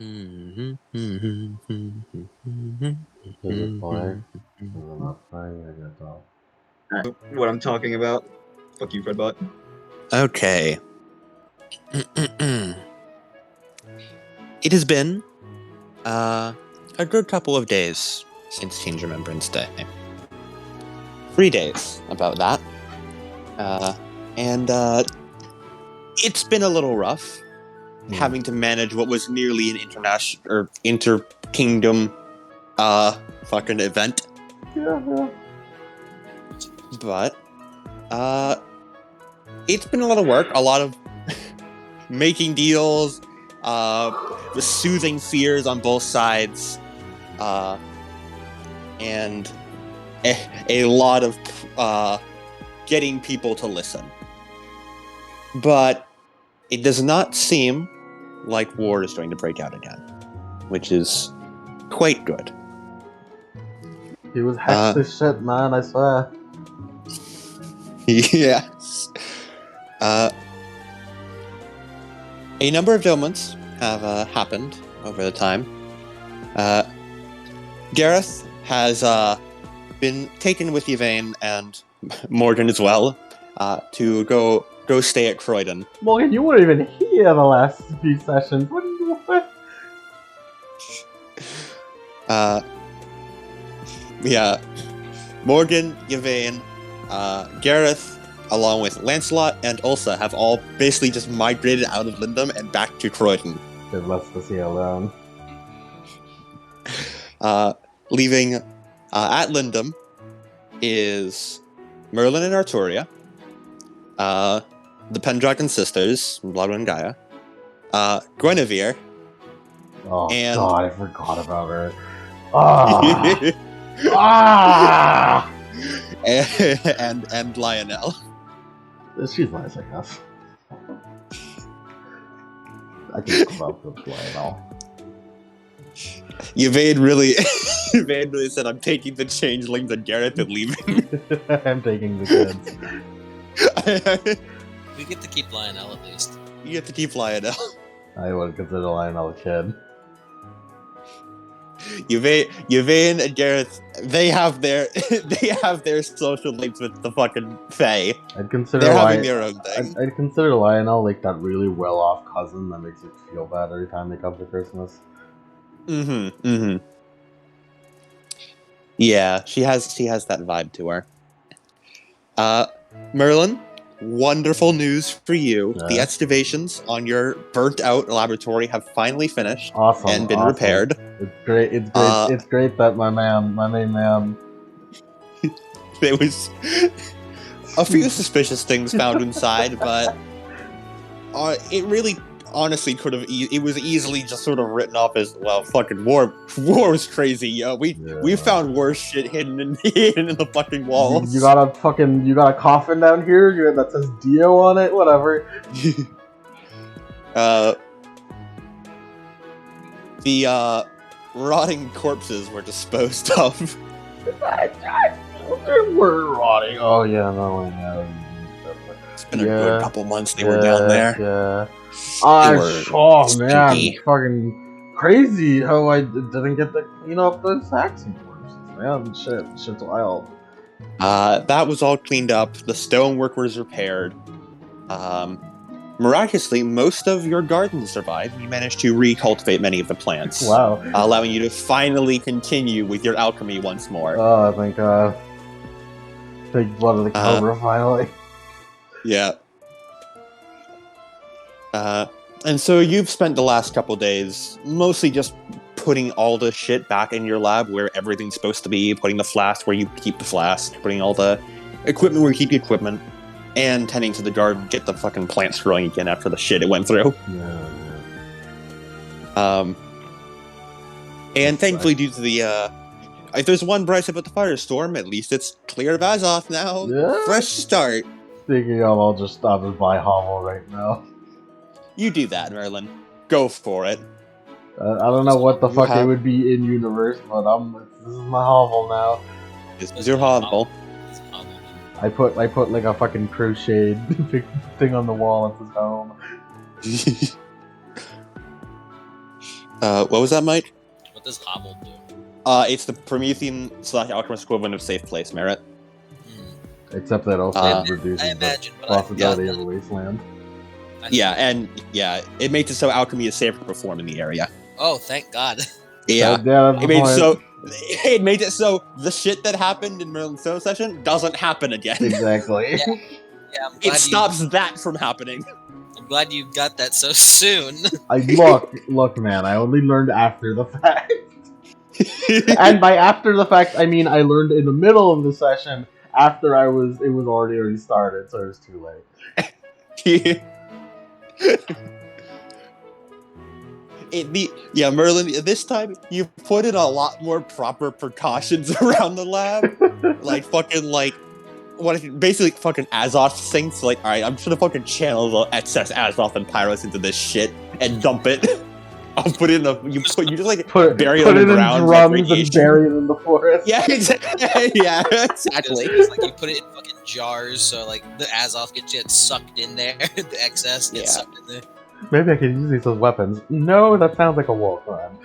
Is it playing? Is it not playing? I gotta talk. What I'm talking about. Fuck you, Fredbot. Okay. It has been a good couple of days since Teen Remembrance Day. 3 days about that. And it's been a little rough having to manage what was nearly an international or inter-kingdom fucking event. Yeah. But it's been a lot of work, a lot of making deals, soothing fears on both sides, and a lot of getting people to listen. But it does not seem like war is going to break out again, which is quite good. He was hacked as shit, man, I swear. Yes. A number of developments have happened over the time. Gareth has been taken with Yvain and Morgan as well to go stay at Croydon. Morgan, you weren't even here the last few sessions. What are you doing? Yeah. Morgan, Yvain, Gareth, along with Lancelot and Ulsa, have all basically just migrated out of Lindum and back to Croydon. It lets us here alone. Leaving at Lindum is Merlin and Arturia, the Pendragon sisters, Bloodwind and Gaia, Guinevere. Oh and... god, I forgot about her. and Lionel. She's nice, I guess. I can come up with Lionel. Yvain really said, "I'm taking the changelings and Gareth and leaving." I'm taking the kids. We get to keep Lionel at least. You get to keep Lionel. I would consider Lionel a kid. Yvain and Gareth, they have their social links with the fucking Fae. They're having their own thing. I'd consider Lionel like that really well-off cousin that makes you feel bad every time they come for Christmas. Yeah, she has that vibe to her. Merlin, wonderful news for you. Yeah. The excavations on your burnt-out laboratory have finally finished and been repaired. It's great. It's great. It's great that my main man. There was a few suspicious things found inside, but it really, honestly, could have. It was easily just sort of written off as, well, fucking war. War was crazy, yo. We found worse shit hidden in the fucking walls. You got a coffin down here that says Dio on it. Whatever. The rotting corpses were disposed of. They were rotting. Oh yeah, no, yeah. It's been a good couple months they were down there. Yeah. Man, fucking crazy how I didn't get to clean up the Saxon corpses, man. Shit's wild. That was all cleaned up. The stonework was repaired. Miraculously, most of your garden survived. You managed to recultivate many of the plants. Wow. Allowing you to finally continue with your alchemy once more. Oh, I think, big blood of the cobra, finally. Yeah. And so you've spent the last couple days mostly just putting all the shit back in your lab where everything's supposed to be, putting the flask where you keep the flask, putting all the equipment where you keep the equipment, and tending to the garden, get the fucking plants growing again after the shit it went through. Yeah. And thankfully, due to the, if there's one bright about the firestorm, at least it's clear of Azoth now. Yeah. Fresh start. Speaking of, I'll just stop and buy Hovel right now. You do that, Merlin. Go for it. I don't know what the fuck it would be in universe, but this is my Hovel now. This is your Hovel. I put like a fucking crocheted thing on the wall at his home. What was that, Mike? What does Hobble do? It's the Promethean/Alchemist equivalent of Safe Place Merit. Except that also I reduces the imagine, but possibility yeah. of a wasteland. It makes it so alchemy is safer to perform in the area. Oh, thank God. Yeah, That's it made the point. it made it so the shit that happened in Merlin's solo session doesn't happen again. Exactly. Yeah, It stops that from happening. I'm glad you got that so soon. Look, man. I only learned after the fact, and by after the fact, I mean I learned in the middle of the session after it was already started, so it was too late. Merlin, this time you put in a lot more proper precautions around the lab. Basically fucking Azoth sinks. Like, alright, I'm just gonna fucking channel the excess Azoth and Pyros into this shit and dump it. I'll put it in bury it in the ground, drums like and bury it in the forest. Yeah, exactly. Yeah, exactly. It's like you put it in fucking jars, so like the Azoth gets sucked in there, the excess gets sucked in there. Maybe I could use these as weapons. No, that sounds like a war crime.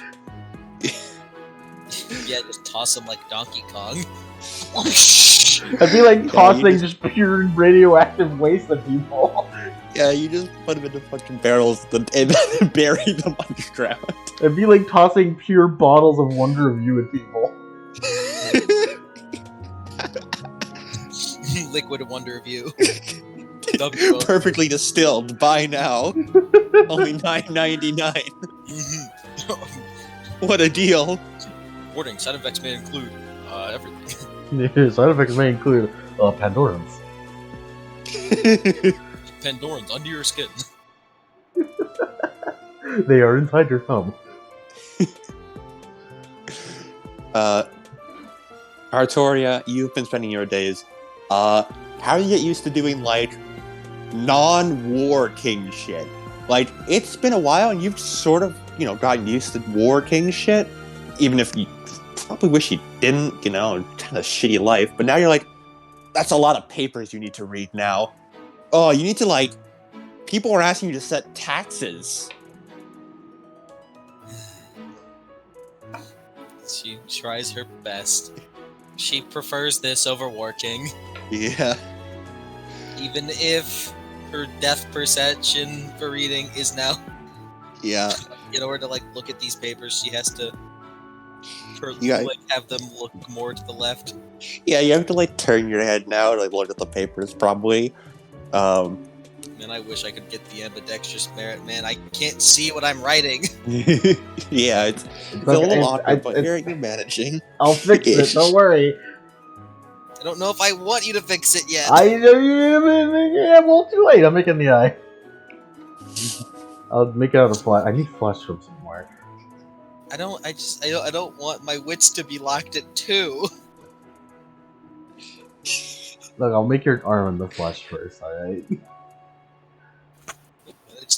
Yeah, just toss them like Donkey Kong. I'd be like tossing just pure radioactive waste at people. Yeah, you just put them into fucking barrels and bury them underground. It'd be like tossing pure bottles of Wonder of You at people. Liquid Wonder of You. Perfectly distilled. Buy now. Only $9.99. What a deal. Warning, side effects may include everything. Yeah, side effects may include Pandorans. Pandorans under your skin. They are inside your thumb. Artoria, you've been spending your days. How do you get used to doing, like, non-war king shit? Like, it's been a while and you've sort of, gotten used to war king shit. Even if you probably wish you didn't, kind of shitty life. But now you're like, that's a lot of papers you need to read now. Oh, you need to, people are asking you to set taxes. She tries her best. She prefers this over working. Yeah. Even if her depth perception for reading is now... Yeah. In order to, look at these papers, she has to... have them look more to the left. Yeah, you have to, turn your head now to, look at the papers, probably. Man, I wish I could get the ambidextrous merit. Man, I can't see what I'm writing. Yeah, it's a little awkward, but you're managing. I'll fix it, don't worry. I don't know if I want you to fix it yet. Well, too late. I'm making the eye. I'll make it out of flash. I need flash from somewhere. I don't want my wits to be locked at 2. Look, I'll make your arm in the flesh first, alright?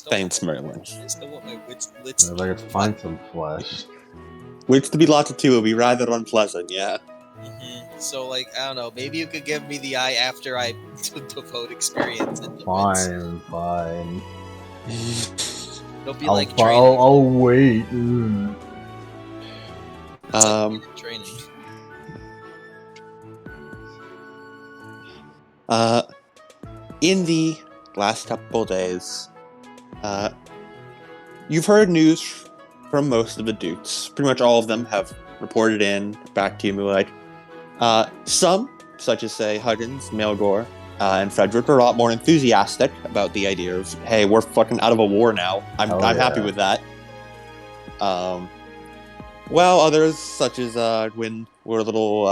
Thanks, Merlin. I still want my wits If I could find some flesh. Wits to be locked at 2 would be rather unpleasant, yeah. So, I don't know, maybe you could give me the eye after I devote experience into Fine. Don't be I'll wait. Training. In the last couple days, you've heard news from most of the Dukes. Pretty much all of them have reported back to you, some, such as, say, Huggins, Melgor, and Frederick, are a lot more enthusiastic about the idea of, hey, we're fucking out of a war now. I'm happy with that. While others, such as Gwyn, were a little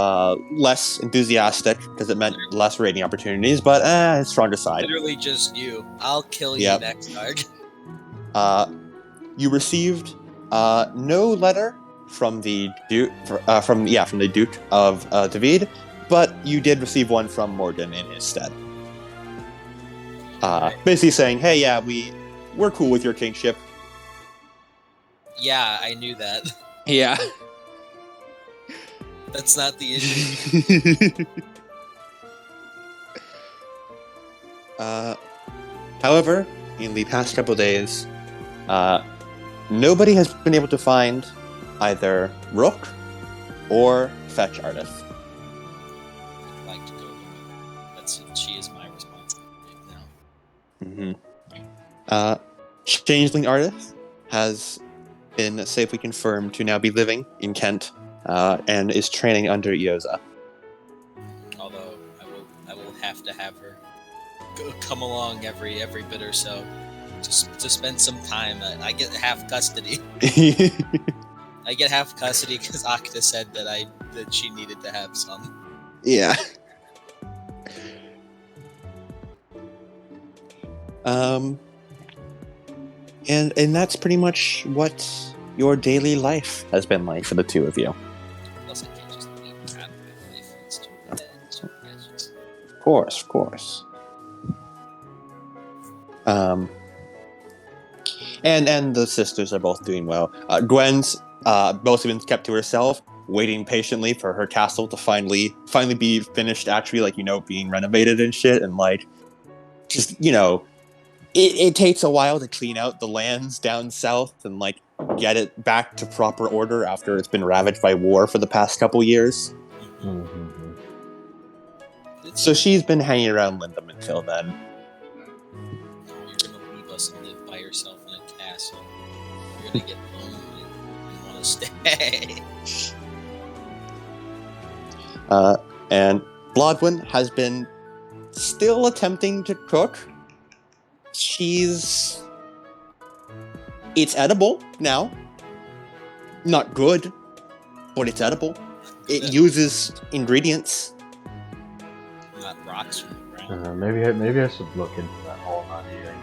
less enthusiastic because it meant less raiding opportunities, but stronger side. Literally just you. I'll kill you next, Arg. You received no letter from the Duke, from the Duke of David, but you did receive one from Morgan in his stead. Basically saying, hey, yeah, we're cool with your kingship. Yeah, I knew that. Yeah. That's not the issue. However, in the past couple days, nobody has been able to find either Rook or Fetch Artist. I'd like to go with her. She is my responsibility now. Changeling Artist has been safely confirmed to now be living in Kent and is training under Ioza. Although I will have to have her come along every bit or so to spend some time. I get half custody. I get half custody because Akta said that she needed to have some. Yeah. And that's pretty much what your daily life has been like for the two of you. Plus, I can't just leave out my life. It's too bad. So I just... Of course. And the sisters are both doing well. Gwen's mostly been kept to herself, waiting patiently for her castle to finally be finished, actually, like, being renovated and shit, and like, just, it takes a while to clean out the lands down south and like get it back to proper order after it's been ravaged by war for the past couple years. Mm-hmm. So she's been hanging around Lindum until then. You're gonna leave us and live by yourself in a castle. You're gonna get lonely and want to stay. And Blodwyn has been still attempting to cook. It's edible now. Not good, but it's edible. It uses ingredients. Not rocks from the ground. Maybe I should look into that whole not eating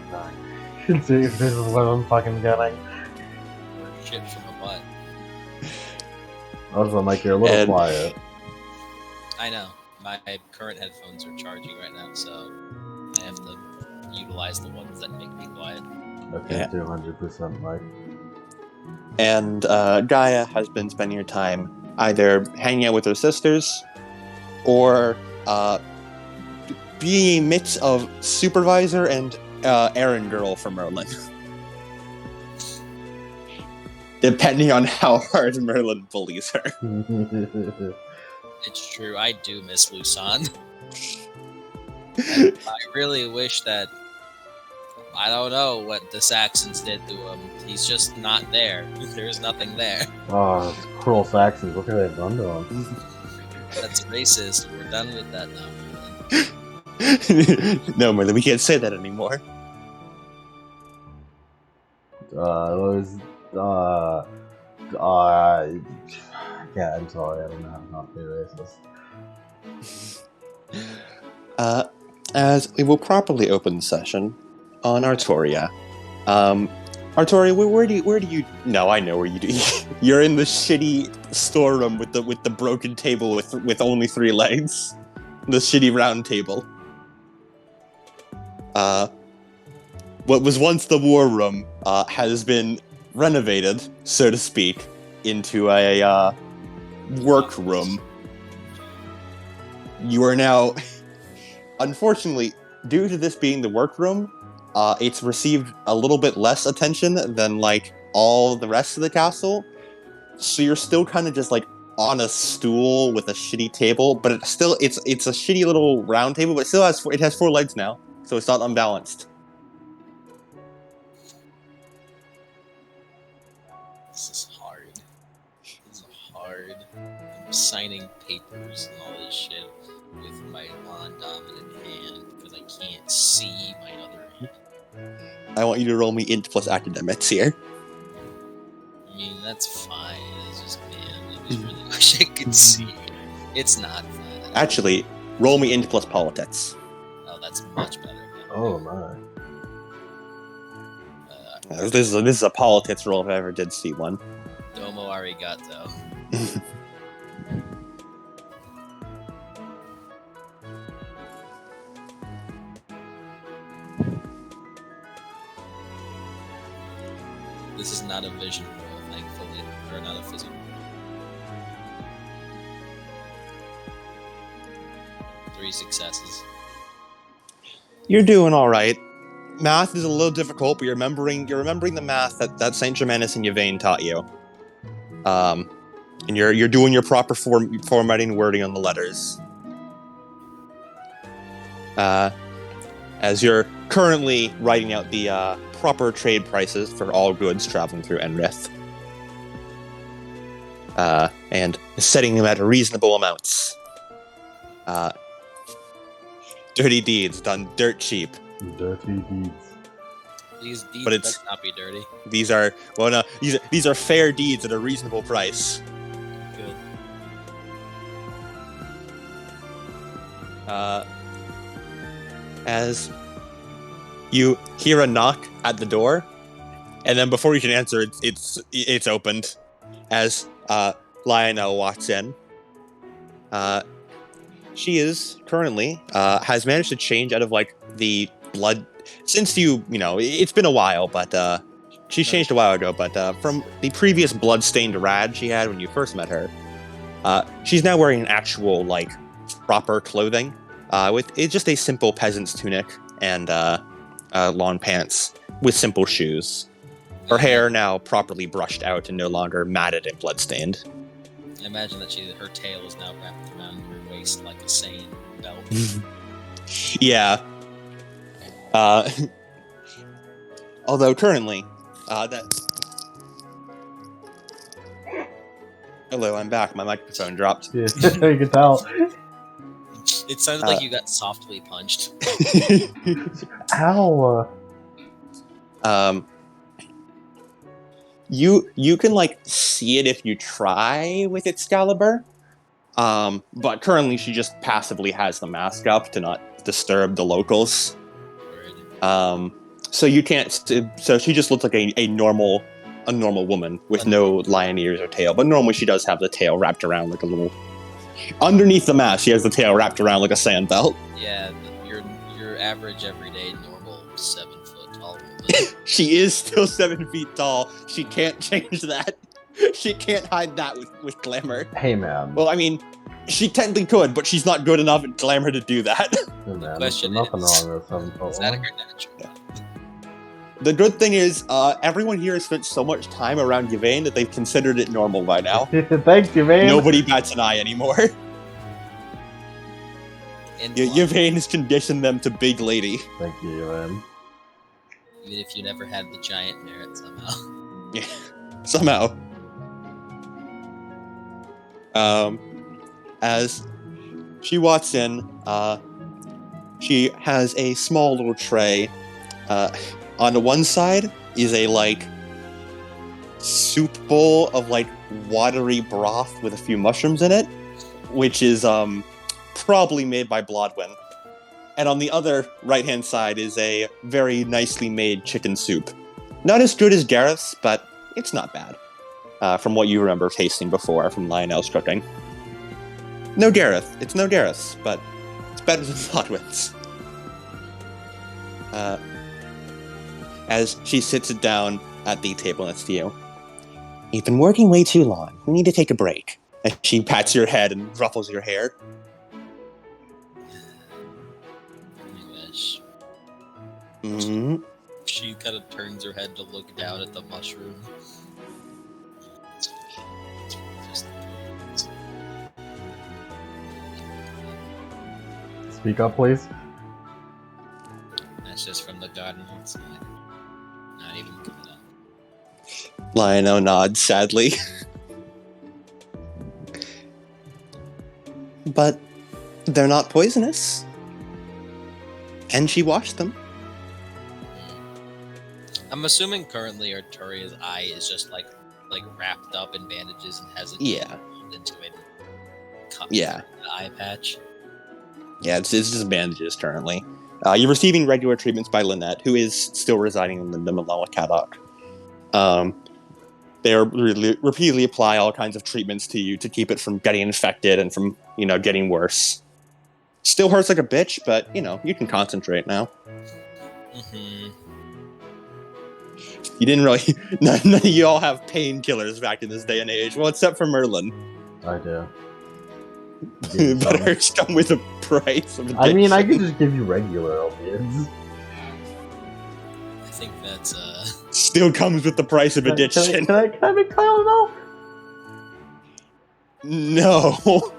thing. See if this is what I'm fucking getting. Or shit from a butt. Also, Mike, you're a little quiet. I know. My current headphones are charging right now, so I have to utilize the ones that make me quiet. Okay, Yeah. 200%, Mike. And Gaia has been spending her time either hanging out with her sisters or being a mix of supervisor and errand girl for Merlin. Depending on how hard Merlin bullies her. It's true, I do miss Lusan. And I really wish that... I don't know what the Saxons did to him. He's just not there. There's nothing there. Oh, cruel Saxons. What could they have done to him? That's racist. We're done with that now, Merlin. No, Merlin, we can't say that anymore. Yeah, I'm sorry. I don't know how to not be racist. As we will properly open the session on Artoria. Artoria, where do you? No, I know where you do. You're in the shitty storeroom with the broken table with only 3 legs, the shitty round table. What was once the war room has been renovated, so to speak, into a work room. You are now, unfortunately, due to this being the workroom, it's received a little bit less attention than like all the rest of the castle. So you're still kind of just like on a stool with a shitty table, but it's a shitty little round table, but it has 4 legs now, so it's not unbalanced. This is hard. I'm signing papers and all this shit with my non-dominant hand because I can't see my other hand. I want you to roll me int plus academics here. I mean, that's fine. It's just, man, I just really wish I could see. It's not fun. Actually, roll me int plus politics. Oh, that's much better. Oh my. This is a politics roll if I ever did see one. Domo arigato. This is not a vision roll, thankfully, or not a physical roll. 3 successes. You're doing all right. math is a little difficult, but you're remembering the math that Saint Germanus and Yvain taught you. And you're doing your proper formatting and wording on the letters. As you're currently writing out the proper trade prices for all goods traveling through Enrith. And setting them at reasonable amounts. Dirty deeds done dirt cheap. Dirty deeds. These deeds But it's- better not be dirty. These are fair deeds at a reasonable price. Good. As you hear a knock at the door, and then before you can answer, it's opened. As Lionel walks in, she is currently has managed to change out of like the blood since it's been a while, but she changed a while ago. But from the previous blood-stained rad she had when you first met her, she's now wearing an actual like proper clothing. With it's just a simple peasant's tunic and long pants with simple shoes. Her hair now properly brushed out and no longer matted and bloodstained. I imagine that her tail is now wrapped around her waist like a seine belt. Yeah. Although currently, Hello, I'm back. My microphone dropped. Yeah, you can tell. It sounded like you got softly punched. Ow. You can like see it if you try with Excalibur, but currently she just passively has the mask up to not disturb the locals. So you can't. So she just looks like a normal woman with no lion ears or tail. But normally she does have the tail wrapped around like a little. Underneath the mask, she has the tail wrapped around like a sand belt. Yeah, your average everyday normal 7 foot tall woman. She is still 7 feet tall. She can't change that. She can't hide that with glamour. Hey, man. Well, I mean, she technically could, but she's not good enough at glamour to do that. Hey, man. There's question nothing is- wrong with 7 foot Is that a woman. good natural? The good thing is, everyone here has spent so much time around Yvain that they've considered it normal by now. Thanks, you, man. Nobody bats an eye anymore. Yvain has conditioned them to big lady. Thank you, man. Even if you never had the giant merit somehow. Somehow. As she walks in, she has a small little tray. On the one side is a like soup bowl of like watery broth with a few mushrooms in it, which is probably made by Blodwyn. And on the other right-hand side is a very nicely made chicken soup. Not as good as Gareth's, but it's not bad. From what you remember tasting before from Lionel's cooking. No Gareth. It's no Gareth's, but it's better than Blodwyn's. As she sits it down at the table next to you. You've been working way too long. We need to take a break. And she pats your head and ruffles your hair. Oh my gosh. Mm-hmm. She kind of turns her head to look down at the mushroom. Speak up, please. That's just from the garden. It's not even coming up. Lionel nods sadly. But they're not poisonous. And she washed them. I'm assuming currently Arturia's eye is just like wrapped up in bandages and hasn't Yeah. moved into it. Yeah. The eye patch. Yeah, it's just bandages currently. You're receiving regular treatments by Lynette, who is still residing in the Malala Kadok. They repeatedly apply all kinds of treatments to you to keep it from getting infected and from, getting worse. Still hurts like a bitch, but, you can concentrate now. Mm-hmm. You didn't really... None of you all have painkillers back in this day and age. Well, except for Merlin. I do. But hers come with a price. Of I mean, I could just give you regular opiates. think that's Still comes with the price of addiction. Can I make Tylenol? No.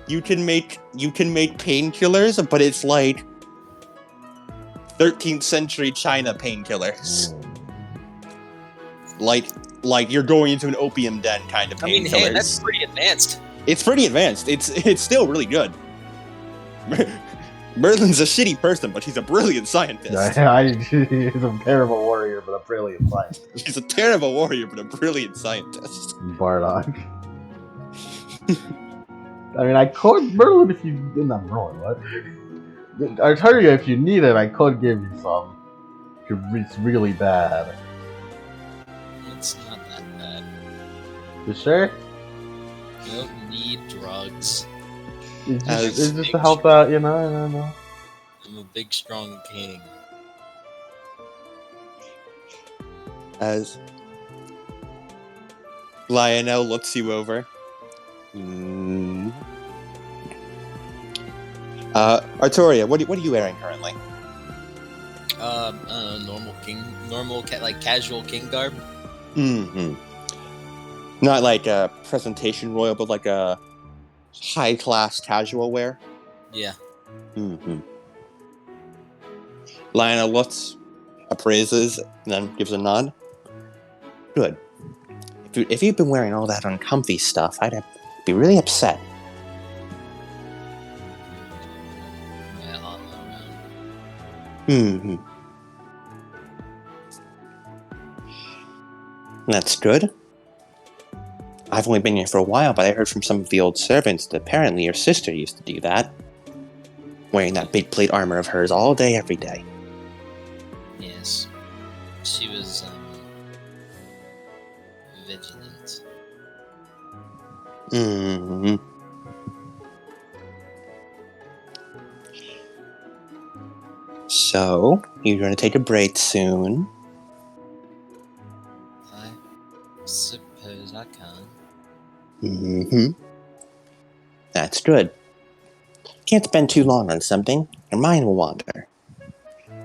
You can make painkillers, but it's like 13th century China painkillers. Like you're going into an opium den kind of painkillers. I mean, hey, that's pretty advanced. It's pretty advanced. It's still really good. Merlin's a shitty person, but he's a brilliant scientist. He's a terrible warrior, but a brilliant scientist. He's a terrible warrior, but a brilliant scientist. Bardock. I mean, I could Merlin if you not Merlin. What? Arteria, if you need it, I could give you some. It's really bad. It's not that bad. You sure? You don't need drugs. It's just to help out, you know. I don't know. I'm a big, strong king. As Lionel looks you over. Artoria, what are you wearing currently? Like casual king garb. Mm-hmm. Not like a presentation royal, but like a high class casual wear. Yeah. Mm-hmm. Lionel looks, appraises, and then gives a nod. Good. If you've been wearing all that uncomfy stuff, I'd be really upset. Yeah, all around. Mm-hmm. That's good. I've only been here for a while, but I heard from some of the old servants that apparently your sister used to do that. Wearing that big plate armor of hers all day, every day. Yes. She was, vigilant. Mm-hmm. So, you're going to take a break soon. I suppose I can. Mm-hmm. That's good. Can't spend too long on something, your mind will wander.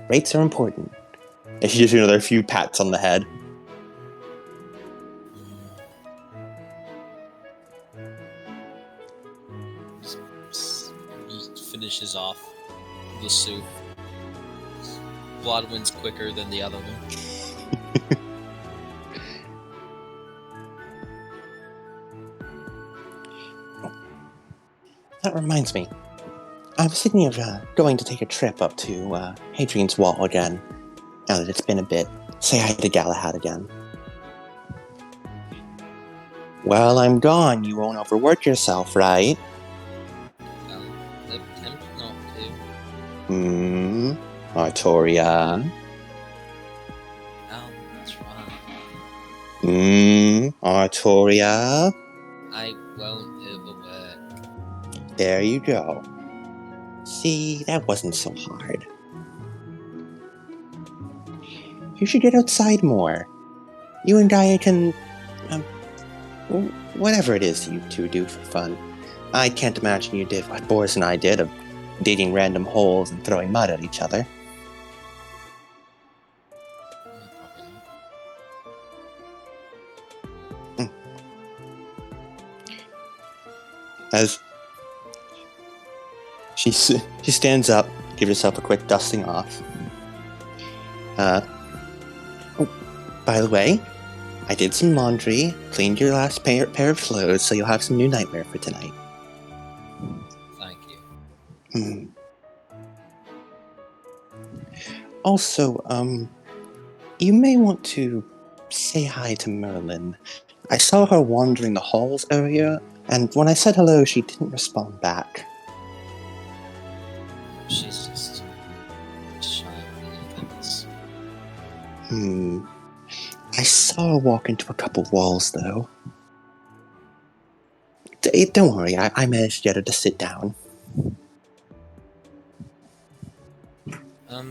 Rates are important. And she gives you another few pats on the head. Just finishes off the soup. Blodwin's quicker than the other one. That reminds me. I was thinking of going to take a trip up to Hadrian's Wall again. Now that it's been a bit. Say hi to Galahad again. Well, I'm gone. You won't overwork yourself, right? Attempt not to. Artoria. That's right. Artoria. I won't overwork. There you go. See, that wasn't so hard. You should get outside more. You and Gaia can... whatever it is you two do for fun. I can't imagine you did what Boris and I did of digging random holes and throwing mud at each other. As she stands up, gives herself a quick dusting off. By the way, I did some laundry, cleaned your last pair of clothes, so you'll have some new nightwear for tonight. Thank you. Also, you may want to say hi to Merlin. I saw her wandering the halls earlier, and when I said hello, she didn't respond back. She's just shy of anything else. I saw her walk into a couple walls, though. Don't worry, I managed to get her to sit down. Yeah,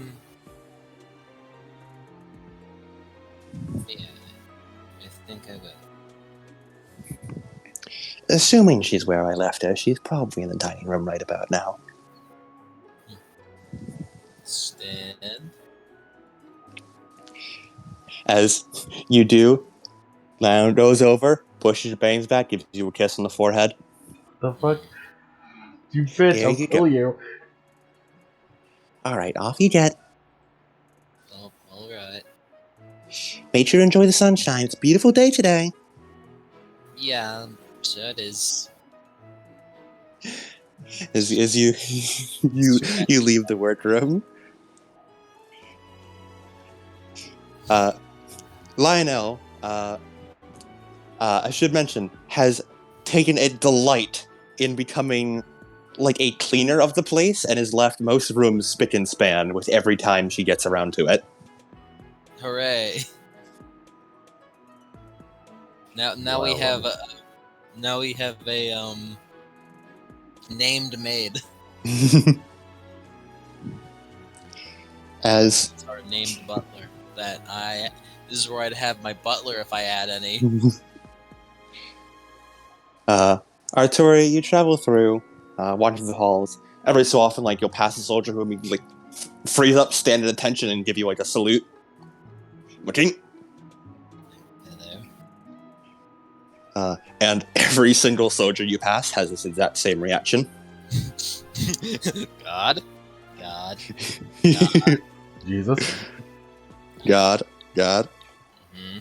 I think I will. Assuming she's where I left her, she's probably in the dining room right about now. Stand. As you do, Lion goes over, pushes your bangs back, gives you a kiss on the forehead. The fuck? You bitch, There I'll you kill go. you. Alright, off you get. Oh, alright. Make sure to enjoy the sunshine. It's a beautiful day today. Yeah, sure it is. As you you leave the workroom. Lionel, I should mention, has taken a delight in becoming like a cleaner of the place and has left most rooms spick and span with every time she gets around to it. Hooray! Now we have a named maid. As It's our named butler. This is where I'd have my butler if I had any. Arturi, you travel through, walking through the halls. Every so often, like, you'll pass a soldier who will like freeze up, stand at attention, and give you like a salute. Looking. Hello. And every single soldier you pass has this exact same reaction. God. Jesus. God. Mm-hmm.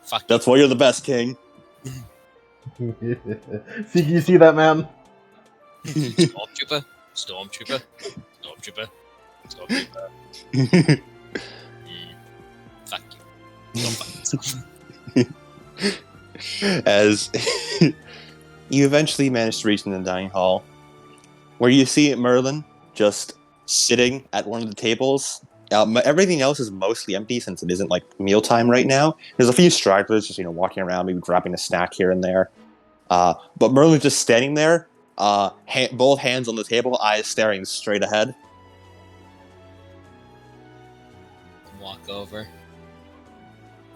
Fuck. That's why you're the best, King. See, you see that, man? Stormtrooper. Fuck you. Go fuck yourself. As you eventually manage to reach in the dining hall, where you see Merlin just sitting at one of the tables. Everything else is mostly empty since it isn't like mealtime right now. There's a few stragglers just walking around, maybe grabbing a snack here and there. But Merlin's just standing there, both hands on the table, eyes staring straight ahead. Walk over.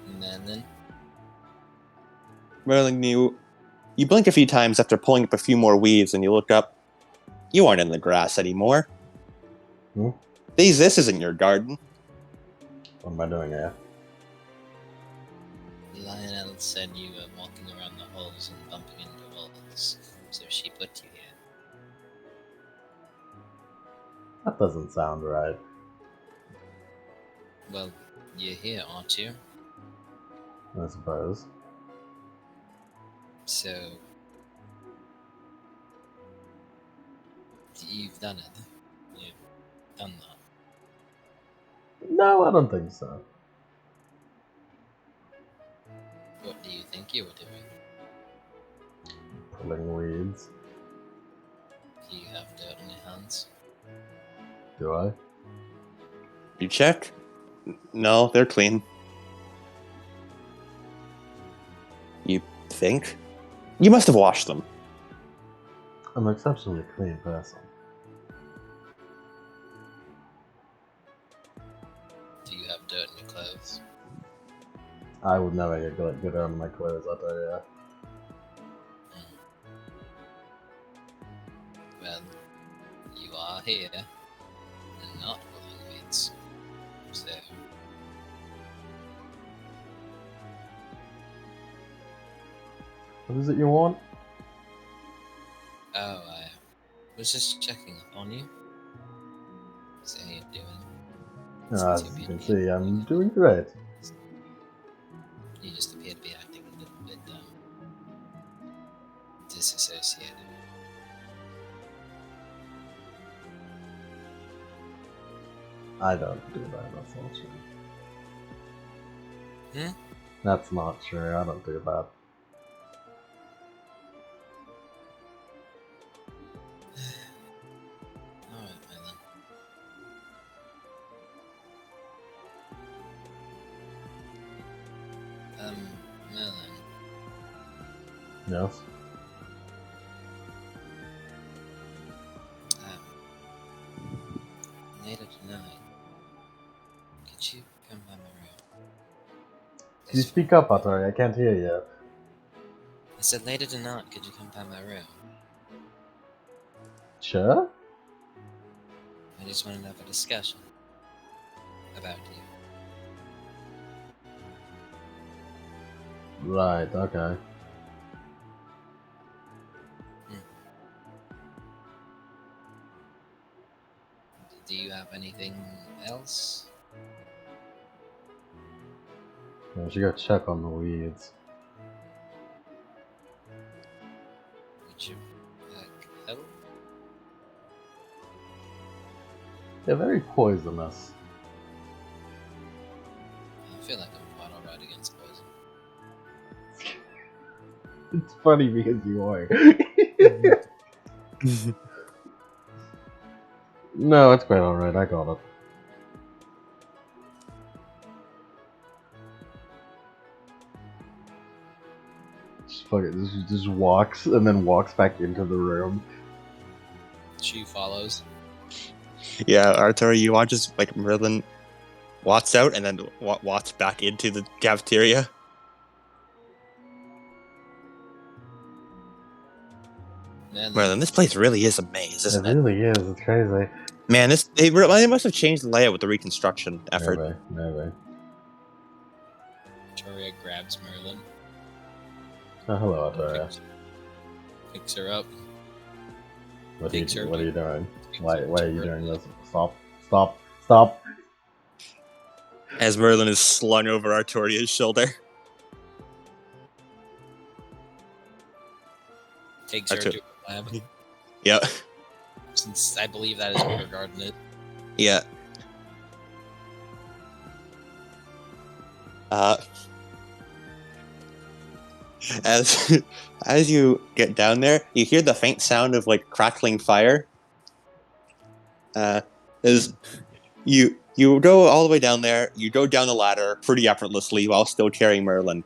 And then Merlin, you blink a few times after pulling up a few more weaves, and you look up. You aren't in the grass anymore. Hmm? This isn't your garden. What am I doing here? Lionel said you were walking around the halls and bumping into walls, so she put you here. That doesn't sound right. Well, you're here, aren't you? I suppose. So you've done it. You've done that. No, I don't think so. What do you think you were doing? Pulling weeds. Do you have dirt on your hands? Do I? You check? No, they're clean. You think? You must have washed them. I'm an exceptionally clean person. Do you have dirt in your clothes? I would never get good on my clothes, I'll tell you. Well, you are here and not pulling weeds. So What is it you want? oh, I was just checking up on you. See how you're doing. As you can see, I'm doing great. You just appear to be acting a little bit disassociated. I don't do that, that's not true. Hmm? That's not true, I don't do that. Alright, then. Merlin, Yes? later tonight, could you come by my room? Can you speak up, Atari? I can't hear you. I said later tonight, could you come by my room? Sure? I just wanted to have a discussion about you. Right, okay. Do you have anything else? Yeah, we should go check on the weeds. Would you help? They're very poisonous. I feel like I'm quite alright against poison. It's funny because you are. No, it's quite alright, I got it. Just fuck it, just walks and then walks back into the room. She follows. Yeah, Arthur, you want just like Merlin walks out and then walks back into the cafeteria. And Merlin, this place really is a maze, isn't It it? really is, it's crazy. Man, they must have changed the layout with the reconstruction effort. Maybe. Victoria grabs Merlin, Oh, hello, Artoria. picks her up. What are Takes her you doing? takes Why her are to you her- doing this? Stop. As Merlin is slung over Artoria's shoulder. Takes her Artur- to her lab, Yep. since I believe that is where her garden is. Yeah. As you get down there, you hear the faint sound of like crackling fire. As you go all the way down there, you go down the ladder pretty effortlessly while still carrying Merlin.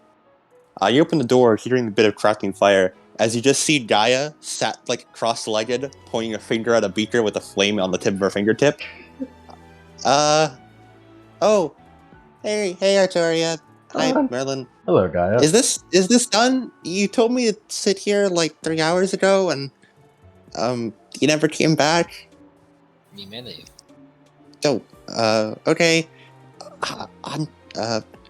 You open the door, hearing a bit of crackling fire, as you just see Gaia sat like cross-legged, pointing a finger at a beaker with a flame on the tip of her fingertip. Oh, hey, Artoria. Hi, Merlin. Hello, Gaia. Is this done? You told me to sit here like 3 hours ago, and you never came back. Me melee. So, okay. I'm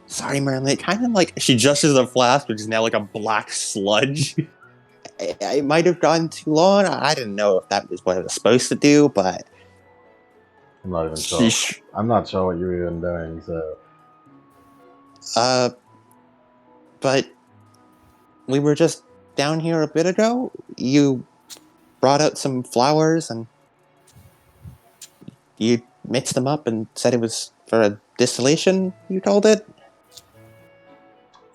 sorry, Merlin. It kind of like she gestures the flask, which is now like a black sludge. It might have gone too long. I didn't know if that was what it was supposed to do, but I'm not even sure. I'm not sure what you're even doing, so. But we were just down here a bit ago. You brought out some flowers and you mixed them up and said it was for a distillation, you called it?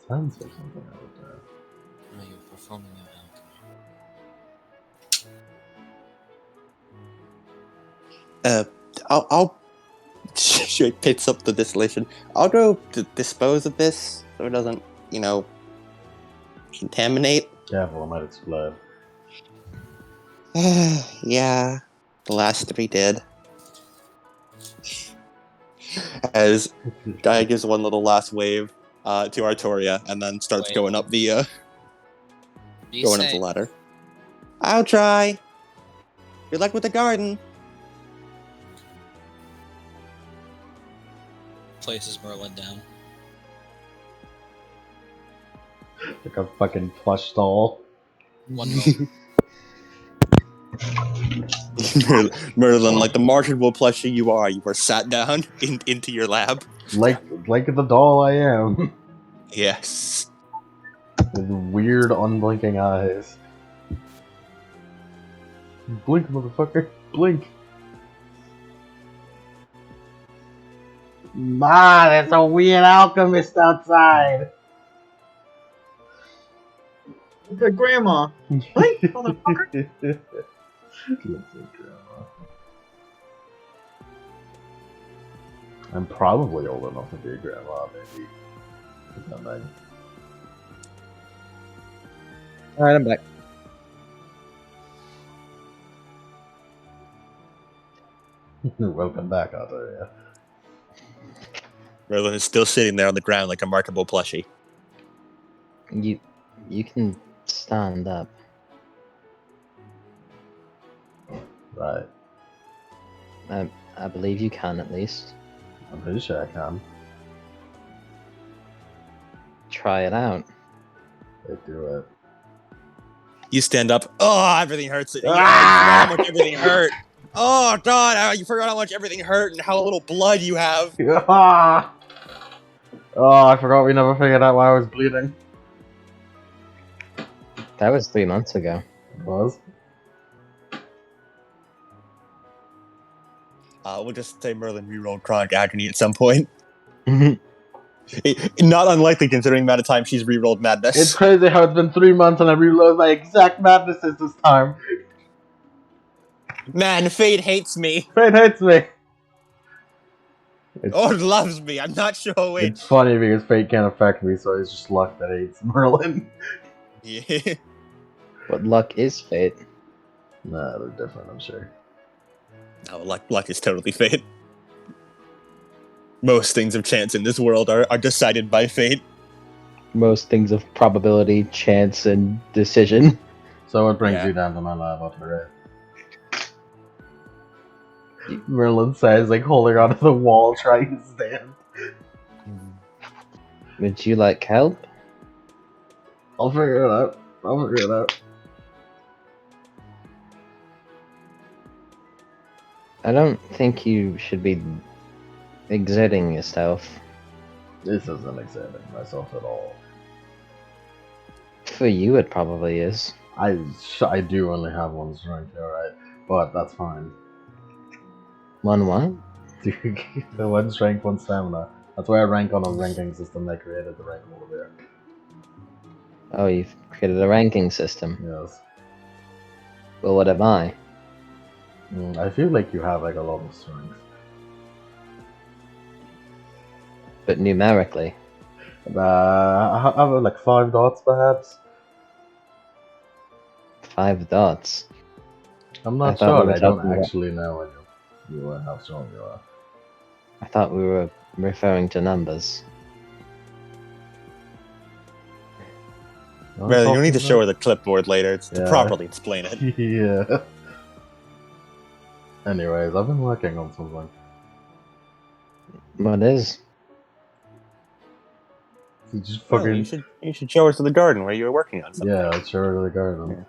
Sounds like something I would do. Oh, you're performing your alchemy. I'll she picks up the distillation. I'll go to dispose of this so it doesn't, contaminate. Careful, it might explode. Yeah, the last 3 did. As Gaia gives one little last wave to Artoria and then starts going up the Be going up safe. the ladder. I'll try. Good luck with the garden. Places Merlin down. Like a fucking plush doll. One moment. Merlin, like the marketable plushie you are sat down into your lab. Like the doll I am. Yes. With weird unblinking eyes. Blink, motherfucker. Blink. Ma, there's a weird alchemist outside. The grandma. Blink, motherfucker. Looks like grandma. I'm probably old enough to be a grandma, maybe. Something. Alright, I'm back. Welcome back, Artoria. Merlin is still sitting there on the ground like a marketable plushie. You can stand up. Right. I believe you can at least. I'm pretty sure I can. Try it out. Do it. You stand up. Oh, everything hurts. You forgot how much everything hurt. Oh, God, you forgot how much everything hurt and how little blood you have. Oh, I forgot we never figured out why I was bleeding. That was 3 months ago. It was? We'll just say Merlin rerolled Chronic Agony at some point. Not unlikely considering the amount of time she's rerolled Madness. It's crazy how it's been 3 months and I realized my exact madnesses this time. Man, Fate hates me. Fate hates me. Or loves me. I'm not sure which. It's funny because Fate can't affect me, so it's just luck that hates Merlin. Yeah. What luck is fate? Nah, they're different, I'm sure. No, luck is totally fate. Most things of chance in this world are decided by fate. Most things of probability, chance, and decision. So what brings Yeah. you down to my lab up the Merlin says, like, holding onto the wall, trying to stand. Would you like help? I'll figure it out. I'll figure it out. I don't think you should be exerting yourself. This isn't exciting myself at all. For you, it probably is. I do only have one strength, alright. But that's fine. One what? The one strength, one stamina. That's why I rank on a ranking system they created the rank over there. Oh, you've created a ranking system. Yes. Well, what am I? I feel like you have like a lot of strength. But numerically. I have like 5 dots perhaps. 5 dots. I'm I not thought we sure. were I don't talking about- actually know what you are, how strong you are. I thought we were referring to numbers. Well, you'll need to show her the clipboard later to Yeah. properly explain it. Yeah. Anyways, I've been working on something. What is? You just Well, fucking you should show her to the garden where you were working on something. yeah, let's show her to the garden.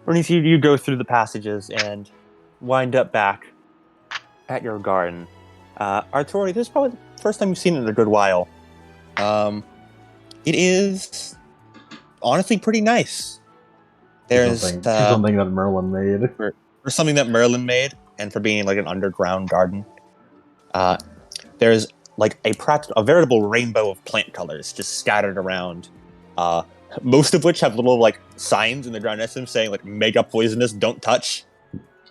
Or if you go through the passages and wind up back at your garden. Artori, this is probably the first time you've seen it in a good while. It is honestly pretty nice. There's something that Merlin made. for something that Merlin made, and for being like an underground garden. There's like a veritable rainbow of plant colors just scattered around. Most of which have little like signs in the ground next to them saying like "mega poisonous, don't touch."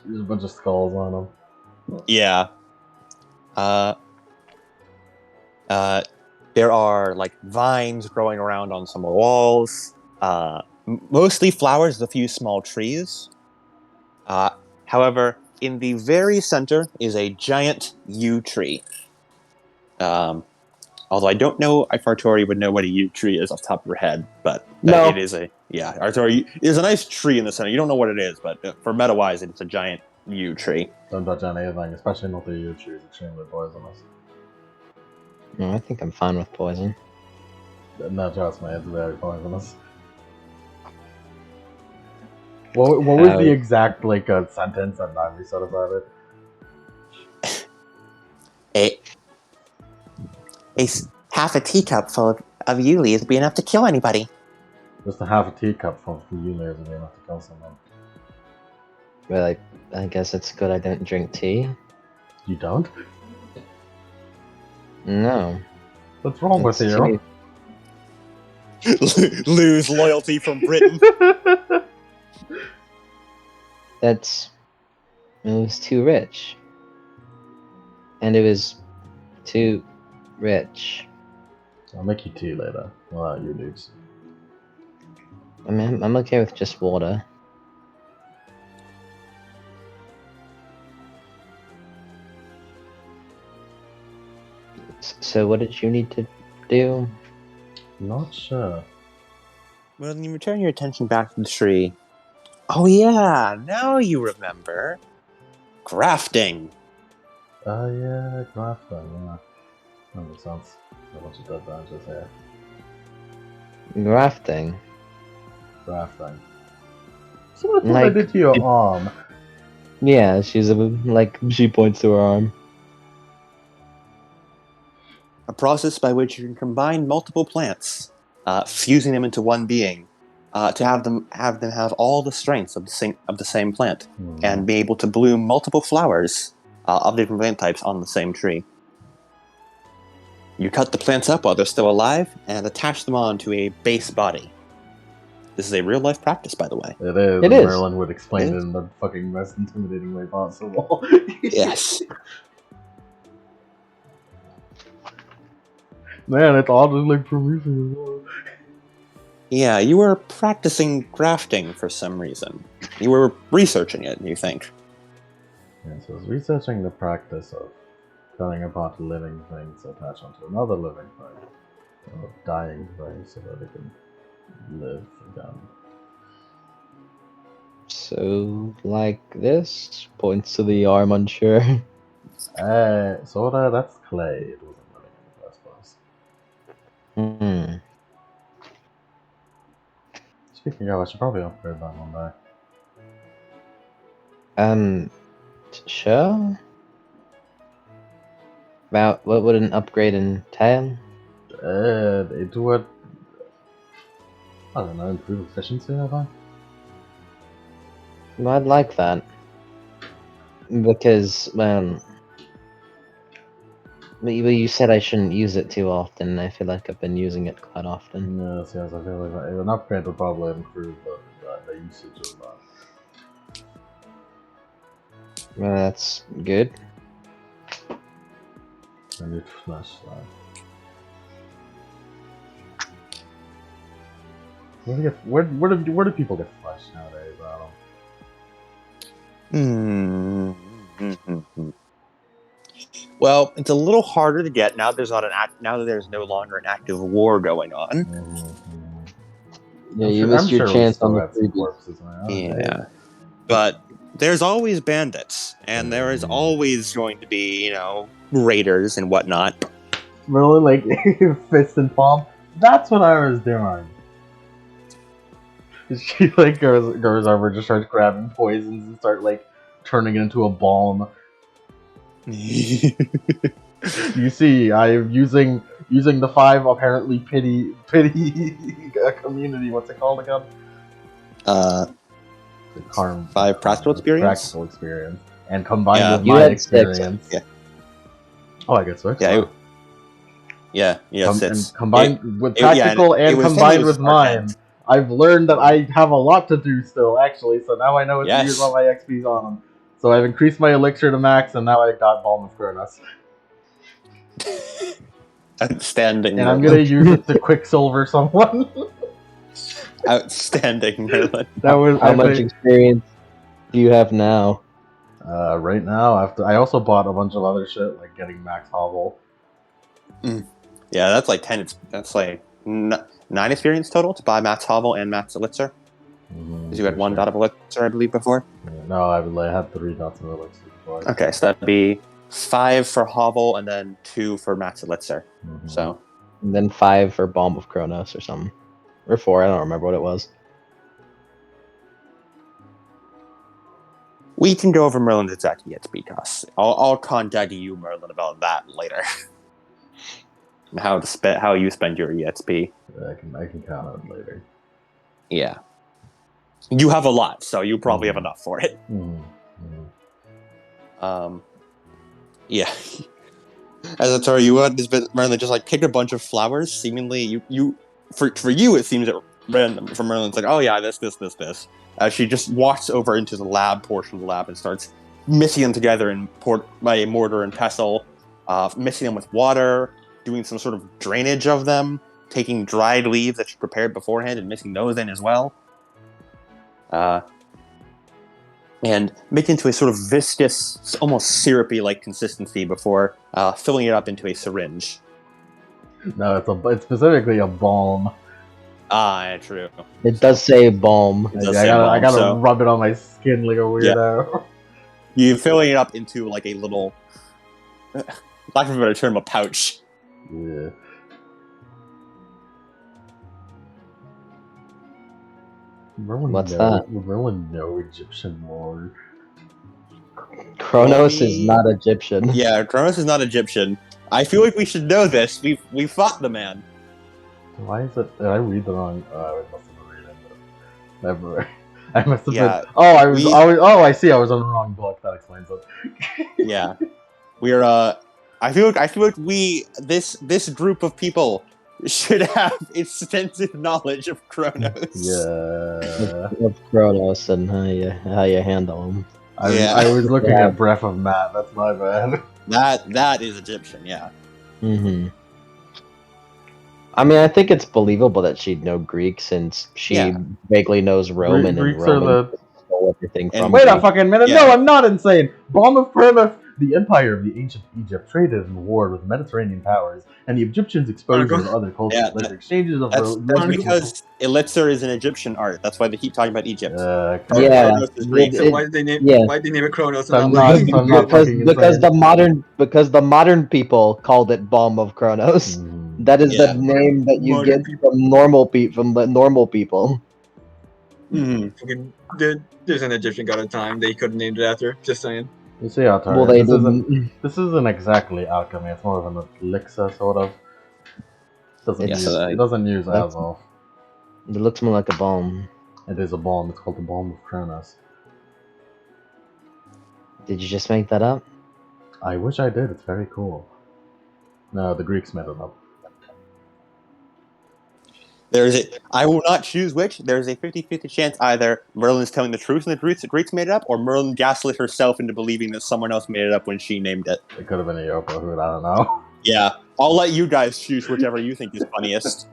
There's a bunch of skulls on them. Yeah. There are like vines growing around on some walls. Mostly flowers, a few small trees. However, in the very center is a giant yew tree. Although I don't know if Artori would know what a yew tree is off the top of her head, but No. it is Artori is a nice tree in the center. You don't know what it is, but for meta-wise, it's a giant yew tree. Don't touch anything, especially not the yew tree. It's extremely poisonous. No, I think I'm fine with poison. No, trust me, it's very poisonous. What was the exact like sentence that Nami said about it? Half a teacup full of Yuli is be enough to kill anybody. Just a half a teacup full of you layers would be enough to kill someone. Well, I guess it's good I don't drink tea. You don't? No. What's wrong with It's you? Lose loyalty from Britain. It was too rich. And it was too rich. I'll make you tea later. Well, you dudes. I mean, I'm okay with just water. So what did you need to do? Not sure. Well, then you return your attention back to the tree. Oh yeah, now you remember. Grafting. Yeah, grafting, yeah. That makes sense. A bunch of dead branches here. Grafting. Grafting. So that's what I did to your arm. Yeah, she points to her arm. A process by which you can combine multiple plants, fusing them into one being, to have them have all the strengths of the same plant, and be able to bloom multiple flowers of different plant types on the same tree. You cut the plants up while they're still alive and attach them onto a base body. This is a real life practice, by the way. It is. It is. Merlin would explain it in the fucking most intimidating way possible. Yes. Man, it's oddly like Prometheus. Yeah, you were practicing grafting for some reason. You were researching it, you think. Yes, I was researching the practice of cutting apart living things attached onto another living thing, or dying thing, so that it can live again. So, like this? Points to the arm, unsure. Sorta, that's clay. It wasn't living in the first place. Hmm. Speaking of, I should probably upgrade that one day. Sure. About what would an upgrade entail? It would, I don't know, improve efficiency, I think. Well, I'd like that. Because, well, you said I shouldn't use it too often. I feel like I've been using it quite often. Yes, I feel like an upgrade would probably improve the usage of that. Well, that's good. I need flashlight. Where do people get flesh nowadays, Adam? Well, it's a little harder to get now. Now that there's no longer an active war going on. Yeah, you missed your chance on the previous. Corpses, Yeah, but there's always bandits, and there is always going to be, raiders and whatnot. Really, like fist and palm. That's what I was doing. She like goes over, just starts grabbing poisons and start like turning it into a balm. You see, I am using the 5 apparently pity community. What's it called again? The 5 practical experience. Practical experience, and combined with You my had experience. 6. Yeah. Oh, I get 6. Yeah. And combined with practical and combined with mine. I've learned that I have a lot to do still, actually, so now I know what to use all my XPs on them. So I've increased my elixir to max, and now I got Balm of Kronos. Outstanding. And I'm gonna use it to Quicksilver someone. Outstanding, Merlin. That was How much experience do you have now? Right now, I also bought a bunch of other shit, like getting Max Hovel. Yeah, that's like 10. That's like 9 experience total to buy Max Hovel and Max Elixir. Because you had 1 dot of Elixir, I believe, before? Yeah, no, I had 3 dots of Elixir before. Okay, so that'd be 5 for Hovel and then 2 for Max Elixir. So. And then 5 for Balm of Kronos or something. Or 4, I don't remember what it was. We can go over Merlin's exact EXP costs. I'll contact you, Merlin, about that later. How you spend your EXP. I can count on it later. Yeah. You have a lot, so you probably have enough for it. Yeah. As I told you, Merlin just like picked a bunch of flowers. Seemingly, for you it seems that random. For Merlin, it's like, oh yeah, this. She just walks over into the lab portion of the lab and starts mixing them together by a mortar and pestle, mixing them with water, doing some sort of drainage of them, taking dried leaves that she prepared beforehand and mixing those in as well. And making into a sort of viscous, almost syrupy-like consistency before filling it up into a syringe. No, it's specifically a balm. Ah, true. It does say balm. I gotta rub it on my skin like a weirdo. Yeah. You're filling it up into like a little, lack of a better term, a pouch. Yeah. What's that? Merlin no Egyptian lore. Kronos is Only- not Egyptian. Yeah, Kronos is not Egyptian. I feel like we should know this. We fought the man. Why is it? Did I read the wrong? I must have been reading this. Never. I must have Yeah, been. Oh, I was. we- Oh, I see. I was on the wrong book. That explains it. Yeah, we're. I feel like this group of people should have extensive knowledge of Kronos. Yeah. Of Kronos and how you handle him. Yeah. I was looking Yeah. at Breath of Matt. That's my bad. That is Egyptian. Yeah. Mm-hmm. I mean, I think it's believable that she'd know Greek since she Yeah. vaguely knows Roman, Greeks and are Roman the. stole everything And from Wait a Greek. fucking minute! Yeah. No, I'm not insane. Bomb of Plymouth. The empire of the ancient Egypt traded and warred with Mediterranean powers, and the Egyptians exposure Argo? to other cultures Yeah, led to exchanges of That's religious- because Elixir is an Egyptian art. That's why they keep talking about Egypt. Yeah. Kronos is Greek. So why did they name? Yeah. Why did they name it Kronos? I'm And not- like, I'm not fucking because insane. the modern people called it Bomb of Kronos. Mm. That is Yeah. the name that you Modern get from the normal people. Mhm. fucking, there's an Egyptian god of time. They could have named it after. Just saying. You see, Altar, Well, they this isn't didn't. this isn't exactly alchemy. It's more of an elixir, sort of. It doesn't use that's- Azov. It looks more like a bomb. It is a bomb. It's called the Bomb of Kronos. Did you just make that up? I wish I did. It's very cool. No, the Greeks made it up. I will not choose which. There's a 50-50 chance either Merlin's telling the truth and the Greeks made it up, or Merlin gaslit herself into believing that someone else made it up when she named it. It could have been a Yoko Hood. I don't know. Yeah, I'll let you guys choose whichever you think is funniest.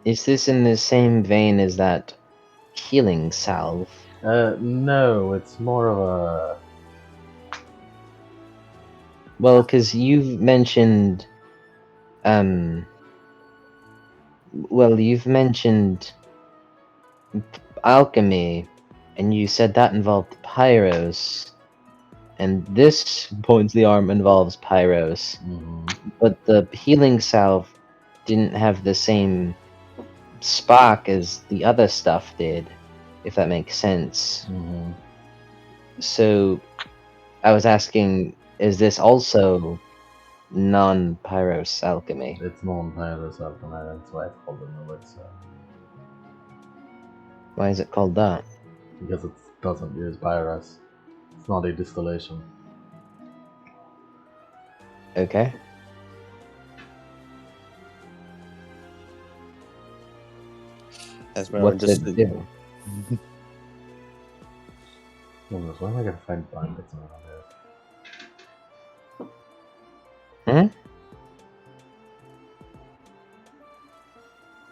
Is this in the same vein as that healing salve? No, it's more of a. Well, because you've mentioned, you've mentioned alchemy, and you said that involved pyros, and this points the arm involves pyros, but the healing salve didn't have the same spark as the other stuff did, if that makes sense. So, I was asking, is this also non-pyros alchemy? It's non-pyros alchemy. That's why it's called an elixir. Why is it called that? Because it doesn't use pyros. It's not a distillation. Okay. As well, What's just it do? Goodness, where am I gonna find bandits around here?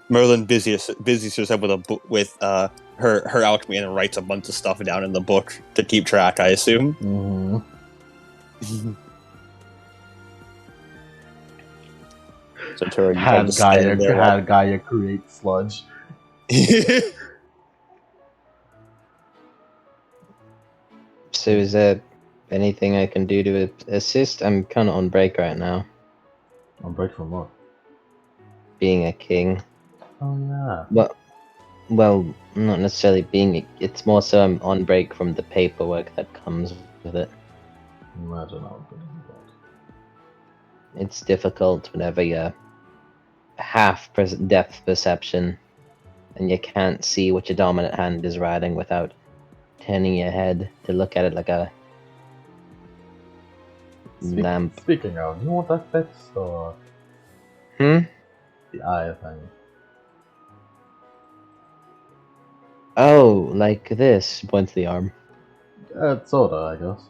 Merlin busies herself with a book with her alchemy and writes a bunch of stuff down in the book to keep track. I assume. So Turing Had Gaia create sludge. So is there anything I can do to assist? I'm kind of on break right now, On break from what? being a king. Oh yeah. Well, not necessarily being. It's more so I'm on break from the paperwork that comes with it. Imagine how good it was. It's difficult whenever you're half depth perception, and you can't see what your dominant hand is riding without turning your head to look at it like a lamp. Speaking of, you want that fits or Hmm? the eye thing? Oh, like this. Points the arm. Sorta, I guess.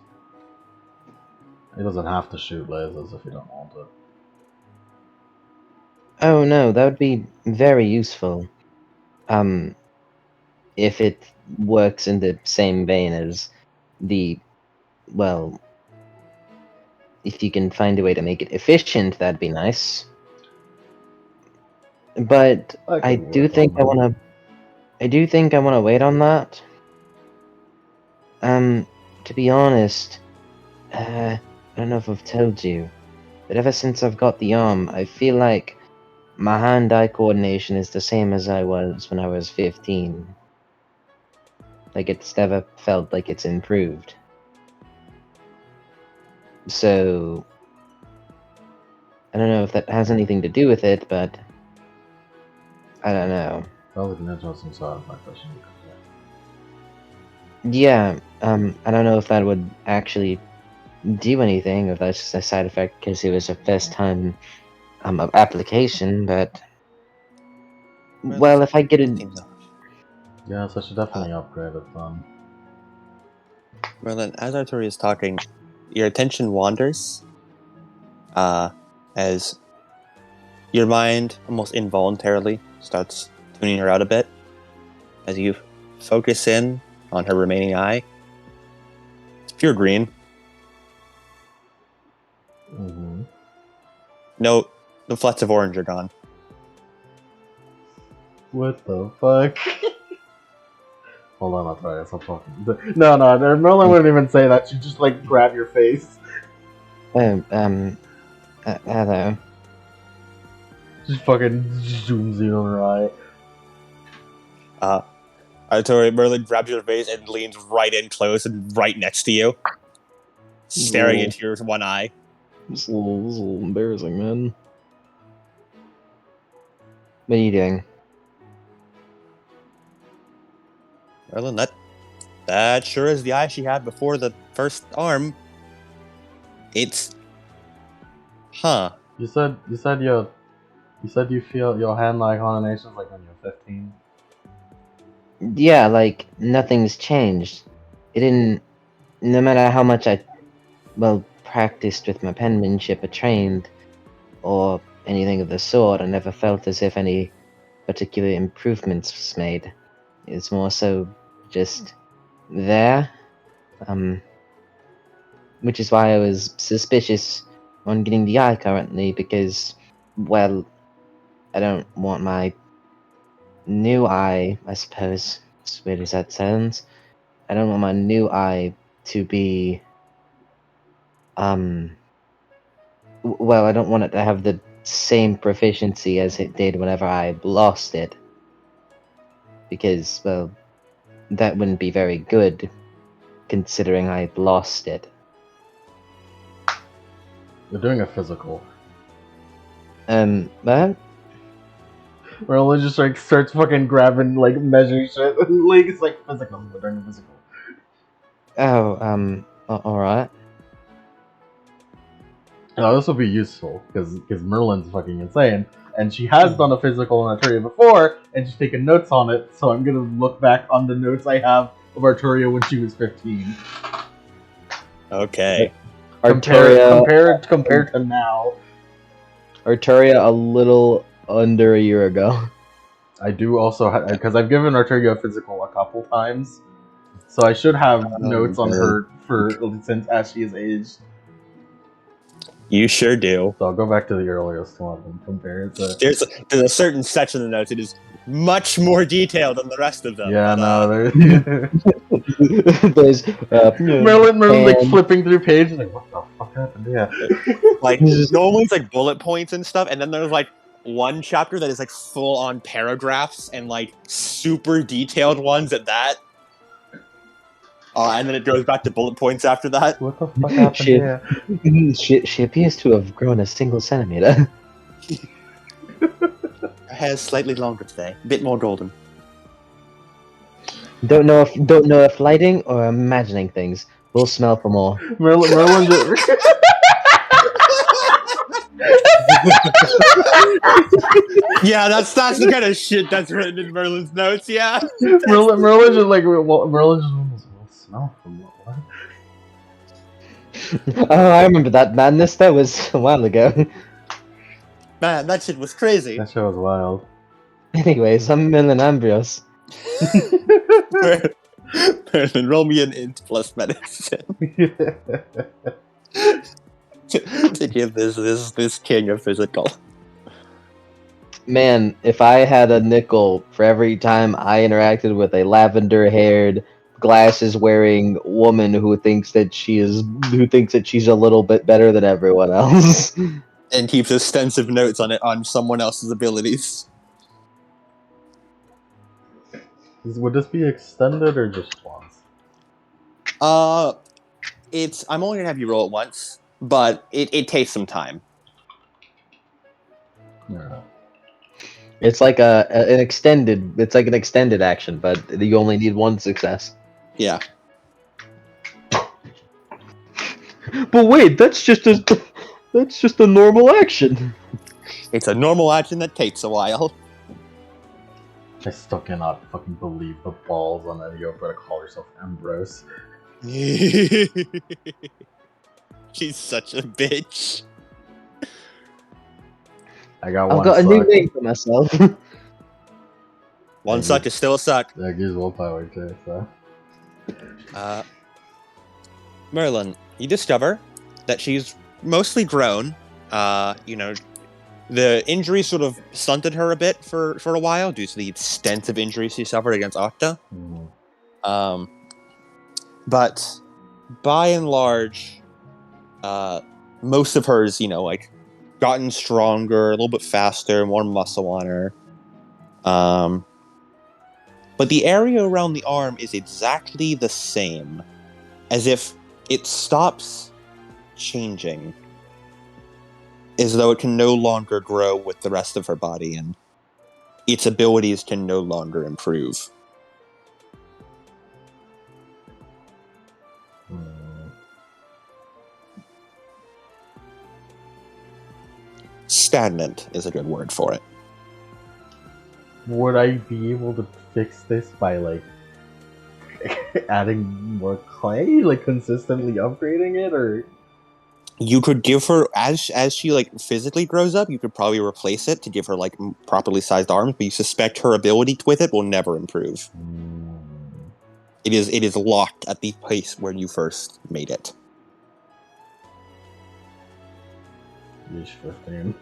It doesn't have to shoot lasers if you don't want it. Oh no, that would be very useful. If it works in the same vein as the, well, if you can find a way to make it efficient, that'd be nice. But I do think I wanna wait on that. To be honest, I don't know if I've told you, but ever since I've got the arm, I feel like my hand-eye coordination is the same as I was when I was 15. Like, it's never felt like it's improved. So, I don't know if that has anything to do with it, but I don't know. Sounds like an interesting side of my question. Yeah, I don't know if that would actually do anything, if that's just a side effect because it was a first time application, but well, if I get it, Yeah, so I should definitely upgrade it then. Merlin, as Arturi is talking, your attention wanders as your mind almost involuntarily starts tuning her out a bit as you focus in on her remaining eye. It's pure green. Mm-hmm. No, the flats of orange are gone. What the fuck? Hold on, I'll try this. I'm talking. No, Merlin wouldn't even say that. She'd just like grab your face. hello. Just fucking zooms in on her eye. Arturi, Merlin grabs your face and leans right in close and right next to you, staring into your one eye. This is a little embarrassing, man. What are you doing? Merlin, that sure is the eye she had before the first arm. It's... Huh. You said you feel your hand-eye coordination like when you're 15. Yeah, like, nothing's changed. It didn't... No matter how much I, practiced with my penmanship or trained, or anything of the sort, I never felt as if any particular improvements was made. It's more so just there. Which is why I was suspicious on getting the eye currently, because, well, I don't want my new eye, I suppose, as weird as that sounds, I don't want my new eye to be, I don't want it to have the same proficiency as it did whenever I lost it. Because, well, that wouldn't be very good, considering I lost it. You're doing a physical. Well, Merlin just like starts fucking grabbing like measuring shit. Like it's like physical. We're doing a physical. alright. Now this will be useful because Merlin's fucking insane, and she has done a physical on Arturia before, and she's taken notes on it. So I'm gonna look back on the notes I have of Arturia when she was 15. Okay. Compared to now. Arturia a little under a year ago. I do also because I've given Arturia a physical a couple times, so I should have notes on her since as she is aged. You sure do. So I'll go back to the earliest one and compare it to... There's a certain section of the notes that is much more detailed than the rest of them. Yeah, but, There's Merlin like flipping through pages like, what the fuck happened? Yeah. like normally it's like bullet points and stuff, and then there's like one chapter that is like full on paragraphs and like super detailed ones at that. And then it goes back to bullet points after that. What the fuck happened here? She appears to have grown a single centimeter. Her hair's slightly longer today, a bit more golden. Don't know if lighting or imagining things. We'll smell for more. Merlin just... Yeah, that's the kind of shit that's written in Merlin's notes. Yeah. Merlin just like Merlin just almost will smell from what? Oh, I remember that madness. That was a while ago. Man, that shit was crazy. That shit was wild. Anyways, I'm Merlin Ambrose. Merlin, roll me an int plus medicine to give this king a physical. Man, if I had a nickel for every time I interacted with a lavender-haired, glasses-wearing woman who thinks that she's a little bit better than everyone else. and keeps extensive notes on it on someone else's abilities. Would this be extended or just once? I'm only gonna have you roll it once, but it takes some time. Yeah. It's like an extended. It's like an extended action, but you only need one success. Yeah. But wait, that's just a normal action. It's a normal action that takes a while. I still cannot fucking believe the balls on that. You're gonna call yourself Ambrose. She's such a bitch. I got I've one got a new suck. name for myself. One suck is still a suck. Yeah, gives willpower too, so. Merlin, you discover that she's mostly grown. The injury sort of stunted her a bit for a while due to the extensive injuries she suffered against Octa. Mm. But by and large, most of hers, gotten stronger, a little bit faster, more muscle on her. But the area around the arm is exactly the same, as if it stops changing, as though it can no longer grow with the rest of her body, and its abilities can no longer improve. Stagnant is a good word for it. Would I be able to fix this by like adding more clay, like consistently upgrading it, or? You could give her, as she physically grows up, you could probably replace it to give her properly sized arms, but you suspect her ability with it will never improve. It is locked at the place where you first made it. Reach 15.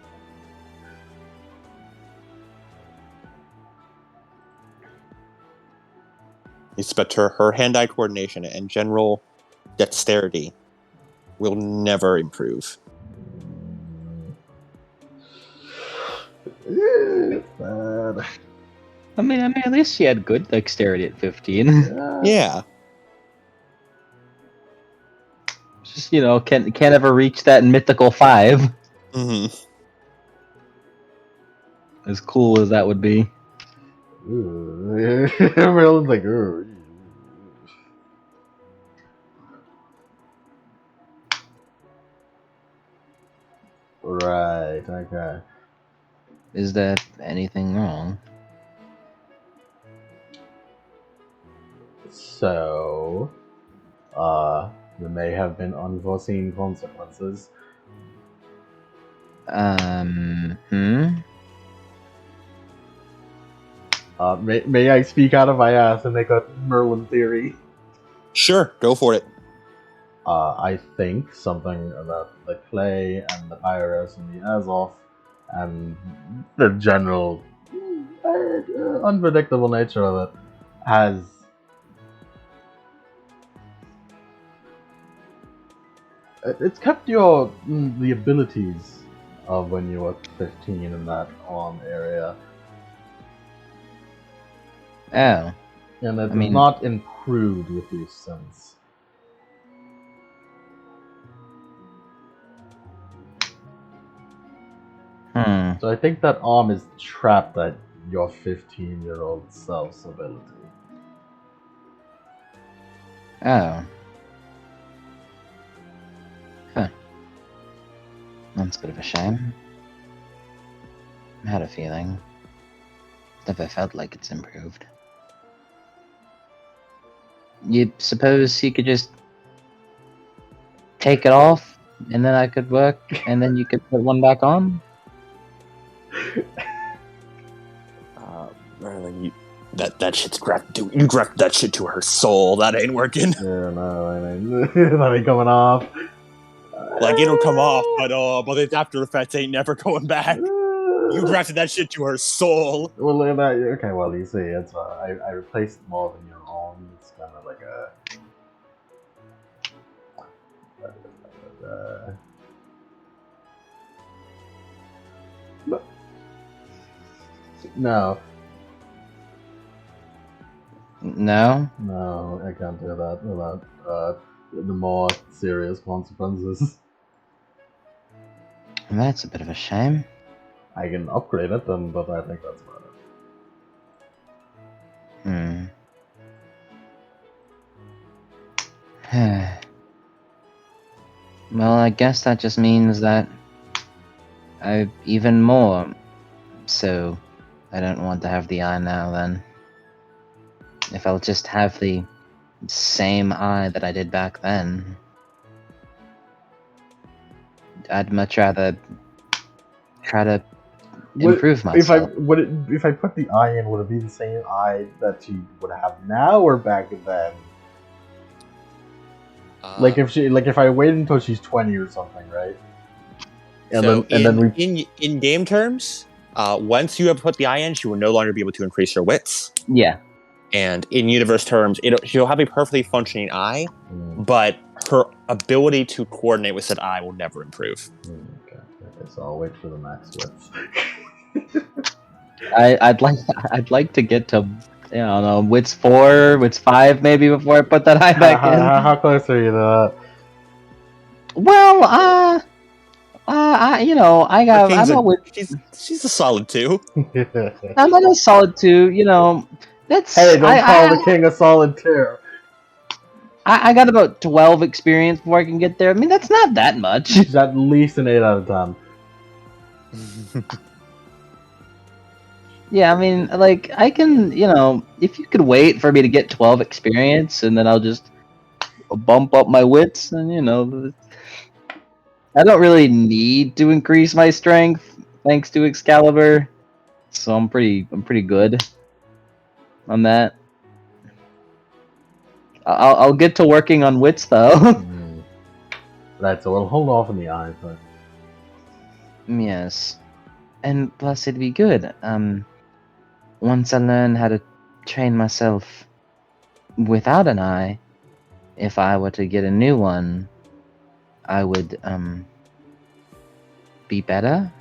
You suspect her hand-eye coordination and general dexterity will never improve. Bad. I mean, at least she had good dexterity at 15. Yeah. Just can't ever reach that mythical 5. Mm-hmm. As cool as that would be. Merlin's like, ooh. Right, okay. Is there anything wrong? So, there may have been unforeseen consequences. May I speak out of my ass and make a Merlin theory? Sure, go for it. I think something about the clay and the Pyros and the Azoth and the general unpredictable nature of it has it's kept the abilities of when you were 15 in that arm area. Oh. And it has not improved with you since. So I think that arm is trapped at your 15-year-old self's ability. Oh. Huh. That's a bit of a shame. I had a feeling. Never felt like it's improved. You suppose you could just take it off, and then I could work, and then you could put one back on? Merlin, that shit's grabbed. You grabbed that shit to her soul. That ain't working. Yeah, no, I mean, that ain't coming off. It'll come off, but its after effects ain't never going back. You grafted that shit to her soul. Well, look at that. Okay, well, you see, it's I replaced more than your arm. It's kind of like No, No? no, I can't do that without the more serious consequences. That's a bit of a shame. I can upgrade it, but I think that's about it. Well, I guess that just means that I even more. So, I don't want to have the eye now then. If I'll just have the same eye that I did back then, I'd much rather try to improve myself. If I put the eye in, would it be the same eye that she would have now or back then? Like if I wait until she's 20 or something, right? And so then we in game terms, once you have put the eye in, she will no longer be able to increase her wits. Yeah. And in universe terms, she'll have a perfectly functioning eye, but her ability to coordinate with said eye will never improve. Okay, so I'll wait for the max wits. I'd like to get to, I don't know, wits 4, wits 5 maybe before I put that eye back in. How close are you to that? Well, She's a solid 2. I'm at a solid 2. You know, that's Hey, don't call the king a solid 2. I got about 12 experience before I can get there. I mean, that's not that much. She's at least an 8 out of 10. Yeah, I mean, like, I can, if you could wait for me to get 12 experience, and then I'll just bump up my wits, and, I don't really need to increase my strength, thanks to Excalibur, so I'm pretty good on that. I'll get to working on wits, though. Right, so we'll hold off on the eye, but... Yes. And plus, it'd be good, once I learn how to train myself without an eye, if I were to get a new one, I would, be better?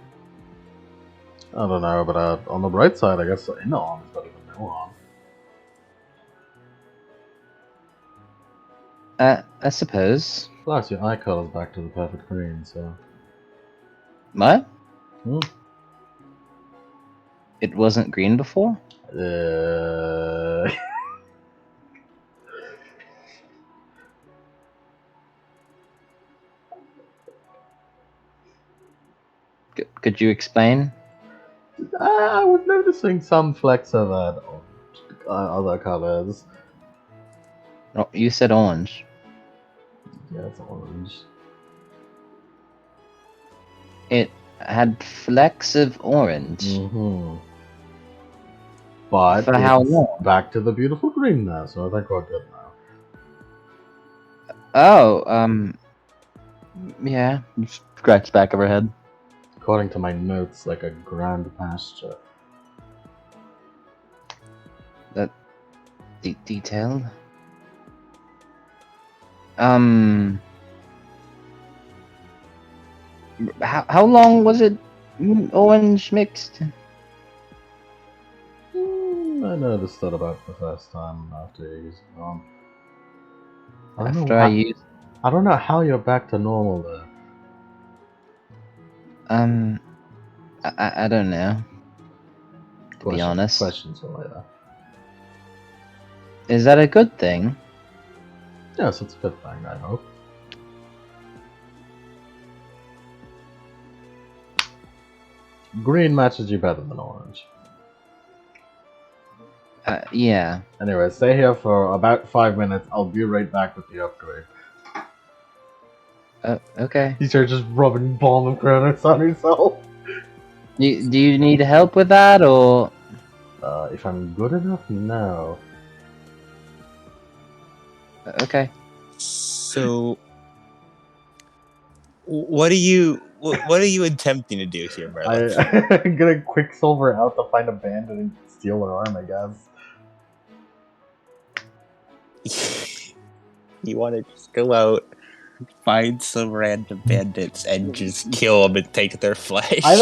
I don't know, but on the bright side, I guess inner arm is better than no arm. I suppose. Plus, your eye color's back to the perfect green, so... What? It wasn't green before? Could you explain? I was noticing some flecks of that on other colors. Oh, you said orange. Yeah, it's orange. It had flecks of orange. But for how long? Back to the beautiful green now, so I think we're good now. Oh, yeah. Scratch the back of her head. According to my notes, like a grand pasture. That detailed. How long was it orange mixed? I noticed that about the first time after you used it on. I don't know how you're back to normal there. I don't know. To be honest. Questions for later. Is that a good thing? Yes, it's a good thing, I hope. Green matches you better than orange. Yeah. Anyway, stay here for about 5 minutes. I'll be right back with the upgrade. Okay. You start just rubbing Balm of Chronicles on yourself. Do you need help with that, or...? If I'm good enough, no. Okay. So... What are you attempting to do here, Merlin? I'm gonna Quicksilver out to find a bandit and steal her arm, I guess. You want to just go out, find some random bandits and just kill them and take their flesh. I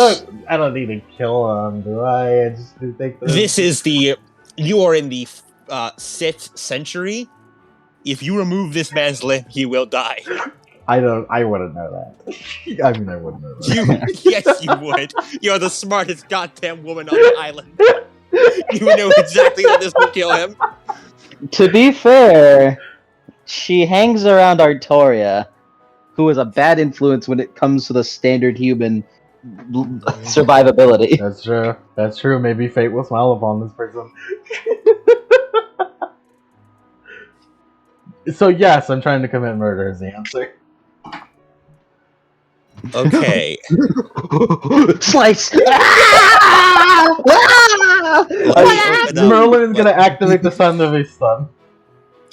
don't need to kill them, do I? I just do take them. This is you are in the 6th century. If you remove this man's limb, he will die. I wouldn't know that. I mean, I wouldn't know that. Yes, you would. You're the smartest goddamn woman on the island. You know exactly that this will kill him. To be fair, she hangs around Artoria, who is a bad influence when it comes to the standard human survivability. That's true. That's true. Maybe fate will smile upon this person. So yes, I'm trying to commit murder is the answer. Okay. Slice! Merlin is gonna activate the Son of his Son.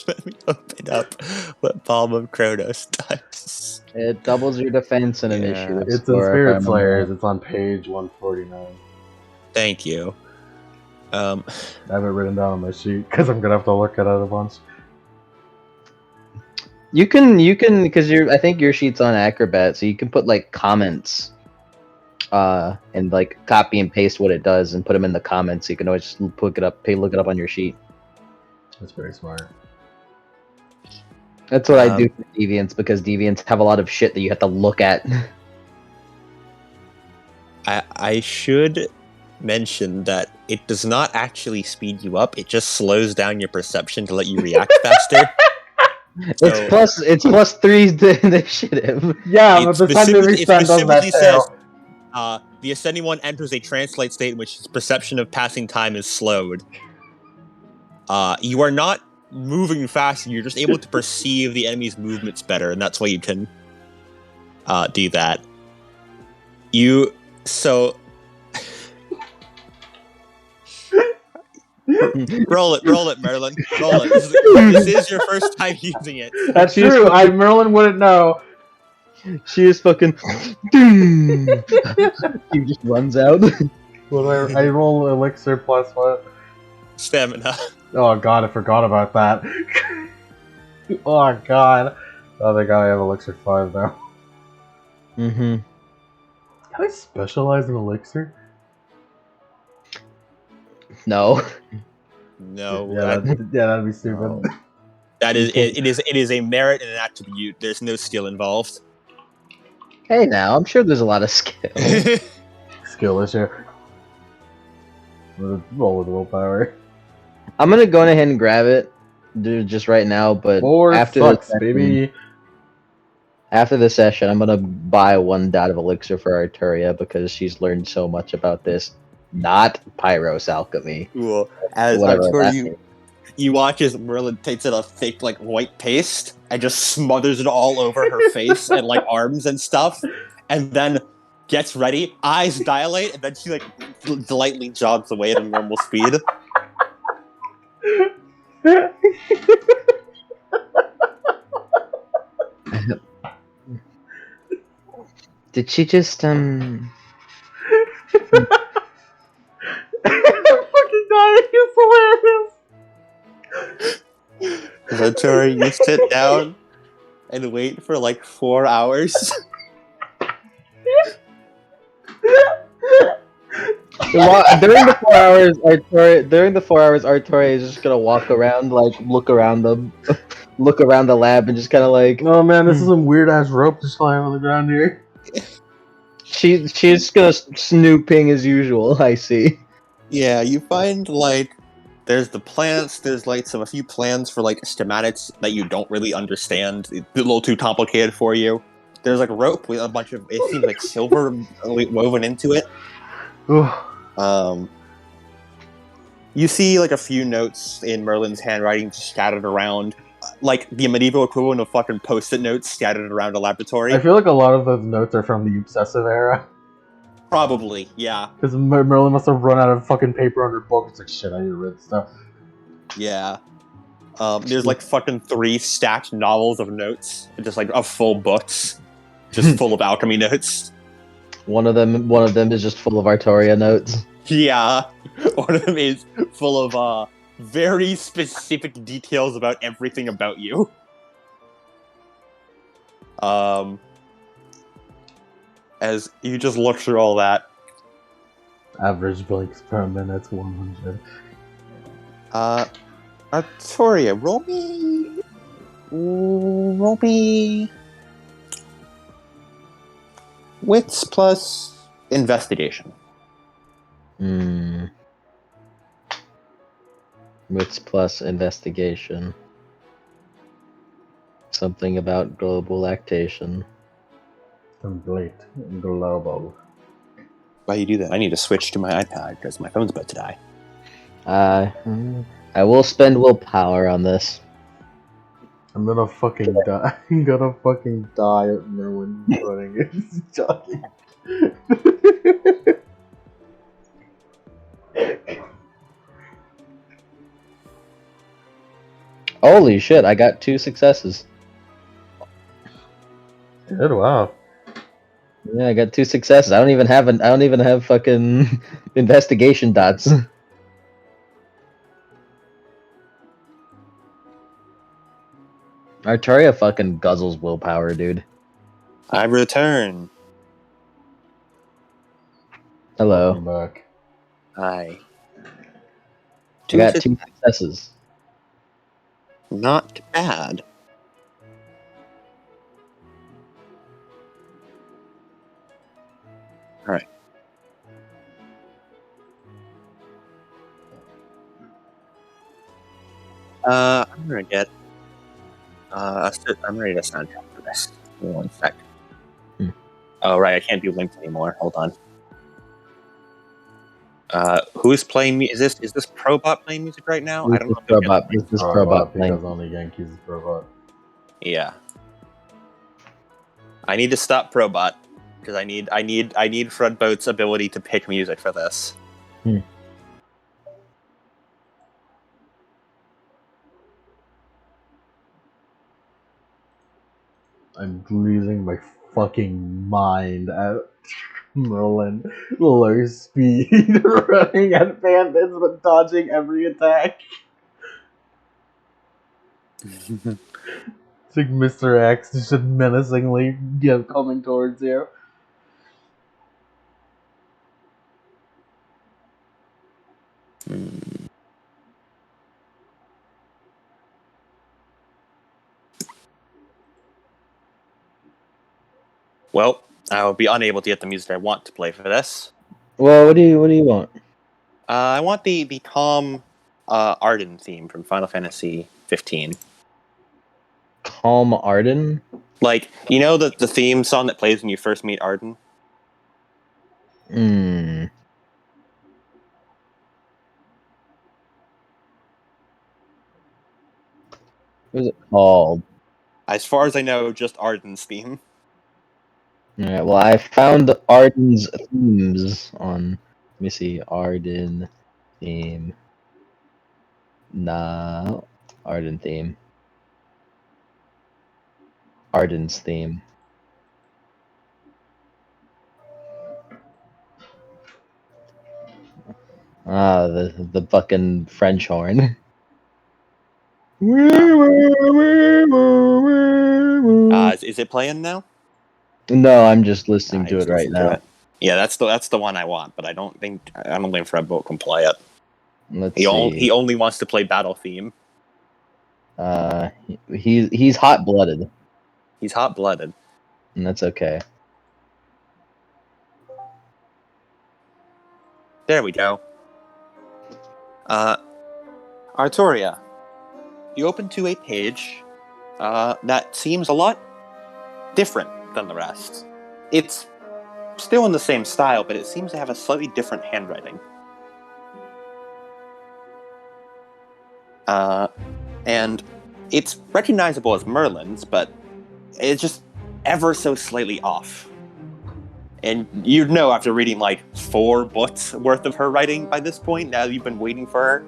Let me open up what Palm of Kronos does. It doubles your defense and Yeah, initiative. It's in score, if I Spirit remember Slayers. right. It's on page 149. Thank you. I have it written down on my sheet because I'm gonna have to look at it a bunch. You can, because I think your sheet's on Acrobat, so you can put like comments, and like copy and paste what it does and put them in the comments. So you can always just look it up on your sheet. That's very smart. That's what I do for Deviants, because Deviants have a lot of shit that you have to look at. I should mention that it does not actually speed you up. It just slows down your perception to let you react faster. It's plus 3 to initiative. Yeah, but the Son of his Son does that too. The ascending one enters a translate state in which his perception of passing time is slowed. You are not moving fast, you're just able to perceive the enemy's movements better, and that's why you can do that. Roll it, Merlin. Roll it. This is your first time using it. That's true. Merlin wouldn't know. She is fucking. He just runs out. Well, I roll elixir plus what? Stamina. Oh god, I forgot about that. Oh god. Oh, thank god I have elixir 5 now. Mm-hmm. Can I specialize in elixir? No. Yeah, that'd be stupid. That is it is a merit and an attribute. There's no skill involved. Hey now, I'm sure there's a lot of skill. Skill issue. Roll with willpower. I'm gonna go ahead and grab it, dude, just right now. But after the session, I'm gonna buy 1 dot of elixir for Arturia because she's learned so much about this. Not Pyros alchemy. Cool. As Arturia, you watch as Merlin takes out a thick like white paste and just smothers it all over her face and like arms and stuff, and then gets ready, eyes dilate, and then she like lightly jogs away at a normal speed. Did she just I'm fucking dying. It's hilarious. Arturia, you sit down and wait for like 4 hours. During the 4 hours, Arturia is just gonna walk around, like look around the lab, and just kind of like, oh man, this is some weird ass rope just lying on the ground here. She's just gonna snooping as usual. I see. Yeah, you find like there's the plants. There's like a few plans for like schematics that you don't really understand. It's a little too complicated for you. There's like rope with a bunch of it seems like silver woven into it. You see like a few notes in Merlin's handwriting scattered around, like the medieval equivalent of fucking post-it notes scattered around a laboratory. I feel like a lot of those notes are from the obsessive era. Probably, yeah. Because Merlin must have run out of fucking paper on her book. It's like, shit, I need to read stuff. Yeah. There's like fucking 3 stacked novels of notes, just like of full books, just full of alchemy notes. One of them is just full of Arturia notes. Yeah, one of them is full of very specific details about everything about you. As you just look through all that, Average blinks per minute, 100. Artoria, roll me wits plus investigation. Wits plus investigation. Something about global lactation. Complete global. Why you do that? I need to switch to my iPad because my phone's about to die. I will spend willpower on this. I'm gonna fucking die. I'm gonna fucking die at Merwin running it. Jogging. Holy shit! I got 2 successes. Good, wow. Yeah, I got 2 successes. I don't even have fucking investigation dots. Artaria fucking guzzles willpower, dude. I return. Hello. Welcome back. Hi. I got 2 successes. Not bad. Alright. I'm gonna get I'm ready to soundtrack for this. Give me 1 sec. Oh right, I can't do linked anymore. Hold on. Who's playing me? Is this Probot playing music right now? I don't know. This is Probot playing. Because only Yankees is Probot. Yeah. I need to stop Probot because I need Fred Boat's ability to pick music for this. I'm losing my fucking mind at Merlin. Low speed running at bandits but dodging every attack. It's like Mr. X is just menacingly coming towards you. Well, I will be unable to get the music I want to play for this. Well, what do you want? I want the calm Arden theme from Final Fantasy 15. Calm Arden? Like, you know the theme song that plays when you first meet Arden? What is it called? As far as I know, just Arden's theme. Alright, well, I found Arden's themes on. Let me see. Arden theme. Nah. Arden theme. Arden's theme. Ah, the fucking French horn. Is it playing now? No, I'm just listening I to just it right listened to now. it. Yeah, that's the one I want, but I don't think Fred Boat can play it. Let's He see. only wants to play Battle Theme. He's hot blooded, He's hot blooded. and that's okay. There we go. Artoria, you open to a page that seems a lot different than the rest. It's still in the same style, but it seems to have a slightly different handwriting. And it's recognizable as Merlin's, but it's just ever so slightly off. And you'd know after reading like 4 books worth of her writing by this point, now you've been waiting for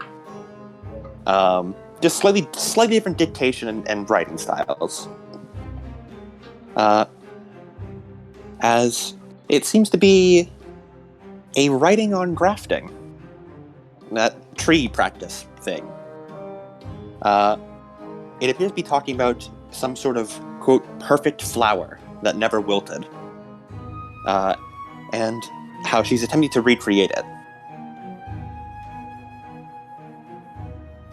her. Just slightly different dictation and writing styles. As it seems to be a writing on grafting. That tree practice thing. It appears to be talking about some sort of, quote, perfect flower that never wilted. And how she's attempting to recreate it.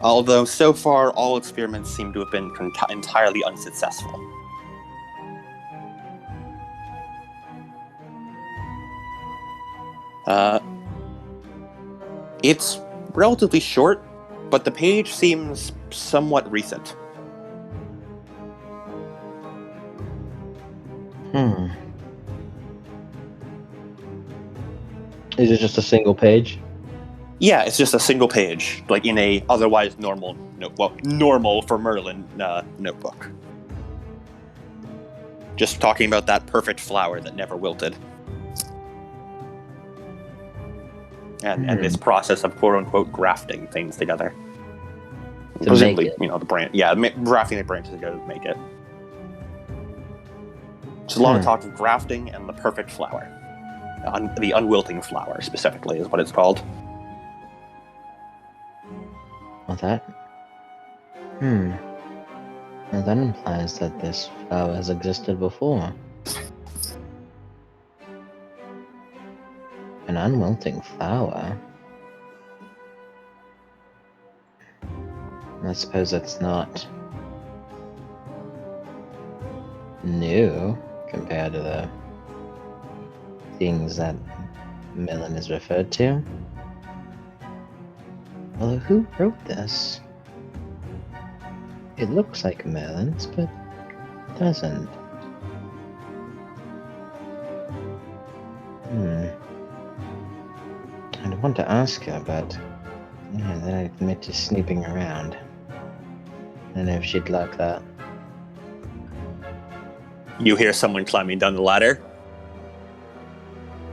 Although, so far, all experiments seem to have been entirely unsuccessful. It's relatively short, but the page seems somewhat recent. Is it just a single page? Yeah, it's just a single page, like in a otherwise normal for Merlin notebook. Just talking about that perfect flower that never wilted. And this process of quote-unquote grafting things together. To Presumably, make it. the branch. Yeah, grafting the branches together to make it. Just a lot of talk of grafting and the perfect flower. The unwilting flower, specifically, is what it's called. Well, that... Well, that implies that this flower has existed before. An unwilting flower? I suppose that's not new compared to the things that Merlin is referred to. Although, who wrote this? It looks like Merlin's, but it doesn't. I'd want to ask her, but yeah, then I'd admit to snooping around. I don't know if she'd like that. You hear someone climbing down the ladder.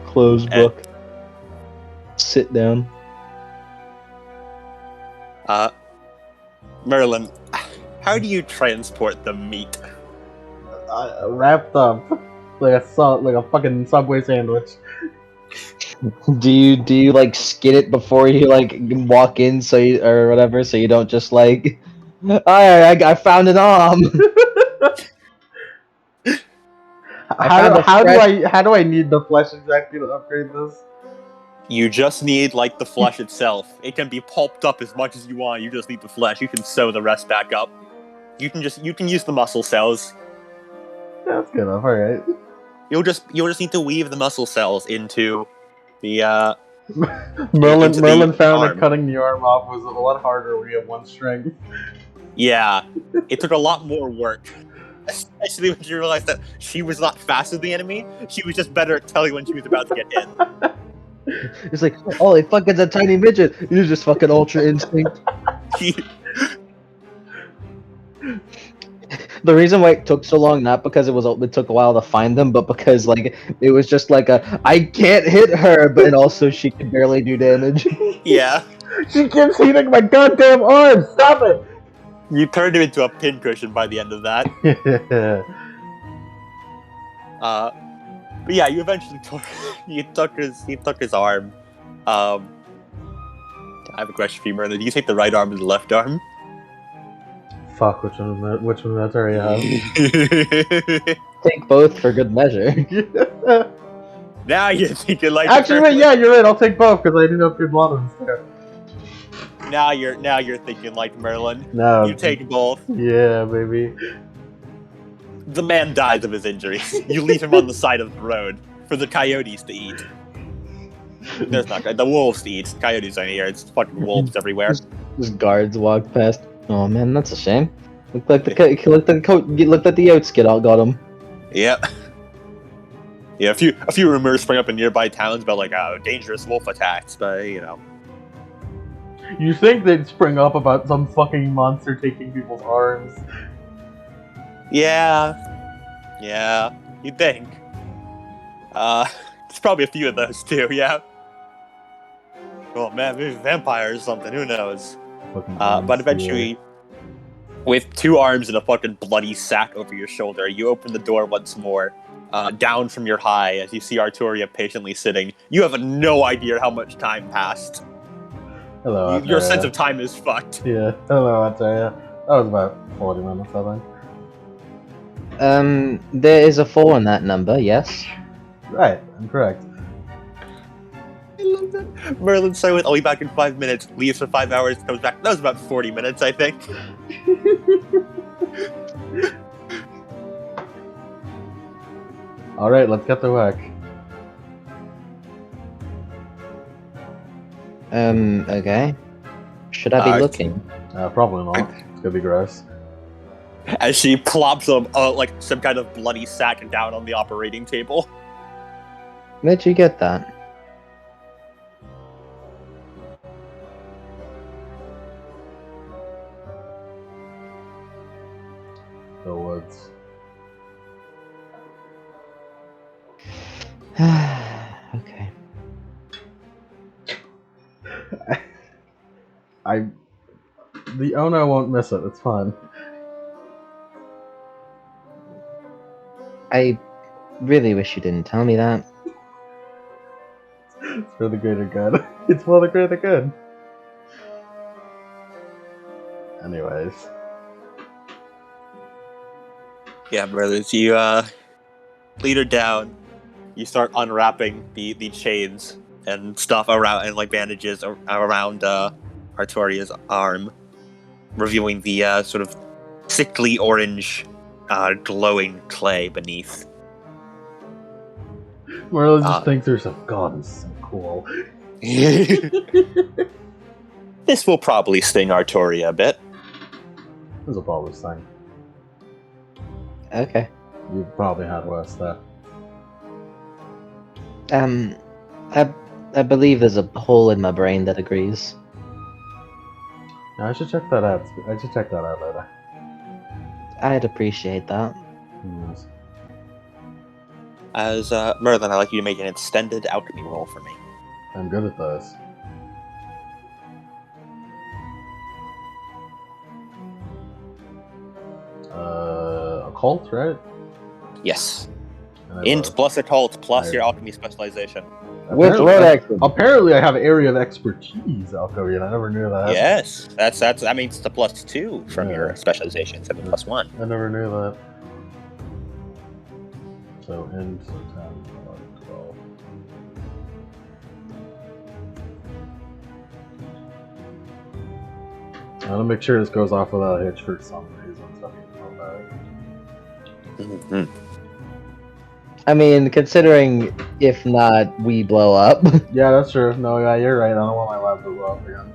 Closed book. Sit down. Merlin, how do you transport the meat? Wrapped up like a fucking Subway sandwich. Do you like skin it before you like walk in or whatever, so you don't just like I found an arm. How do I need the flesh exactly to upgrade this? You just need like the flesh itself. It can be pulped up as much as you want. You just need the flesh. You can sew the rest back up. You can use the muscle cells. That's good enough. All right. You'll just need to weave the muscle cells into the Merlin found arm. that cutting the arm off was a lot harder when you have one strength. Yeah, it took a lot more work. Especially when you realized that she was not faster than the enemy. She was just better at telling when she was about to get hit. It's like, oh, it fucking a tiny midget. You're just fucking ultra instinct. The reason why it took so long, not because it took a while to find them, but because like it was just like I can't hit her, but and also she can barely do damage. Yeah. She keeps hitting my goddamn arm. Stop it. You turned him into a pincushion by the end of that. But yeah, you eventually took his arm. I have a question for you, Merlin. Do you take the right arm or the left arm? Fuck, which one that's already have? Take both for good measure. Now you're thinking like. Actually, wait, yeah, you're right. I'll take both because I didn't have good ones there. Now you're thinking like Merlin. No. You take both. Yeah, baby. The man dies of his injuries. You leave him on the side of the road for the coyotes to eat. There's not the wolves to eat. Coyotes aren't here. It's fucking wolves everywhere. Just guards walk past. Oh man, that's a shame. Looked like the oats got him. Yep. Yeah, a few rumors spring up in nearby towns about like dangerous wolf attacks, but You think they'd spring up about some fucking monster taking people's arms? Yeah, you'd think. There's probably a few of those too. Yeah. Oh man, maybe vampire or something. Who knows? But eventually, with 2 arms and a fucking bloody sack over your shoulder, you open the door once more, down from your high as you see Arturia patiently sitting. You have no idea how much time passed. Hello, Your sense of time is fucked. Yeah, hello, Arturia. That was about 40 minutes, I think. There is a 4 in that number, yes. Right, I'm correct. I love that. Merlin's so with, I'll be back in 5 minutes, leaves for 5 hours, comes back. That was about 40 minutes, I think. Alright, let's get to work. Okay. Should I be looking? Probably not. It's gonna be gross. As she plops like some kind of bloody sack down on the operating table. Where'd you get that? The woods. Okay. The owner won't miss it, it's fine. I really wish you didn't tell me that. It's for the greater good. It's for the greater good. Anyways. Yeah, brothers, you lead her down. You start unwrapping the chains and stuff around and like bandages around Artoria's arm, revealing the sort of sickly orange glowing clay beneath. Marla just thinks to herself, God, this is so cool. This will probably sting Artoria a bit. This will probably sting. Okay. You probably had worse there. I believe there's a hole in my brain that agrees. Yeah, I should check that out. I should check that out later. I'd appreciate that. Yes. As Merlin, I'd like you to make an extended alchemy roll for me. I'm good at this. Occult, right? Yes. And I Int have plus occult plus I- your alchemy specialization. With Apparently- Lord Action. Apparently, I have area of expertise, Alchemy, and I never knew that. Yes, that means it's a +2 from Yeah. your specialization instead of +1. I never knew that. So, int 10, 12. I want to make sure this goes off without a hitch for some reason. So Mhm. I mean, considering if not, we blow up. yeah, that's true. No, yeah, you're right. I don't want my lab to blow up again.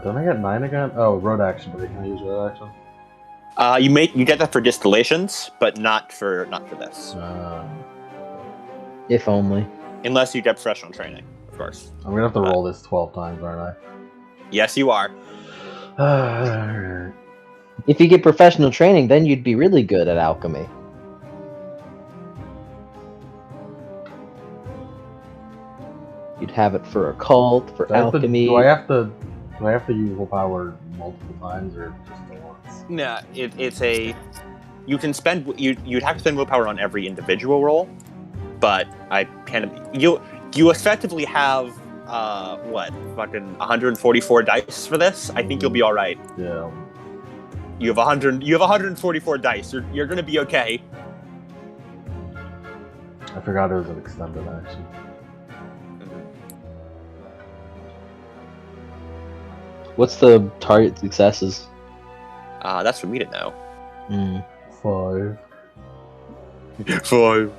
Don't I get 9 again? Oh, road action. But can I use road action? You get that for distillations, but not for this. If only. Unless you get professional training, of course. I'm gonna have to roll this 12 times, aren't Yes, you are. I? Alright. If you get professional training, then you'd be really good at alchemy. You'd have it for occult, for alchemy. Do I have to use willpower multiple times or just the once? No, it's a. You can spend. You'd have to spend willpower on every individual roll, but I kind of you effectively have fucking 144 dice for this. I think you'll be all right. Yeah. You have 100. You have 144 dice. You're gonna be okay. I forgot it was an extended action. What's the target successes? That's for me to know. 5. 5.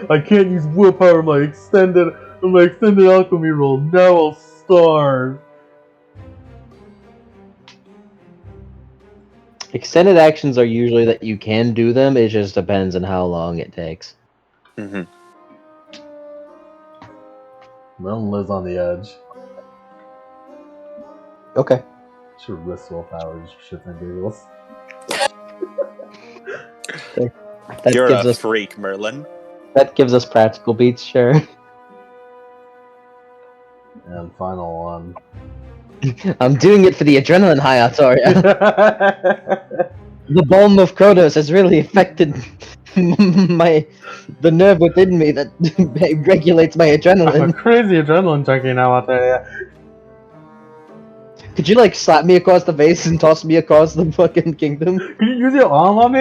I can't use willpower on my extended alchemy roll. Now I'll starve. Extended actions are usually that you can do them, it just depends on how long it takes. Mm-hmm. Merlin lives on the edge. Okay. Should risk willpower just for shits and giggles. That You're gives a us freak, Merlin. that gives us practical beats, sure. And final one. I'm doing it for the adrenaline high, Artoria. The balm of Kronos has really affected the nerve within me that regulates my I'm a adrenaline. crazy adrenaline junkie now, I'll tell ya. Could you like slap me across the face and toss me across the fucking kingdom? Can you use your arm on me?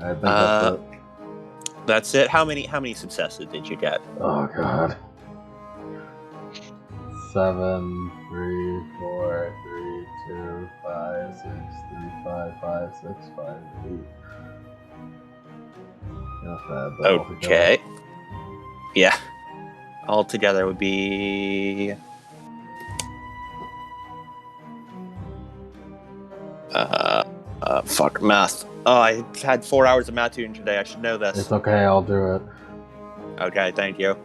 I think that's it. That's it. How many successes did you get? Oh god. 7, 3, 4, 3, 2, 5, 6, 3, 5, 5, 6, 5, 8. Not bad, but Okay. Yeah. Altogether would be. Fuck math. Oh, I had 4 hours of math tutoring today. I should know this. It's okay, I'll do it. Okay, thank you.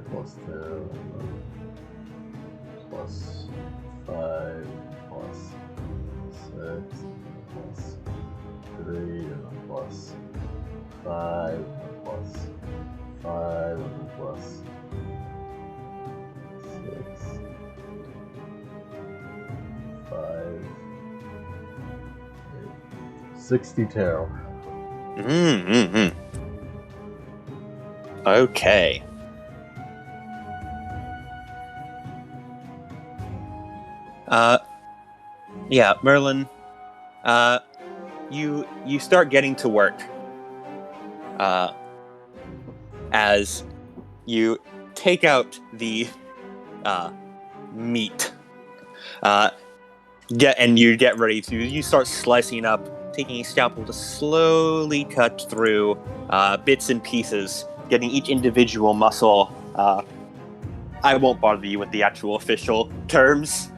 Plus 2, plus 5, plus 6, plus 3, and then plus 5, and then plus 5, and then plus 6, 5, 8, 62. Mm-hmm. Okay. Yeah, Merlin, you start getting to work, as you take out the, meat, get ready to, you start slicing up, taking a scalpel to slowly cut through, bits and pieces, getting each individual muscle, I won't bother you with the actual official terms.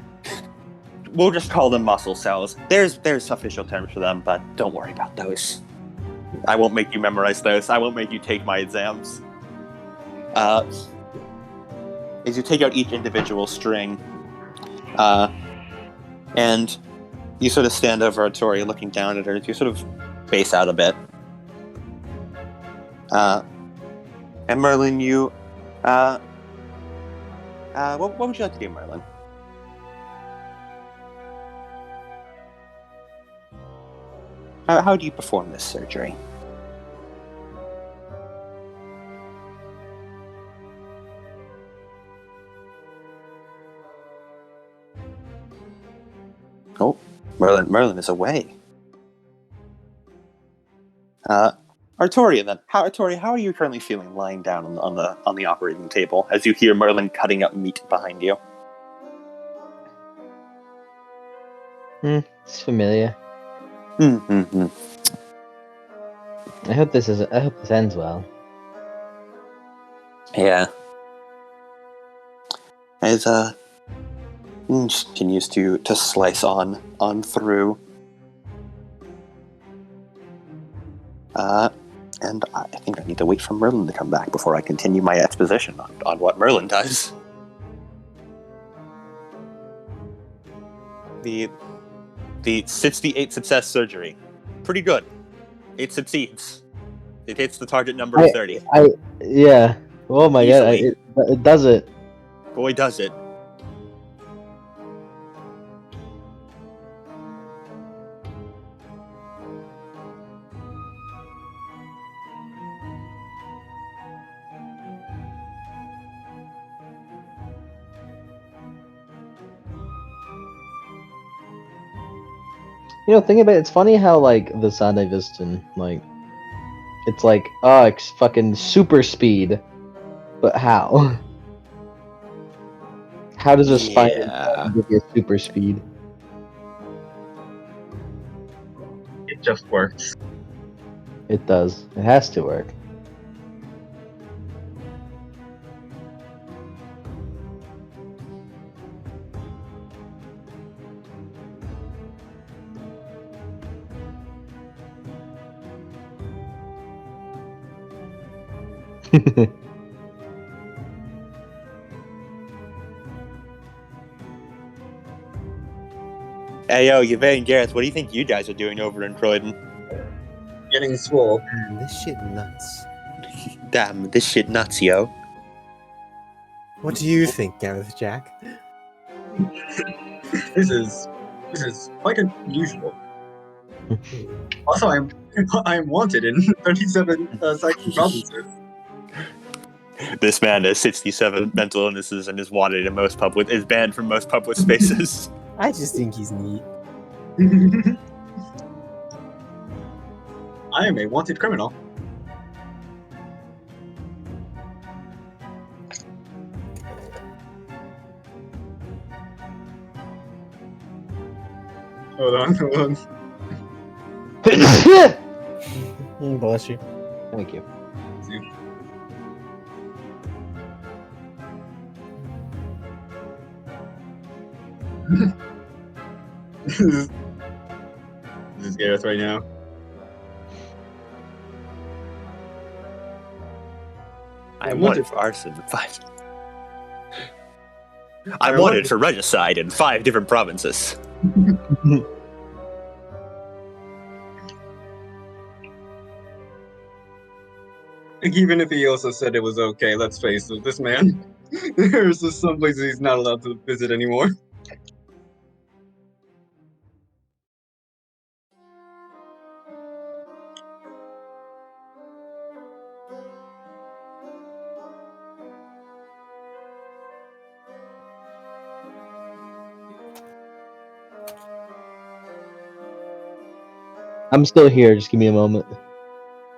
We'll just call them muscle cells. There's official terms for them, but don't worry about those. I won't make you memorize those. I won't make you take my exams. As you take out each individual string, and you sort of stand over Artoria looking down at her, you sort of face out a bit. And Merlin, you, what would you like to do, Merlin? How do you perform this surgery? Oh, Merlin is away. Artoria, then. Artoria, how are you currently feeling lying down on the operating table as you hear Merlin cutting up meat behind you? It's familiar. Mm-hmm. I hope this ends well. Yeah. As continues to slice on through. And I think I need to wait for Merlin to come back before I continue my exposition on what Merlin does. The 68 success surgery. Pretty good. It succeeds. It hits the target number of 30. Yeah. Oh my Easily. god, it does it. Boy, does it. You know, think about it, it's funny how, like, the Sande Viston, like, it's like, oh, it's fucking super speed. But how? How does a spider give you super speed? It just works. It does. It has to work. Hey, yo, Yvette and Gareth, what do you think you guys are doing over in Croydon? Getting swole. This shit nuts. Damn, this shit nuts, yo. What do you think, Gareth Jack? This is quite unusual. Also, I'm wanted in 37 Saxon provinces. This man has 67 mental illnesses and is wanted in most public. Is banned from most public spaces. I just think he's neat. I am a wanted criminal. Hold on. Bless you. Thank you. This is Gareth right now. I'm wanted for arson in 5. I'm wanted for regicide in 5 different provinces. Even if he also said it was okay, let's face it, this man, there's just some places he's not allowed to visit anymore. I'm still here. Just give me a moment.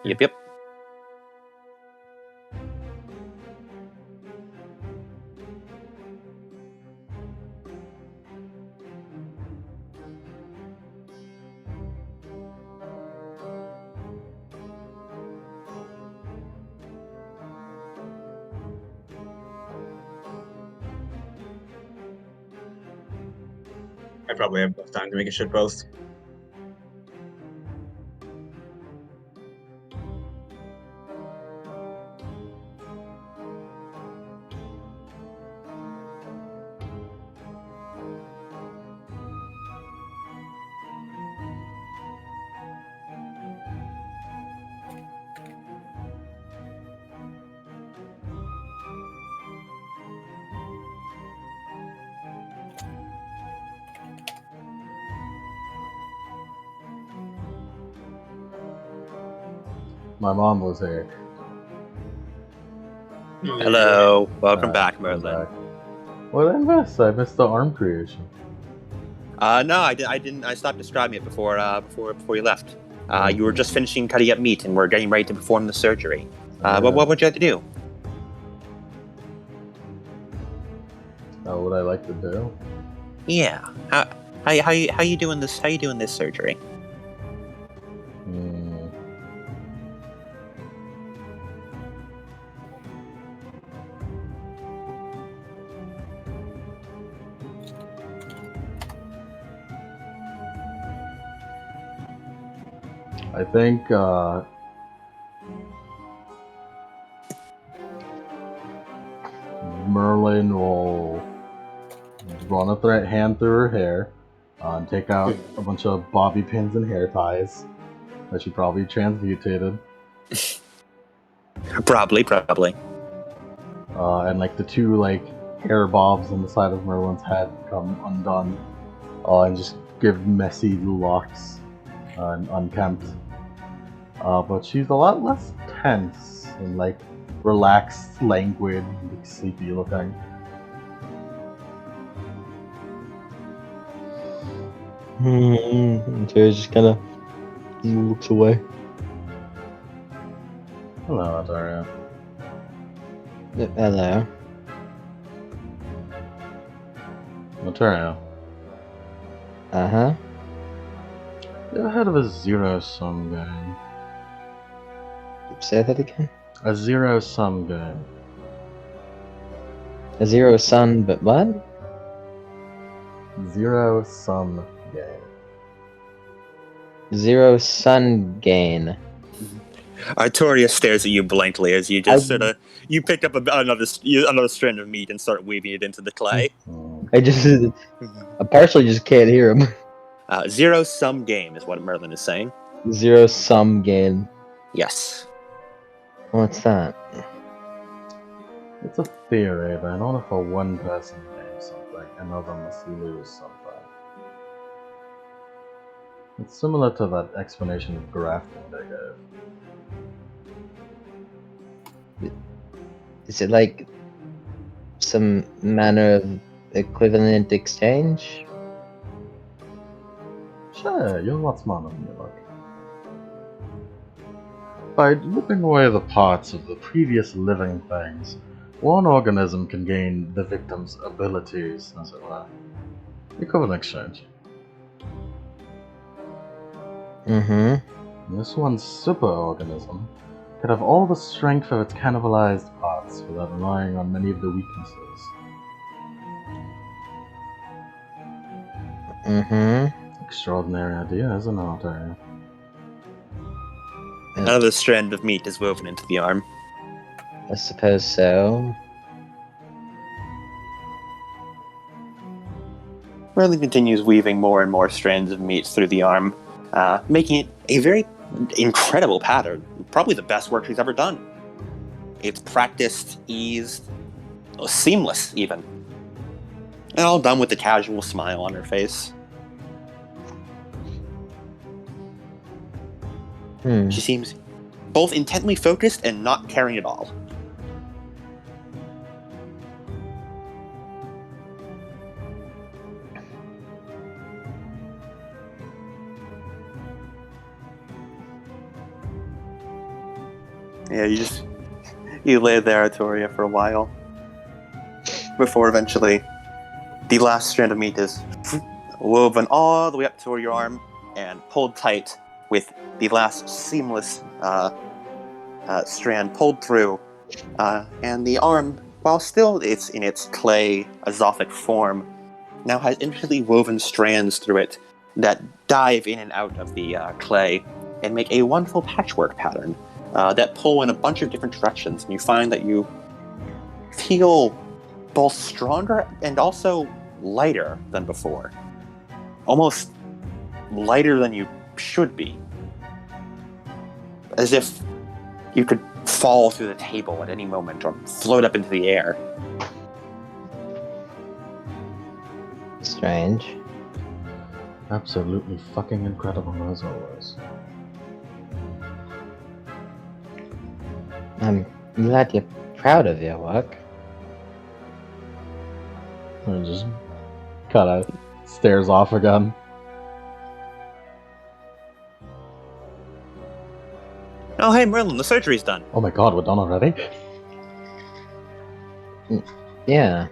Yep. I probably have enough time to make a shit post. My mom was here. Hello, welcome back, I'm Merlin. back. What did I miss? I missed the arm creation. No, I didn't. I stopped describing it before you left. You were just finishing cutting up meat, and we're getting ready to perform the surgery. What would you like to do? What would I like to do? Yeah. How you doing this? How you doing this surgery? Hmm. I think Merlin will run a hand through her hair and take out a bunch of bobby pins and hair ties that she probably transmutated. Probably. And like the 2 like hair bobs on the side of Merlin's head come undone, and just give messy locks and unkempt. But she's a lot less tense and like relaxed, languid, like, sleepy looking. Terry just kind of looks away. Hello, Daria. Hello. Ontario. Uh-huh. You ever heard of a zero-sum game? Say that again. A zero-sum game. A zero sun, but what? Zero-sum game. Zero sun gain. Artoria stares at you blankly as you just you pick up another strand of meat and start weaving it into the clay. I partially just can't hear him. Zero-sum game is what Merlin is saying. Zero sum gain. Yes. What's that? It's a theory that in order for one person to gain something, another must lose something. It's similar to that explanation of grafting they gave. Is it like some manner of equivalent exchange? Sure, you're what's smarter than you look. By ripping away the parts of the previous living things, one organism can gain the victim's abilities, as it were. Equivalent exchange. Mm-hmm. This one superorganism could have all the strength of its cannibalized parts without relying on many of the weaknesses. Mm-hmm. Extraordinary idea, isn't it, Altair? Another strand of meat is woven into the arm. I suppose so. Merlin continues weaving more and more strands of meat through the arm, making it a very incredible pattern. Probably the best work he's ever done. It's practiced, eased, seamless even. And all done with a casual smile on her face. She seems both intently focused and not caring at all. Yeah, you lay there, Artoria, for a while. Before eventually the last strand of meat is woven all the way up toward your arm and pulled tight with the last seamless strand pulled through. And the arm, while still it's in its clay azothic form, now has intricately woven strands through it that dive in and out of the clay and make a wonderful patchwork pattern that pull in a bunch of different directions. And you find that you feel both stronger and also lighter than before. Almost lighter than you should be. As if you could fall through the table at any moment or float up into the air. Strange. Absolutely fucking incredible as always. I'm glad you're proud of your work. And just kind of stares off again. Oh, hey, Merlin, the surgery's done. Oh my god, we're done already? Yeah.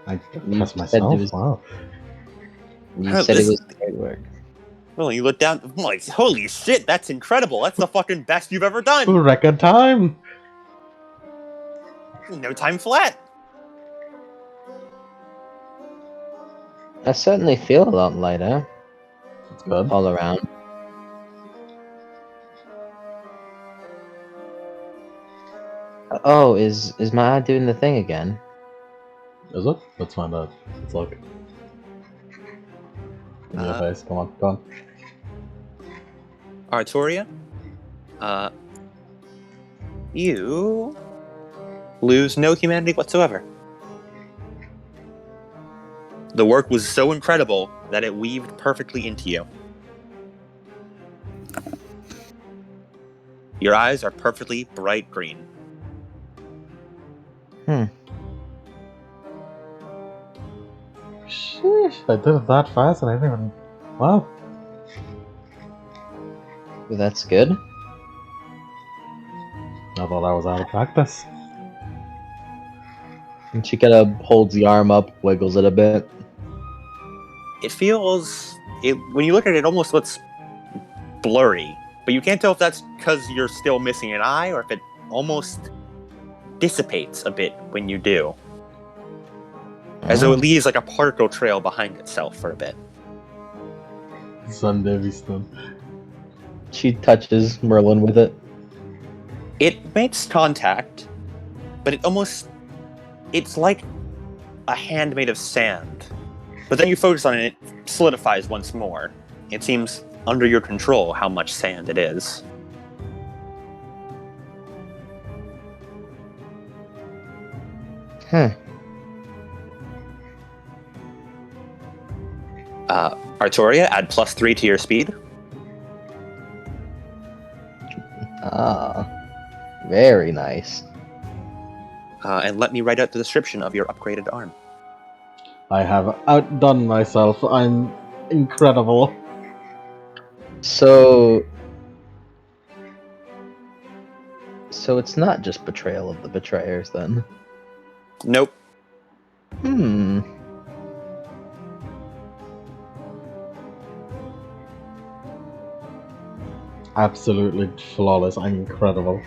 I You trust said myself? it was- Wow. You said it was great work. Merlin, you look down, I'm like, holy shit, that's incredible. That's the fucking best you've ever done. Record time! No time flat. I certainly feel a lot lighter That's good. all around. Oh, is my eye doing the thing again? Is it? Let's find out. Let's look. Give me your face. Come on, go on. Artoria, you lose no humanity whatsoever. The work was so incredible that it weaved perfectly into you. Your eyes are perfectly bright green. Sheesh, I did it that fast and I didn't even... Wow. Well, that's good. I thought I was out of practice. And she kind of holds the arm up, wiggles it a bit. It feels... when you look at it, it almost looks blurry. But you can't tell if that's because you're still missing an eye or if it almost dissipates a bit when you do. As though it leaves like a particle trail behind itself for a bit. Sunday Viston. She touches Merlin with it. It makes contact, but it's like a hand made of sand. But then you focus on it, it solidifies once more. It seems under your control how much sand it is. Artoria, add +3 to your speed. Ah, very nice. And let me write out the description of your upgraded arm. I have outdone myself. I'm incredible. So it's not just betrayal of the betrayers, then. Nope. Absolutely flawless. I'm incredible.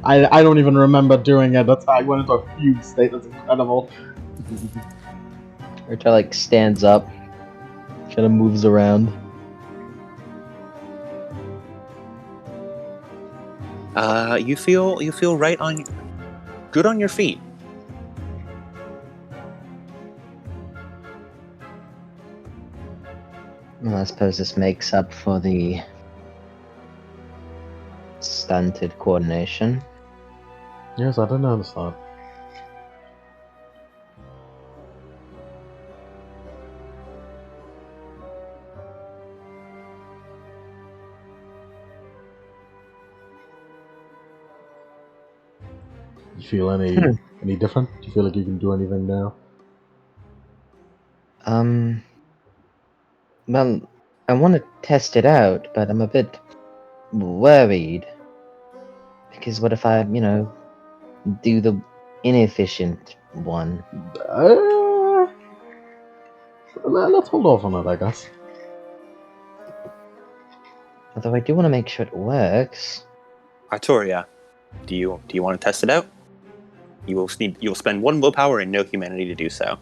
I don't even remember doing it. I went into a fugue state. That's incredible. Urta like stands up, kind of moves around. You feel good on your feet. Well, I suppose this makes up for the stunted coordination. Yes, I didn't notice that. You feel any different? Do you feel like you can do anything now? Well, I want to test it out, but I'm a bit worried. Because what if I, do the inefficient one? Let's hold off on it, I guess. Although I do want to make sure it works. Artoria, do you want to test it out? You will spend 1 willpower and no humanity to do so.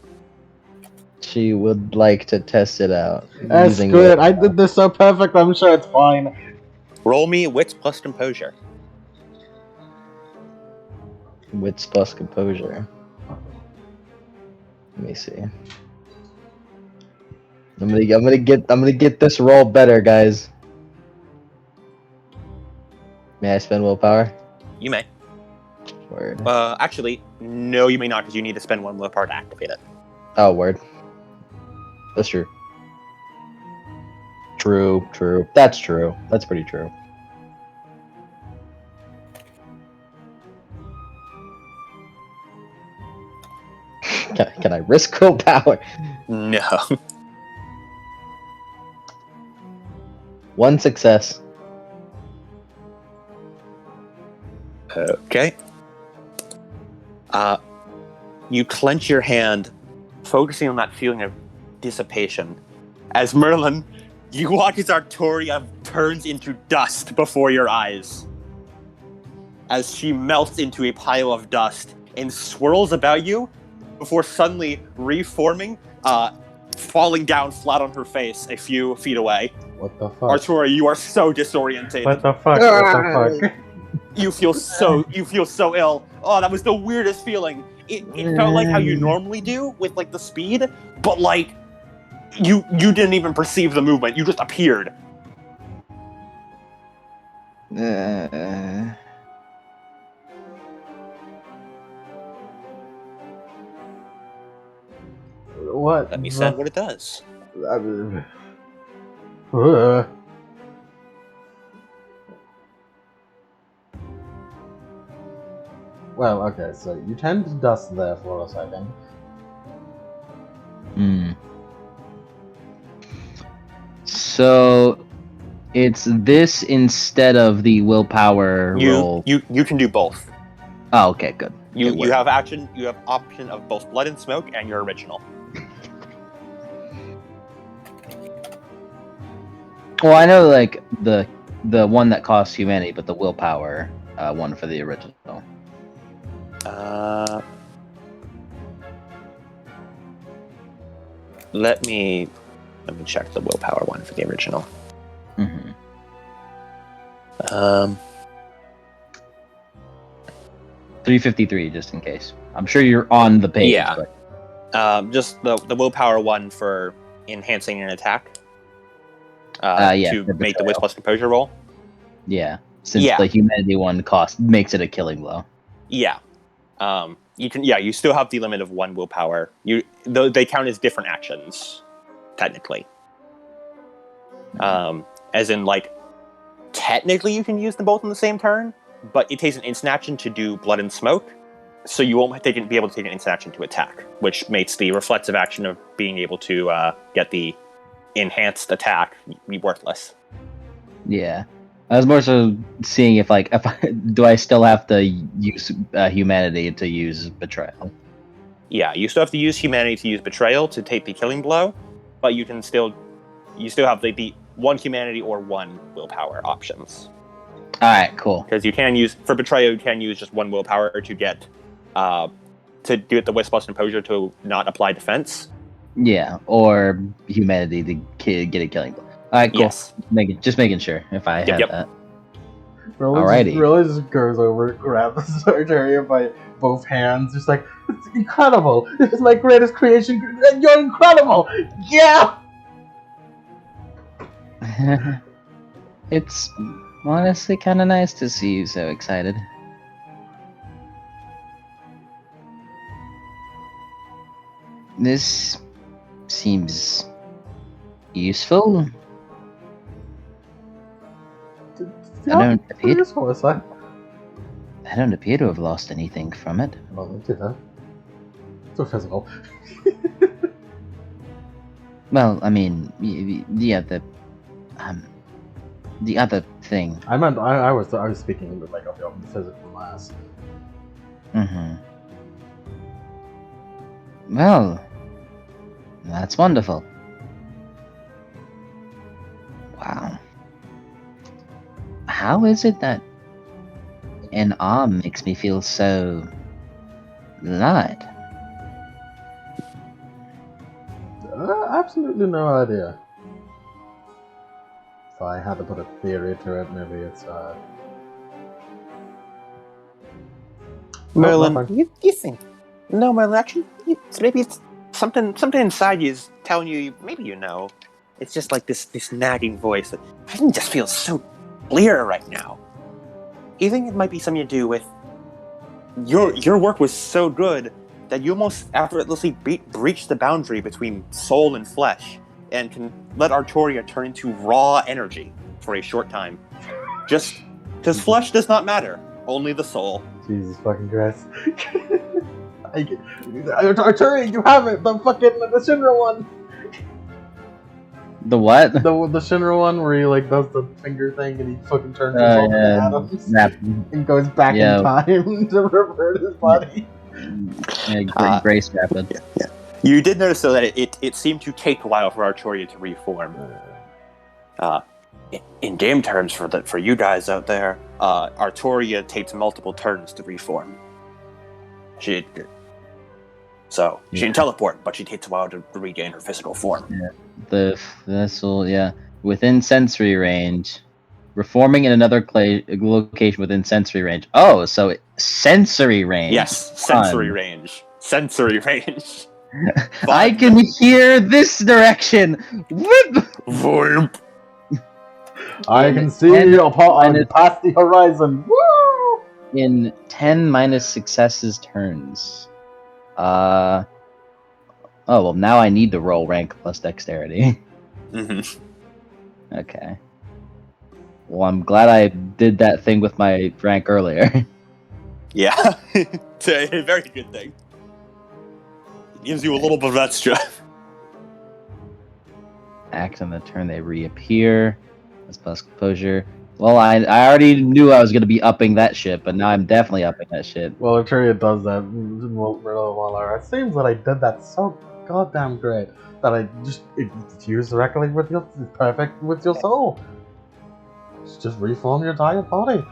She would like to test it out. That's good. I did this so perfect. I'm sure it's fine. Roll me wits plus composure. Wits plus composure. Let me see. I'm gonna get this roll better, guys. May I spend willpower? You may. Word. Actually, no, you may not, because you need to spend 1 willpower to activate it. Oh, word. That's true. True. That's true. That's pretty true. Can I risk willpower? No. 1 success. Okay. You clench your hand, focusing on that feeling of dissipation. As Merlin, you watch as Artoria turns into dust before your eyes. As she melts into a pile of dust and swirls about you before suddenly reforming, falling down flat on her face a few feet away. What the fuck? Artoria, you are so disorientated. What the fuck? What the fuck? You feel so ill. Oh, that was the weirdest feeling. It felt like how you normally do with like the speed, but like you didn't even perceive the movement. You just appeared. What? Let me say what it does. Well, okay, so you turned to dust there for a second. So it's this instead of the willpower roll. You can do both. Oh, okay, good. You have option of both blood and smoke and your original. Well, I know like the one that costs humanity, but the willpower one for the original. Let me check the willpower one for the original. 353, just in case. I'm sure you're on the page. Yeah. But... just the willpower one for enhancing an attack. To make the wits plus composure roll. Yeah, since the humanity one makes it a killing blow. Yeah. You still have the limit of 1 willpower. They count as different actions. technically. As in, like, technically you can use them both on the same turn, but it takes an instant action to do Blood and Smoke, so you won't be able to take an instant action to attack, which makes the reflexive action of being able to get the enhanced attack be worthless. Yeah. I was more so seeing if do I still have to use humanity to use betrayal? Yeah, you still have to use humanity to use betrayal to take the killing blow, but you still have the one humanity or one willpower options. Alright, cool. Because you can use, for betrayal, you can use just one willpower to get, to do it the Wisp plus Composure to not apply defense. Yeah, or humanity to get a killing blow. Alright, cool. Yes. Just making sure if I had that. Alrighty. Really just goes over, grabs the Arteria by both hands, just like, it's incredible! This is my greatest creation, and you're incredible! Yeah! It's honestly kind of nice to see you so excited. This seems useful. Yeah, I don't appear useful, it's like. I don't appear to have lost anything from it. Well, look at that. So physical. Well, I mean, the other thing. I meant I was speaking with like of the physical mass. Mm-hmm. Well, that's wonderful. Wow. How is it that an arm makes me feel so light? Absolutely no idea. If I had to put a theory to it, maybe it's Merlin, you think? No, Merlin. Actually, maybe it's something inside you is telling you. Maybe you know. It's just like this nagging voice that everything just feels so clear right now. You think it might be something to do with your work was so good that you almost effortlessly breached the boundary between soul and flesh, and can let Artoria turn into raw energy for a short time. Just because flesh does not matter, only the soul. Jesus fucking Christ. Arturia, you have it! The Shinra one! The what? The Shinra one where he like does the finger thing and he fucking turns himself into atoms and goes back in time to revert his body. Yeah, Grace Rapid. Yeah. You did notice though that it seemed to take a while for Artoria to reform. In game terms, for you guys out there, Artoria takes multiple turns to reform. She can teleport, but she takes a while to regain her physical form. Yeah. The vessel, within sensory range, reforming in another location within sensory range. Oh, so sensory range. Yes, sensory range. Sensory range. I can hear this direction. Whoop! I can see past the horizon. Woo! In 10 minus successes turns. Oh, well, now I need to roll rank plus dexterity. Mm-hmm. Okay. Well, I'm glad I did that thing with my rank earlier. Yeah. It's a very good thing. It gives you a little bit of extra. Act on the turn they reappear. That's plus composure. Well, I already knew I was going to be upping that shit, but now I'm definitely upping that shit. Well, Arturia does that. It seems that I did that so goddamn great that it's used directly with your, it's perfect with your soul. Just reform your entire body.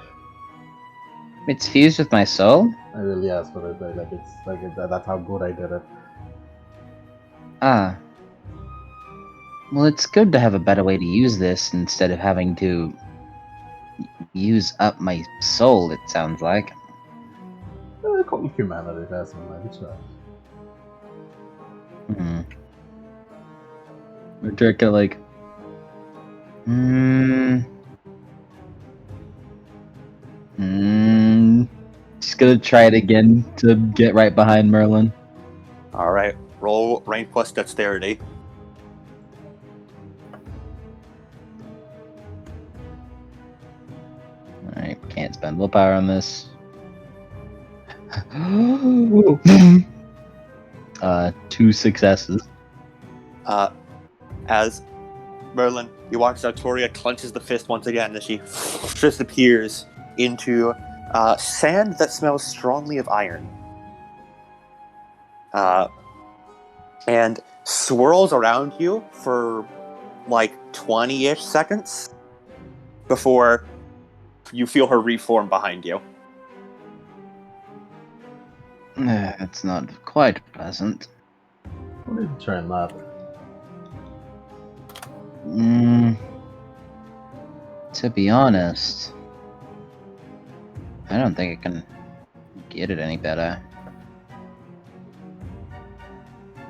It's fused with my soul? I really yes, but that's how good I did it. Ah. Well, it's good to have a better way to use this instead of having to use up my soul, it sounds like. I call it humanity, that's maybe so. We're drinking like... Just gonna try it again to get right behind Merlin. Alright, roll rank plus dexterity. willpower on this. 2 successes. As Merlin, you watch Artoria clenches the fist once again as she disappears into sand that smells strongly of iron. And swirls around you for like 20-ish seconds before you feel her reform behind you. It's not quite pleasant. What did you train that? To be honest, I don't think I can get it any better.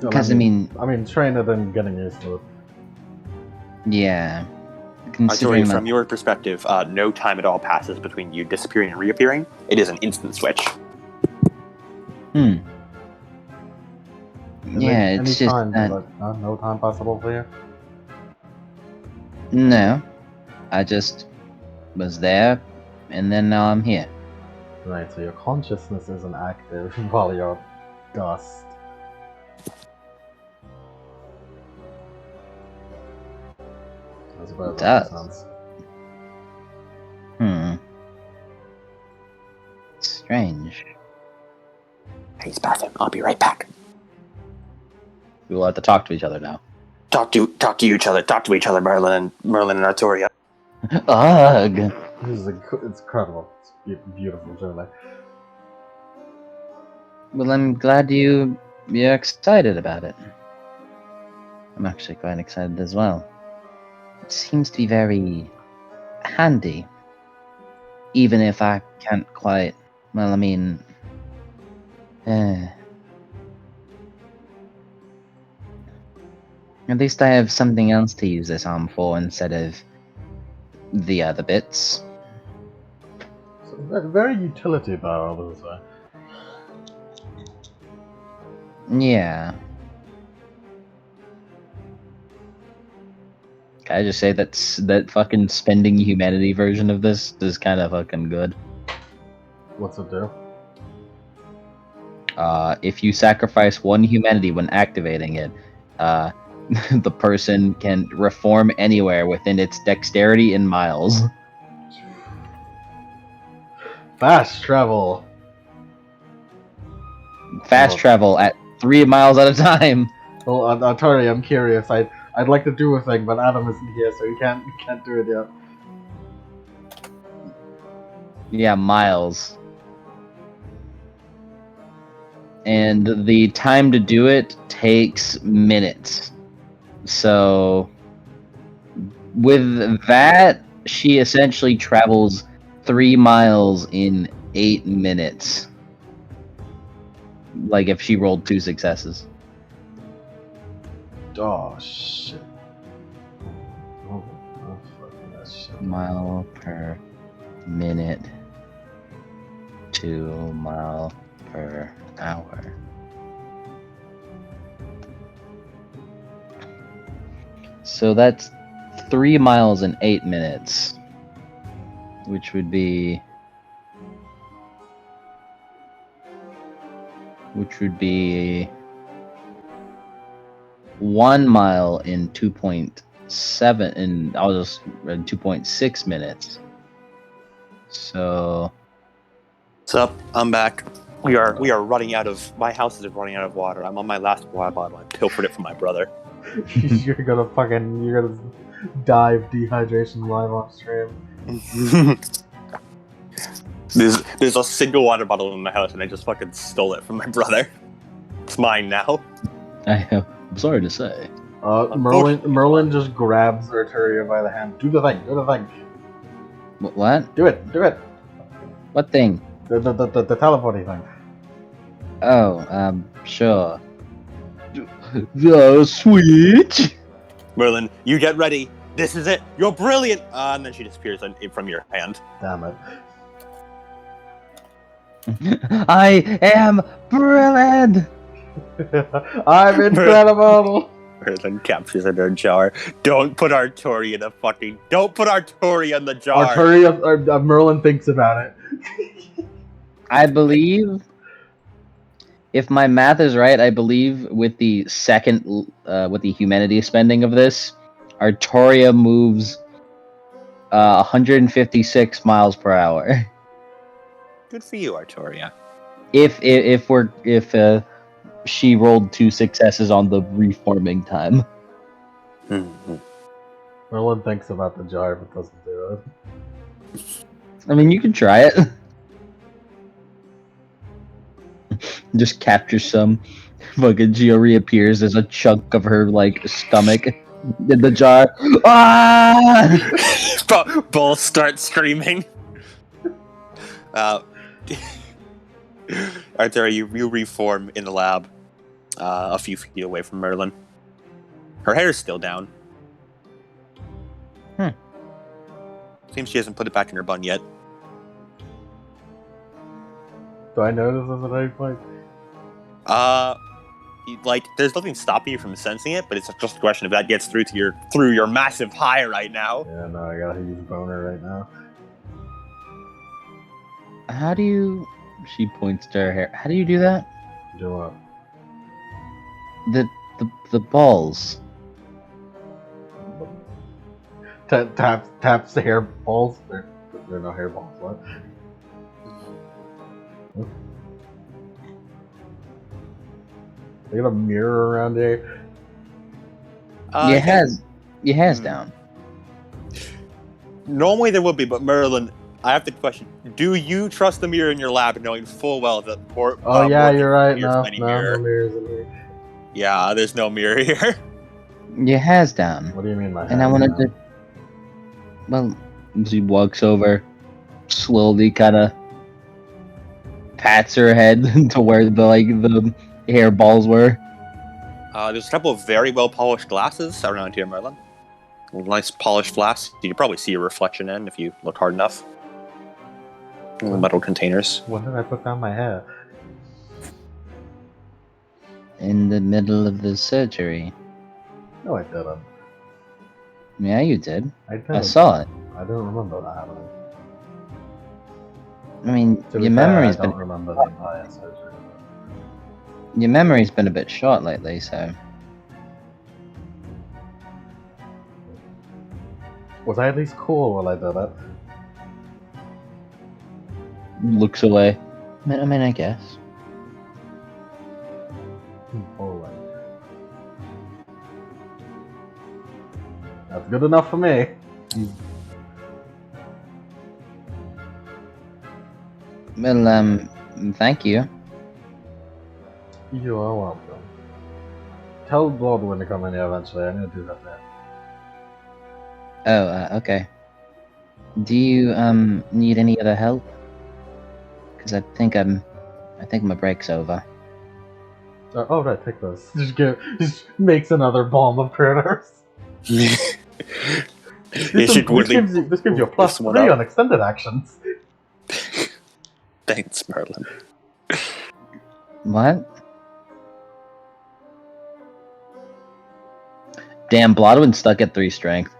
Because I mean, train it and getting used to it. Yeah. Artoria, from your perspective, no time at all passes between you disappearing and reappearing. It is an instant switch. Yeah, it's just time, that... no time possible for you? No. I just was there, and then now I'm here. Right, so your consciousness isn't active while you're dust. That's about Dust? Strange. Hey, Sebastian, I'll be right back. We will have to talk to each other now. Talk to each other, Merlin and Artoria. Ugh. It's incredible. It's beautiful, truly. Well, I'm glad you're excited about it. I'm actually quite excited as well. It seems to be very handy. Even if I can't quite... Well, I mean... At least I have something else to use this arm for instead of the other bits. So, very utility power, I would say. Yeah. Can I just say that fucking spending humanity version of this is kind of fucking good. What's it do? If you sacrifice 1 humanity when activating it, the person can reform anywhere within its dexterity in miles. Fast travel! Fast travel at 3 miles at a time. Well, Atari, I'm curious. I'd like to do a thing, but Adam isn't here, so he can't do it yet. Yeah, miles. And the time to do it takes minutes. So, with that, she essentially travels 3 miles in 8 minutes. Like if she rolled 2 successes. Oh, shit. Oh, fuck that shit. Mile per minute. 2 mile per hour. So that's 3 miles in 8 minutes, which would be 1 mile in 2.7, and I'll just 2.6 minutes. So What's up? I'm back. We are running out of. My house is running out of water. I'm on my last water bottle. I pilfered it from my brother. you're gonna die of dehydration live on stream. There's a single water bottle in my house, and I just fucking stole it from my brother. It's mine now. I'm sorry to say. Merlin just grabs Arteria by the hand. Do the thing. What? Do it. What thing? The teleporting thing. Oh, sure. The switch. Merlin, you get ready. This is it. You're brilliant. And then she disappears from your hand. Damn it. I am brilliant. I'm incredible. Merlin captures in her jar. Don't put Artoria in the jar. Merlin thinks about it. I believe, if my math is right, I believe with the with the humanity spending of this, Artoria moves 156 miles per hour. Good for you, Artoria. If she rolled 2 successes on the reforming time. Merlin thinks about the jar but doesn't do it. I mean, you can try it. Just capture some. Fucking Geo reappears as a chunk of her like stomach in the jar. Ah! Bull starts screaming. Arthur, you reform in the lab, a few feet away from Merlin. Her hair's still down. Seems she hasn't put it back in her bun yet. Do I notice this at any point? There's nothing stopping you from sensing it, but it's just a question if that gets through your massive high right now. Yeah, no, I gotta use boner right now. How do you... She points to her hair. How do you do that? Do what? The balls. Taps the hair balls. There are no hair balls. What? They got a mirror around there. Your hair's down. Normally there would be, but Merlin, I have to question: do you trust the mirror in your lab, knowing full well that You're right. No mirror? mirrors in here. Yeah, there's no mirror here. Your hair's down. What do you mean, my hair? And I wanted to. Well, she walks over, slowly, kind of pats her head to where the hair balls were. There's a couple of very well polished glasses around here, Merlin. Nice polished glass. You can probably see your reflection in if you look hard enough. Metal containers. When did I put down my hair? In the middle of the surgery. No, I didn't. Yeah, you did. I didn't. I saw it. I don't remember that happening. I mean, To be your fair, memory's I don't been remember the entire surgery. your memory's been a bit short lately, so Was I at least cool while I did it? looks away. I mean, I guess. Alright. That's good enough for me. Well, thank you. You are welcome. Tell Bloodwind to come in here eventually. I need to do that now. Oh, okay. Do you need any other help? Because I think my break's over. Oh right, take this. Just makes another bomb of critters. This gives you a plus 3 on extended actions. Thanks, Merlin. What? Damn, Bloodwind's stuck at 3 strength.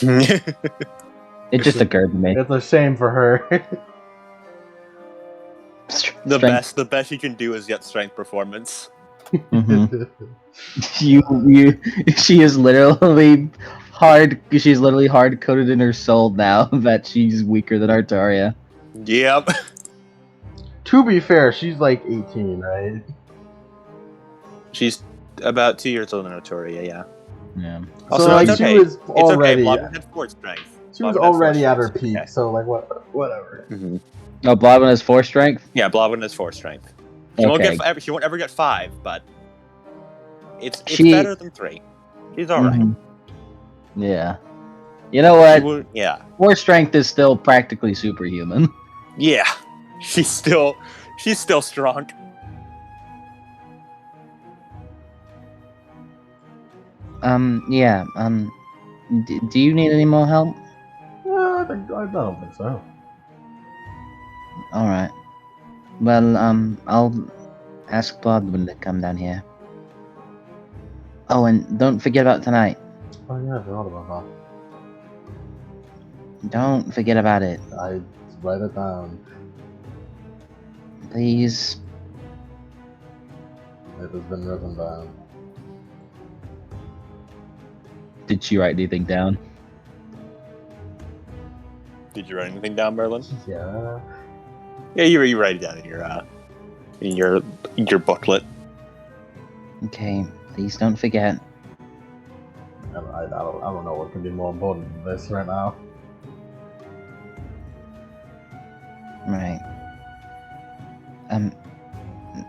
It just occurred to me. It's a shame for her. The best you can do is get strength performance. Mhm. She is literally hard coded in her soul now that she's weaker than Artaria. Yep. To be fair, she's like 18, right? She's about 2 years older than Artoria, yeah. Yeah. Also, so like it's okay. she was It's already. okay. Bloodwind had 4 strength. She was Bloodwind had 4 already at her strength. peak, Okay. so like whatever. Mm-hmm. Oh, Bloodwind has 4 strength? Yeah, Bloodwind has 4 strength. She won't ever get 5, but it's better than 3. She's alright. Mhm. Yeah. You know what? Yeah. 4 strength is still practically superhuman. Yeah. She's still strong. Yeah. Do you need any more help? I don't think so. Alright. Well, I'll ask Bloodwind to come down here. Oh, and don't forget about tonight. Oh yeah, I forgot about Don't forget about it. that. write it down. Please. It has been written down. Did she write anything down? Did you write anything down, Merlin? Yeah. Yeah, you write it down in your booklet. Okay, please don't forget. I don't know what can be more important than this right now. Right.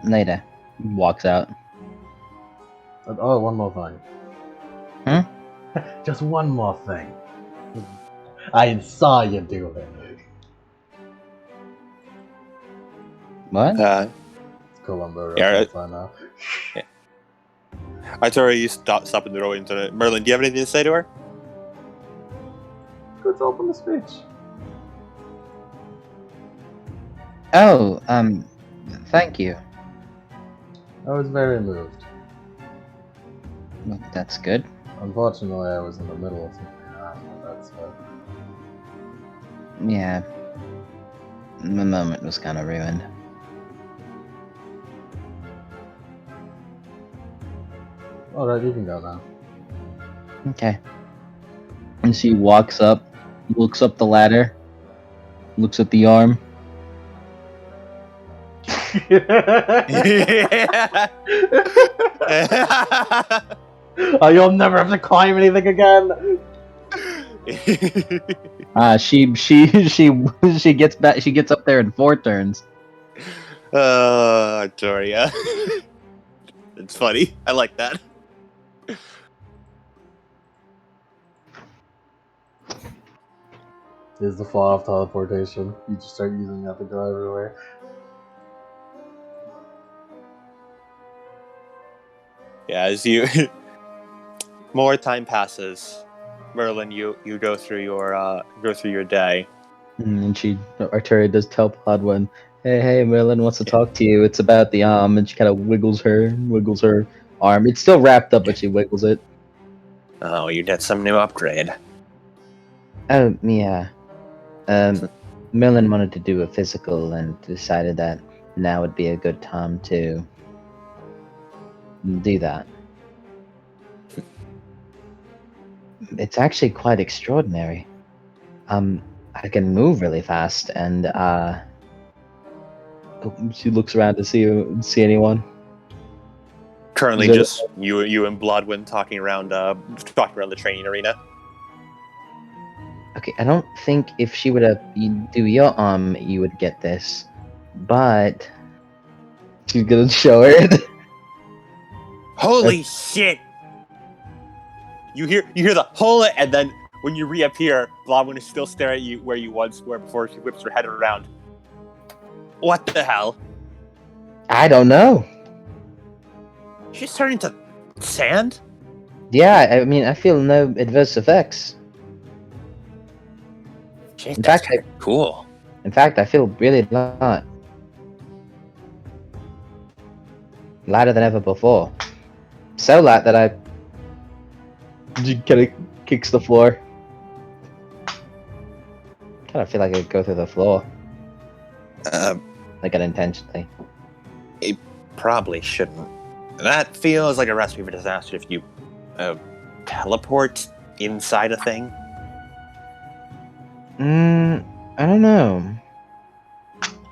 Later. Walks out. Oh, one more thing. Huh? Just one more thing. I saw you do it. What? It's Columbo Yeah, reference, I know. I told her you stop in the row into it. Merlin, do you have anything to say to her? Let's open the speech. Oh, thank you. I was very moved. Well, that's good. Unfortunately, I was in the middle of something after that, so... Yeah. The moment was kind of ruined. Alright, you can go now. Okay. And she walks up, looks up the ladder, looks at the arm. Oh, you'll never have to climb anything again! She gets back. She gets up there in 4 turns. Doria. It's funny. I like that. Is the flaw of teleportation. You just start using that to go everywhere. Yeah, as you more time passes, Merlin, you go through your day. And Arteria does tell Podwin, hey, Merlin wants to talk to you. It's about the arm, and she kind of wiggles her arm. It's still wrapped up, but she wiggles it. Oh, you did some new upgrade. Oh, yeah. Merlin wanted to do a physical and decided that now would be a good time to do that. It's actually quite extraordinary. I can move really fast, and She looks around to see anyone. Currently, Is it- just you and Bloodwind talking around the training arena. okay, I don't think if she were to do your arm, you would get this, but She's gonna show her. Holy shit! You hear the holy, and then when you reappear, Bloodwind is still staring at you where you once were before she whips her head around. What the hell? I don't know. She's turning to sand? Yeah, I mean, I feel no adverse effects. Shit, In that's fact, cool. In fact, I feel really light. Lighter than ever before. So light that I... She kind of kicks the floor. kind of feel like I could go through the floor. Um, Like unintentionally. Probably shouldn't. That feels like a recipe for disaster if you teleport inside a thing. I don't know.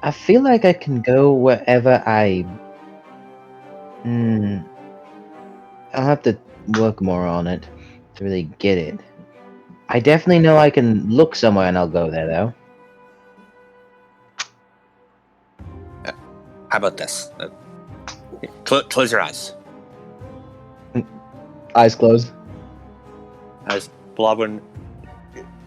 I feel like I can go wherever I... I'll have to work more on it to really get it. I definitely know I can look somewhere and I'll go there, though. How about this? Close your eyes. Eyes closed. As Bloodwind,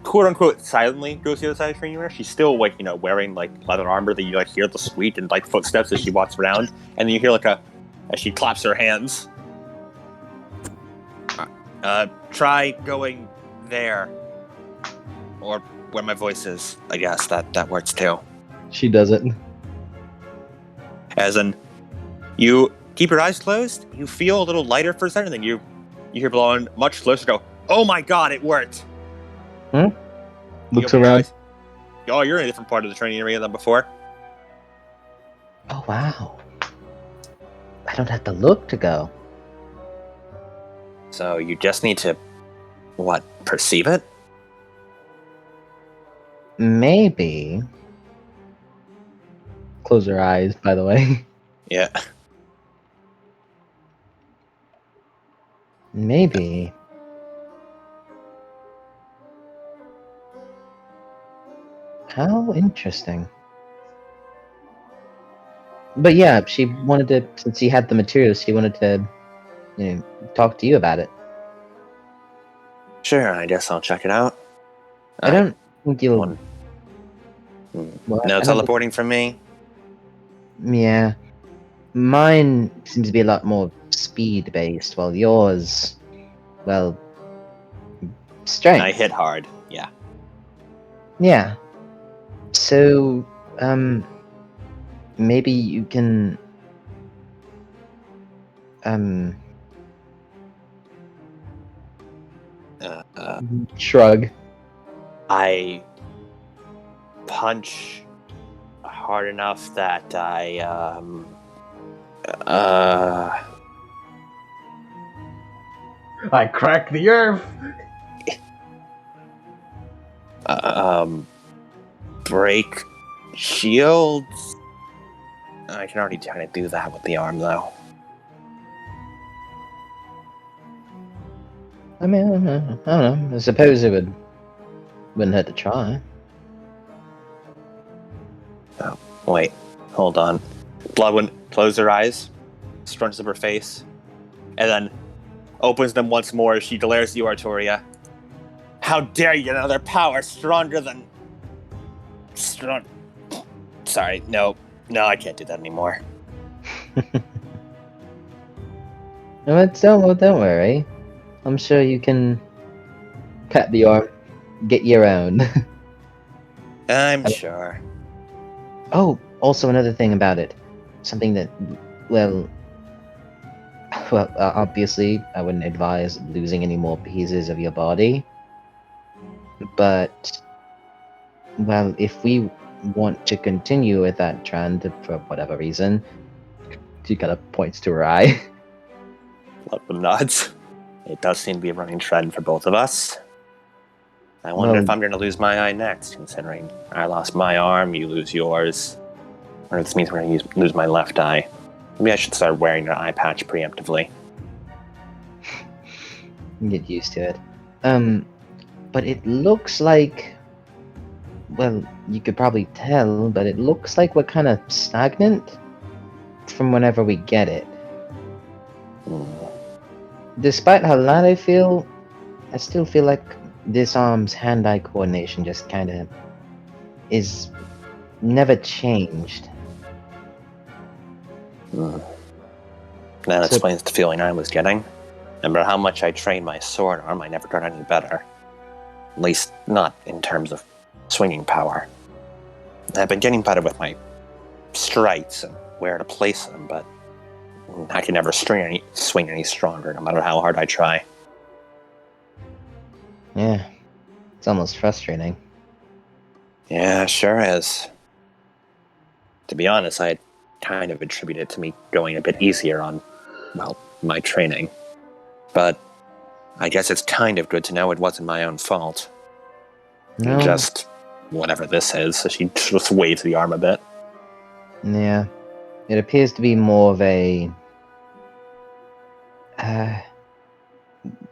quote unquote, silently goes to the other side of the training arena, she's still like hearing like leather armor that you like hear the squeak and like footsteps as she walks around, and then you hear like as she claps her hands. Try going there, or where my voice is. I guess that works too. She does it. As in, you keep your eyes closed, you feel a little lighter for a second, and then you hear Bloodwind much closer go, "Oh my god, it worked!" Looks You open your around. eyes. Oh, you're in a different part of the training area than before. Oh, wow. I don't have to look to go. So you just need to, perceive it? Maybe. Close her eyes, by the way. Yeah. Maybe. How interesting. But yeah, she wanted to, since she had the materials, she wanted to, talk to you about it. Sure, I guess I'll check it out. I don't think you'll. One. Well, No I don't teleporting from me? Yeah. Mine seems to be a lot more speed based, while yours, well, strength. I hit hard, yeah. Yeah. So, maybe you can, shrug. I punch hard enough that I crack the earth. break shields. I can already kind of do that with the arm, though. I mean, I don't know. I suppose it wouldn't hurt to try. Oh, wait, hold on. Bloodwind closes her eyes, scrunches up her face, and then opens them once more as she glares at you, Arturia. How dare you, another power stronger than... Sorry, no, I can't do that anymore. No, don't worry. I'm sure you can cut the arm, get your own. I'm sure. Oh, also another thing about it. Something that, well, obviously, I wouldn't advise losing any more pieces of your body. But, well, if we want to continue with that trend for whatever reason, she kind of points to her eye. Bloodwind nods. It does seem to be a running trend for both of us. I wonder Well, if I'm going to lose my eye next, considering I lost my arm, you lose yours. Or this means we're going to lose my left eye. Maybe I should start wearing an eye patch preemptively. get used to it. But it looks like, well, you could probably tell, but it looks like we're kind of stagnant from whenever we get it. Despite how light I feel, I still feel like this arm's hand-eye coordination just kind of is never changed. That So- explains the feeling I was getting. No matter how much I trained my sword arm, I never got any better. At least, not in terms of swinging power. I've been getting better with my strikes and where to place them, but I can never swing any stronger, no matter how hard I try. Yeah, it's almost frustrating. Yeah, sure is. To be honest, I kind of attributed it to me going a bit easier on, well, my training. But I guess it's kind of good to know it wasn't my own fault. No, Just whatever this is. So she just waves the arm a bit. yeah, it appears to be more of a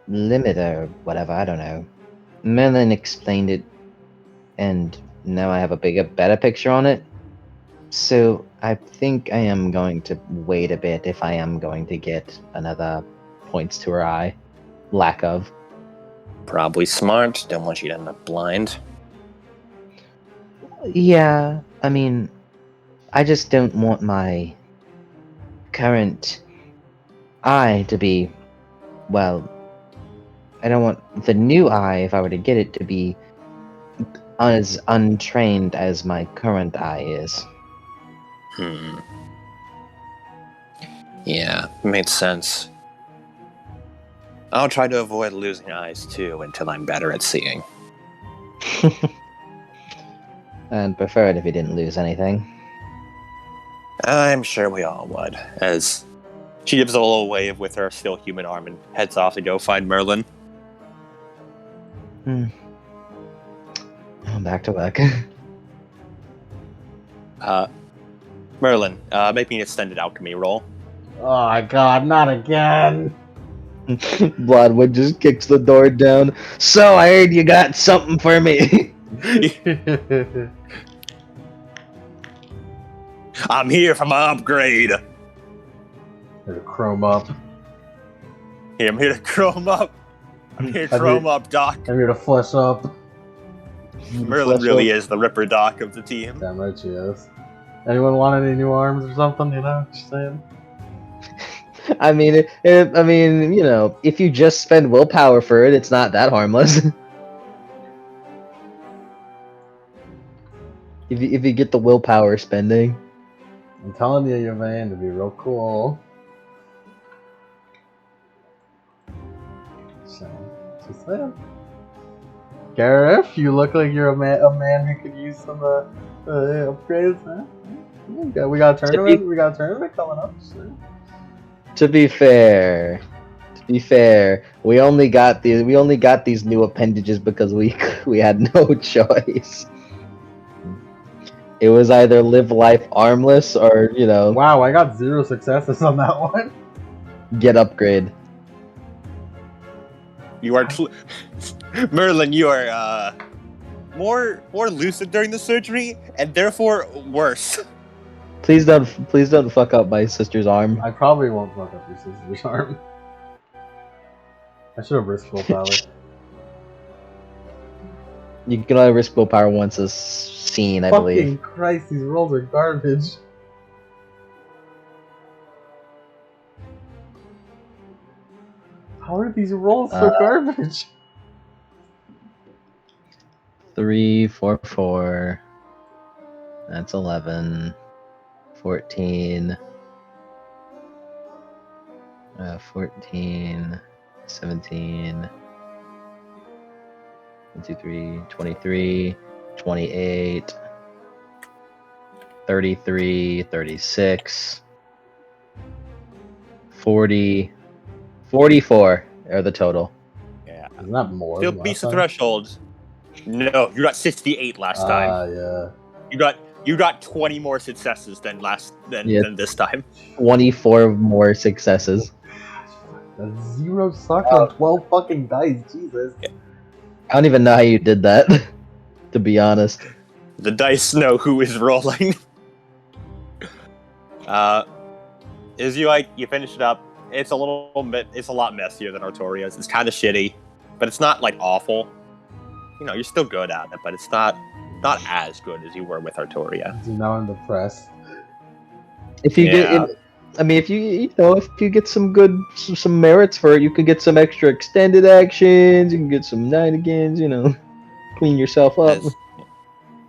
limit or whatever. I don't know. Merlin explained it, and now I have a better picture on it. So I think I am going to wait a bit if I am going to get another points to her eye. Lack of. Probably smart. Don't want you to end up blind. Yeah, I mean, I just don't want my current eye to be, well, I don't want the new eye, if I were to get it, to be as untrained as my current eye is. Yeah, makes sense. I'll try to avoid losing eyes too until I'm better at seeing. And prefer it if you didn't lose anything. I'm sure we all would. As she gives a little wave with her still human arm and heads off to go find Merlin. I'm back to work. Merlin, make me an extended alchemy roll. Oh my god, not again! Bloodwood just kicks the door down. So I heard you got something for me. I'm here for my upgrade. Here to chrome up. I'm here to chrome up. I'm here to chrome up, Doc. I'm here to flesh up. Merlin really is the Ripper Doc of the team. Damn right she is. Anyone want any new arms or something? You know, just saying. I mean, you know, if you just spend willpower for it, it's not that harmless. if you get the willpower spending. I'm telling you, man, it'd be real cool. So, just saying. Gareth, you look like you're a man who could use some upgrades, man. We got a tournament. We got a tournament coming up. So. To be fair, we only got these new appendages because we had no choice. It was either live life armless or, you know. Wow, I got 0 successes on that one. Get upgrade. You are Merlin. You are more lucid during the surgery, and therefore worse. Please don't fuck up my sister's arm. I probably won't fuck up your sister's arm. I should have risked willpower. You can only risk willpower once a scene, I believe. Fucking Christ, these rolls are garbage. How are these rolls so garbage? 3, 4, 4. That's 11. 14. 14. 17. 1, 2, 3, 23, 28, 33, 36, 40, 44 are the total. Yeah. Isn't that more? Still beats the threshold. No, you got 68 last time. Yeah. You got 20 more successes than this time. 24 more successes. That 0 sucked on 12 fucking dice. Jesus. Yeah. I don't even know how you did that, to be honest. The dice know who is rolling. Is you finish it up. It's a lot messier than Artoria's. It's kind of shitty, but it's not like awful. You know, you're still good at it, but it's not as good as you were with Artoria. Now I'm depressed. If you get, if you get some merits for it, you can get some extra extended actions. You can get some nightagans. You know, clean yourself up. As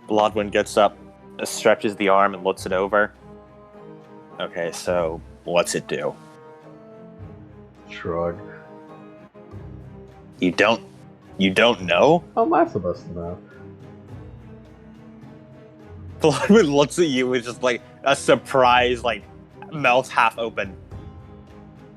Bloodwind gets up, stretches the arm, and looks it over. Okay, so what's it do? Shrug. You don't know? How am I supposed to know? Bloodwind looks at you with just like a surprise, like mouth half open.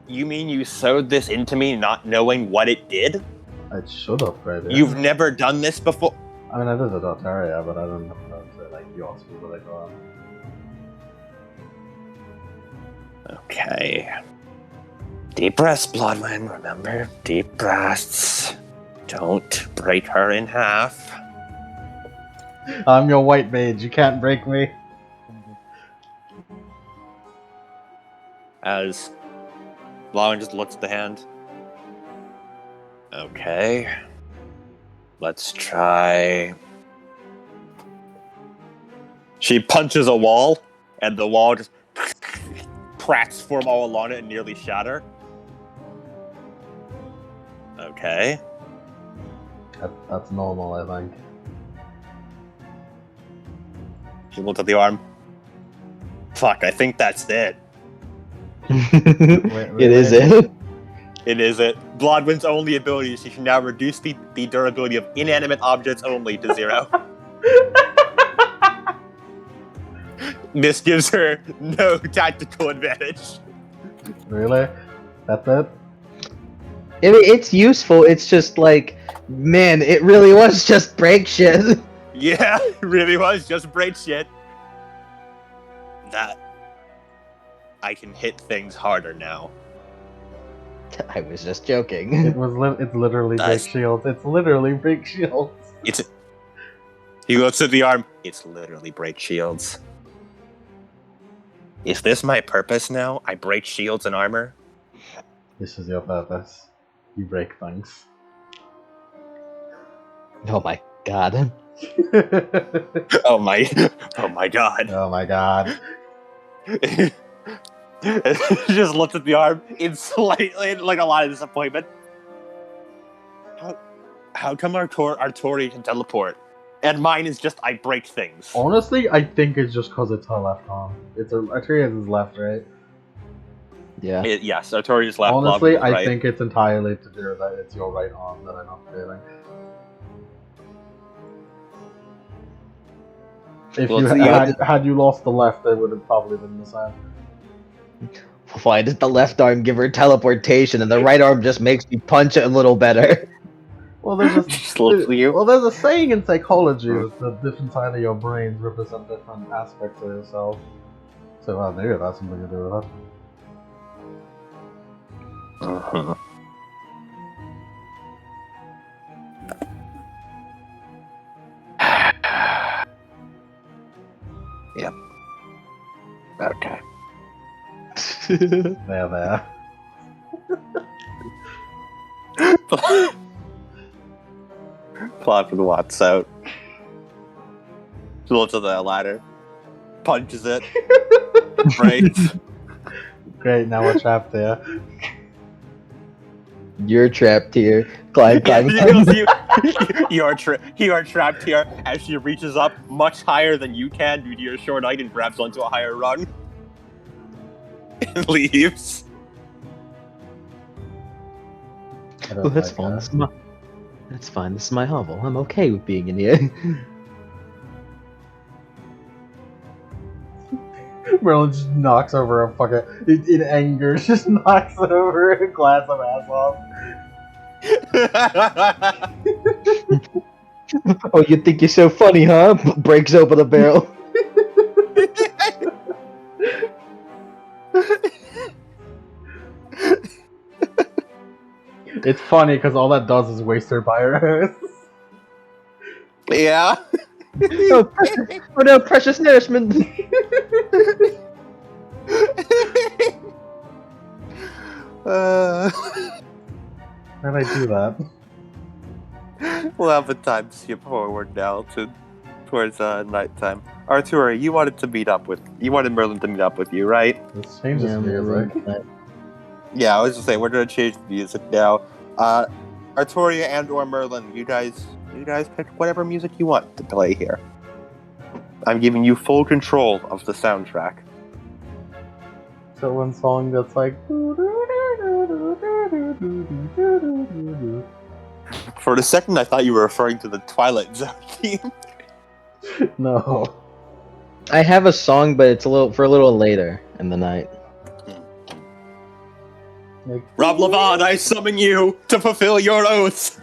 You mean you sewed this into me not knowing what it did? I should have, right? You've never done this before? I mean, I did the Dotaria, but I don't know if like you also do like Okay. Deep breaths, Bloodwind, remember? Deep breaths. Don't break her in half. I'm your white mage, you can't break me. As Bloodwind just looks at the hand. Okay. Let's try. She punches a wall, and the wall just cracks form all along it and nearly shatter. Okay. That's normal, I think. She looked at the arm. Fuck, I think that's it. It is it. It is it. Bloodwind's only ability is she can now reduce the durability of inanimate objects only to 0. This gives her no tactical advantage. Really? That's it? It's useful. It's just like, man, it really was just break shit. Yeah, it really was just break shit. That I can hit things harder now. I was just joking. It's literally break Nice. shields. It's literally break shields. He looks at the arm. It's literally break shields. Is this my purpose now? I break shields and armor? This is your purpose. You break things. Oh my god. Oh my god. Oh my god. Just looks at the arm in slightly, like a lot of disappointment. How come Artori can teleport? And mine is just, I break things. Honestly, I think it's just because it's her left arm. Arteria's is left, right? Yeah. Yes, Artori's left. Honestly, Lobby's right. I think it's entirely to do that it's your right arm that I'm not feeling. If had you lost the left, it would have probably been the same. Why does the left arm give her teleportation and the right arm just makes you punch it a little better? Well, there's Just looks at you. well, there's a saying in psychology that the different side of your brains represent different aspects of yourself. So maybe it has something to do with that. Uh-huh. Yep. Okay. There. Plotford walks out. She looks at the ladder. Punches it. Breaks. Great, now we're trapped there. You're trapped here. Climb. You are trapped here as she reaches up much higher than you can due to your short height and grabs onto a higher rung. And leaves. Oh, that's fine. That's fine. This is my hovel. I'm okay with being in here. Merlin just knocks over a fucking... In anger, just knocks over a glass of ass off. Oh, you think you're so funny, huh? Breaks open the barrel. It's funny because all that does is waste her pyros. Yeah. Oh no, precious nourishment. How'd I do that? We'll have a time skip forward now towards nighttime. Arturo, you wanted Merlin to meet up with you, right? This changes music. Yeah, I was just saying we're gonna change the music now. Artoria and or Merlin, you guys pick whatever music you want to play here. I'm giving you full control of the soundtrack. So one song that's like... For a second, I thought you were referring to the Twilight Zone theme. No. I have a song, but it's a little later in the night. Like... Rob Levon, I summon you to fulfill your oath.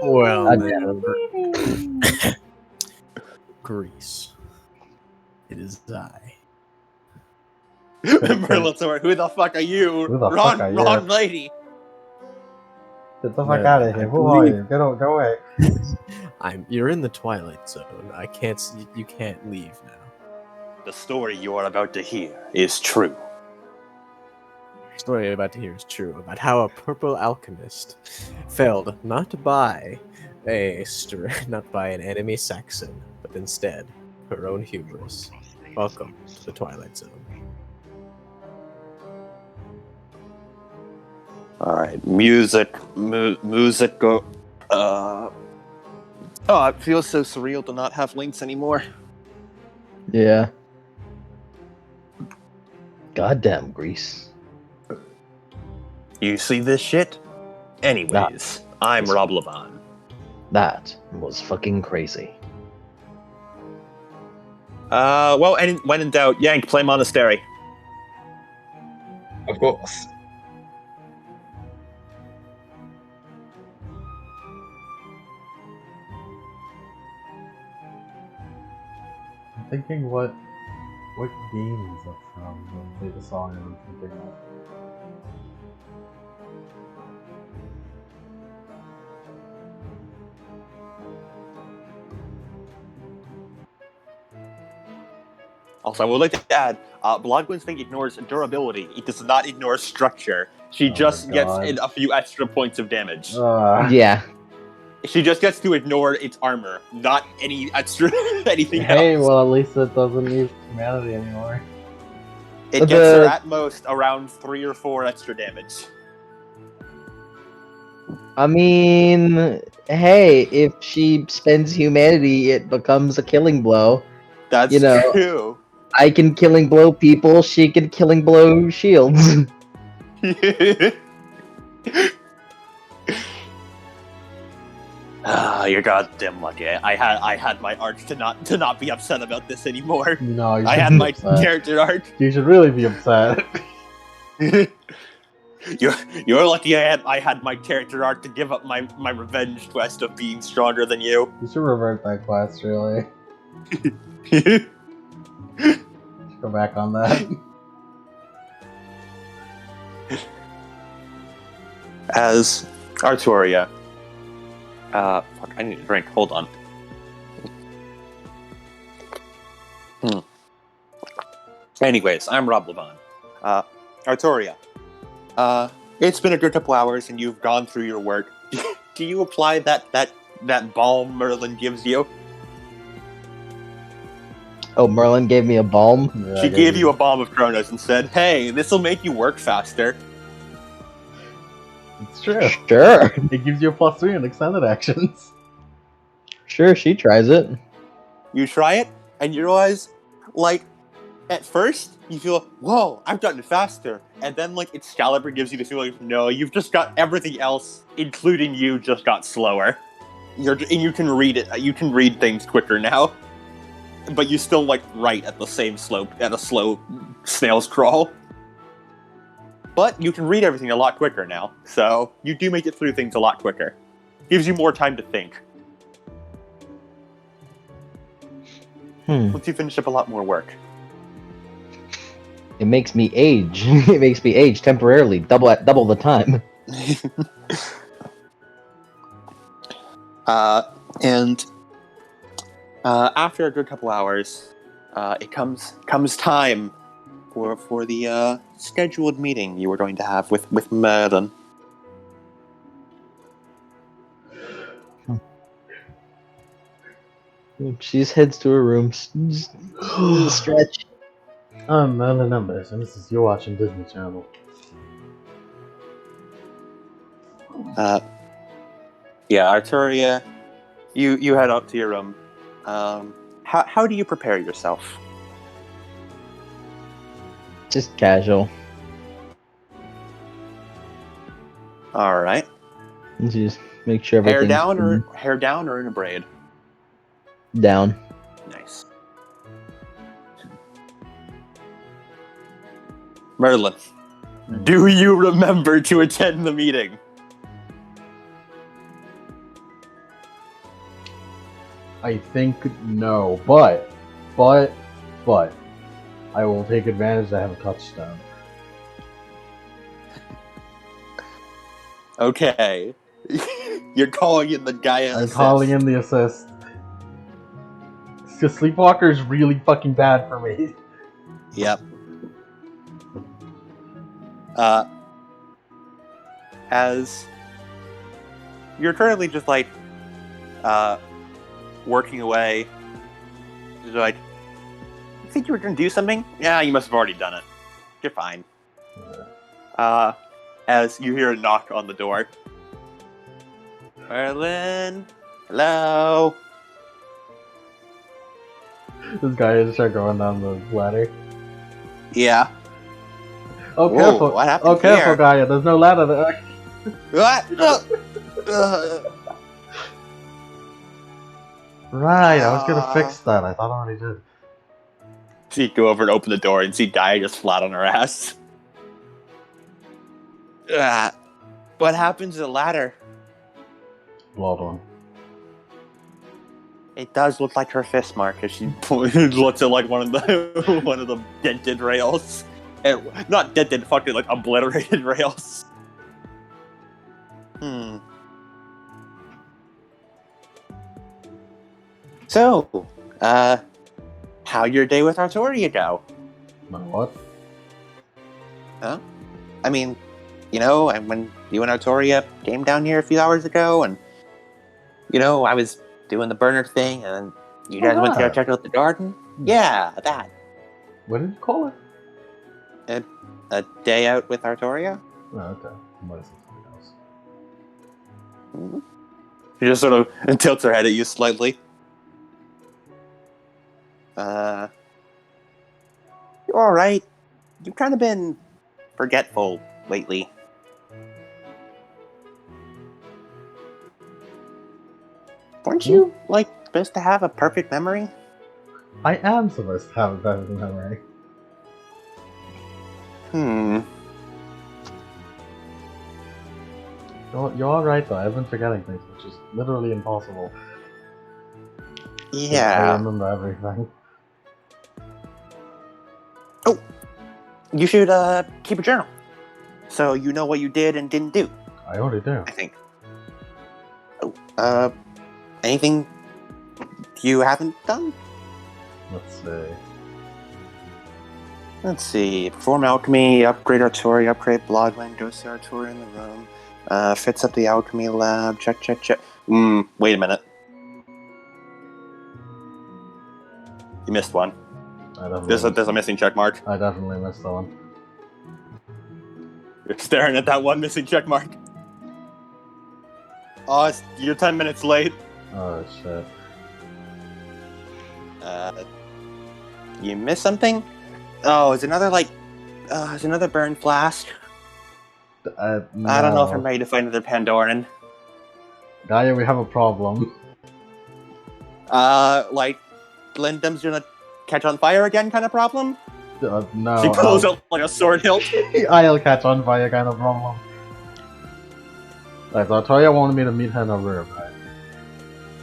Well, God then, damn. Greece. It is I. Merlin's over. Who the fuck are you? Who the Wrong, fuck are you? wrong lady. Get the fuck No, out of here. I Who are believe- you? Go away. You're in the Twilight Zone. You can't leave now. The story you are about to hear is true. The story you're about to hear is true about how a purple alchemist failed not by an enemy Saxon, but instead her own hubris. Welcome to the Twilight Zone. Alright, music go. Oh, it feels so surreal to not have links anymore. Yeah. Goddamn Greece. You see this shit? Anyways, I'm Rob Levon. That was fucking crazy. Well, and when in doubt, Yank, play Monastery. Of course. I'm thinking what game is that from? When we play the song and we can think of. Also, I would like to add, Bloodwind's thing ignores durability. It does not ignore structure. She just gets in a few extra points of damage. Yeah. She just gets to ignore its armor, not any extra anything Hey, else. well, at least it doesn't use humanity anymore. It gets her at most around 3 or 4 extra damage. I mean, hey, if she spends humanity, it becomes a killing blow. That's You know, true. I can killing blow people, she can killing blow shields. You're goddamn lucky. I had my arc to not be upset about this anymore. No, you I should had be my upset. character arc. You should really be upset. You're lucky I had my character arc to give up my revenge quest of being stronger than you. You should revert that quest, really. Go back on that. As Arturia. Fuck, I need a drink. Hold on. Anyways, I'm Rob Levon. Arturia. It's been a good couple hours and you've gone through your work. Do you apply that balm Merlin gives you? Oh, Merlin gave me a balm? Yeah, She gave you a balm of Kronos and said, "Hey, this'll make you work faster." It's true. Sure. It gives you a +3 on extended actions. Sure, she tries it. You try it, and you realize, like, at first, you feel, whoa, I've gotten faster. And then, like, Excalibur gives you the feeling, no, you've just got everything else, including you, just got slower. And you can read it. You can read things quicker now. But you still, like, write at the same slope, at a slow snail's crawl. But you can read everything a lot quicker now. So, you do make it through things a lot quicker. Gives you more time to think. Once you finish up a lot more work. It makes me age. It makes me age temporarily, double the time. After a good couple hours, it comes time for the scheduled meeting you were going to have with Merlin. She just heads to her room, just stretch. I'm Merlin Numbers, and this is You're Watching Disney Channel. Yeah, Arturia, you head up to your room. How do you prepare yourself? Just casual. All right. Just make sure Hair everything's down or in a braid? down. Nice. Merlin, do you remember to attend the meeting? I think no, but I will take advantage to have a touchdown. Okay. You're calling in the Gaia I'm assist. calling in the assist. Because Sleepwalker is really fucking bad for me. Yep. As you're currently just like working away, you're like, you think you were gonna do something? Yeah, you must have already done it. You're fine. As you hear a knock on the door. Merlin, hello. This guy just start going down the ladder. Yeah. Oh, Whoa, careful! what happened Oh, careful, here? Gaia. There's no ladder there. What? Right, I was gonna fix that. I thought I already did. So you go over and open the door and see Gaia just flat on her ass. What happens to the ladder? Blood one. It does look like her fist mark as she looks at like one of the dented rails. Not dented, fucking like obliterated rails. So, how'd your day with Artoria go? My what? Huh? I mean, when you and Artoria came down here a few hours ago, and, I was doing the burner thing, and you guys went to go check out the garden? Yeah, that. What did you call it? A day out with Artoria? Oh, okay. Might have said something else. She just sort of tilts her head at you slightly. You're alright. You've kind of been forgetful lately. Weren't you, supposed to have a perfect memory? I am supposed to have a perfect memory. You're alright though, I've been forgetting things, which is literally impossible. Yeah. I remember everything. Oh! You should, keep a journal. So you know what you did and didn't do. I already do. I think. Oh, anything you haven't done? Let's see. Perform alchemy, upgrade Artoria, upgrade Bloodwind, go see Artoria in the room. Fits up the alchemy lab, check. Wait a minute. You missed one. There's a missing check mark. I definitely missed that one. You're staring at that one missing check mark. Oh, you're 10 minutes late. Oh, shit. You missed something? Oh, it's another burn flask. No. I don't know if I'm ready to fight another Pandoran. Gaia, we have a problem. Lindum's gonna catch on fire again kind of problem? No. She pulls out like a sword hilt. I'll catch on fire kind of problem. Right, so Artoria wanted me to meet her in a room, right?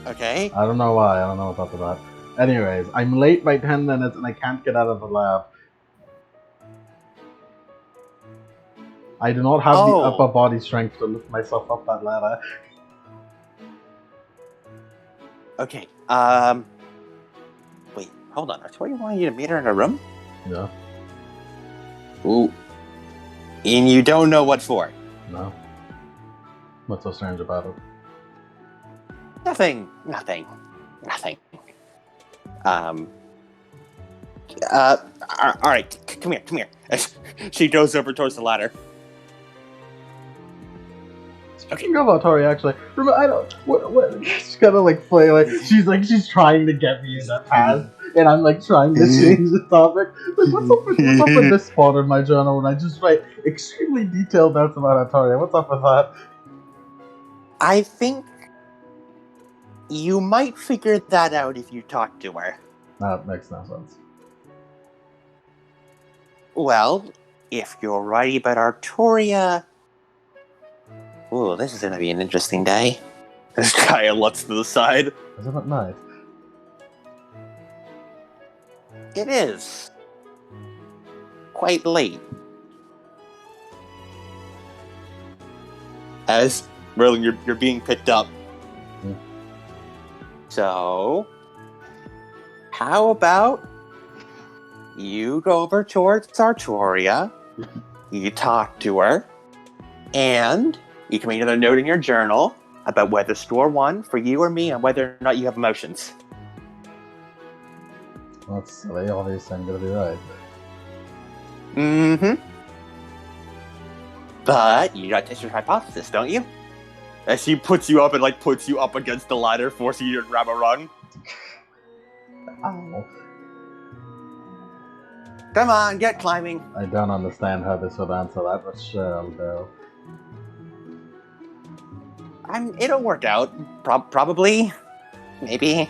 Okay. I don't know why, I don't know about that. Anyways, I'm late by 10 minutes and I can't get out of the lab. I do not have the upper body strength to lift myself up that ladder. Okay, wait, hold on. Artoria wanted you to meet her in a room? Yeah. Ooh. And you don't know what for? No. What's so strange about it? Nothing. Alright, come here. She goes over towards the ladder. Speaking of Artoria, actually, remember, I don't. What? She's kind of play she's trying to get me in that path, and I'm trying to change the topic. What's up with this part in my journal when I just write extremely detailed notes about Artoria? What's up with that? I think you might figure that out if you talk to her. That makes no sense. Well, if you're right about Artoria... Ooh, this is gonna be an interesting day. This guy looks to the side. Is it at night? It is. Quite late. As Merlin, you're being picked up. So, how about you go over towards Artoria, you talk to her, and you can make another note in your journal about whether score one for you or me and whether or not you have emotions. That's silly, obviously I'm gonna be right. Mm-hmm. But you gotta test your hypothesis, don't you? As she puts you up and puts you up against the ladder, forcing you to grab a run. Ow. Come on, get climbing. I don't understand how this would answer that, but sure, I'll go. It'll work out. Probably. Maybe.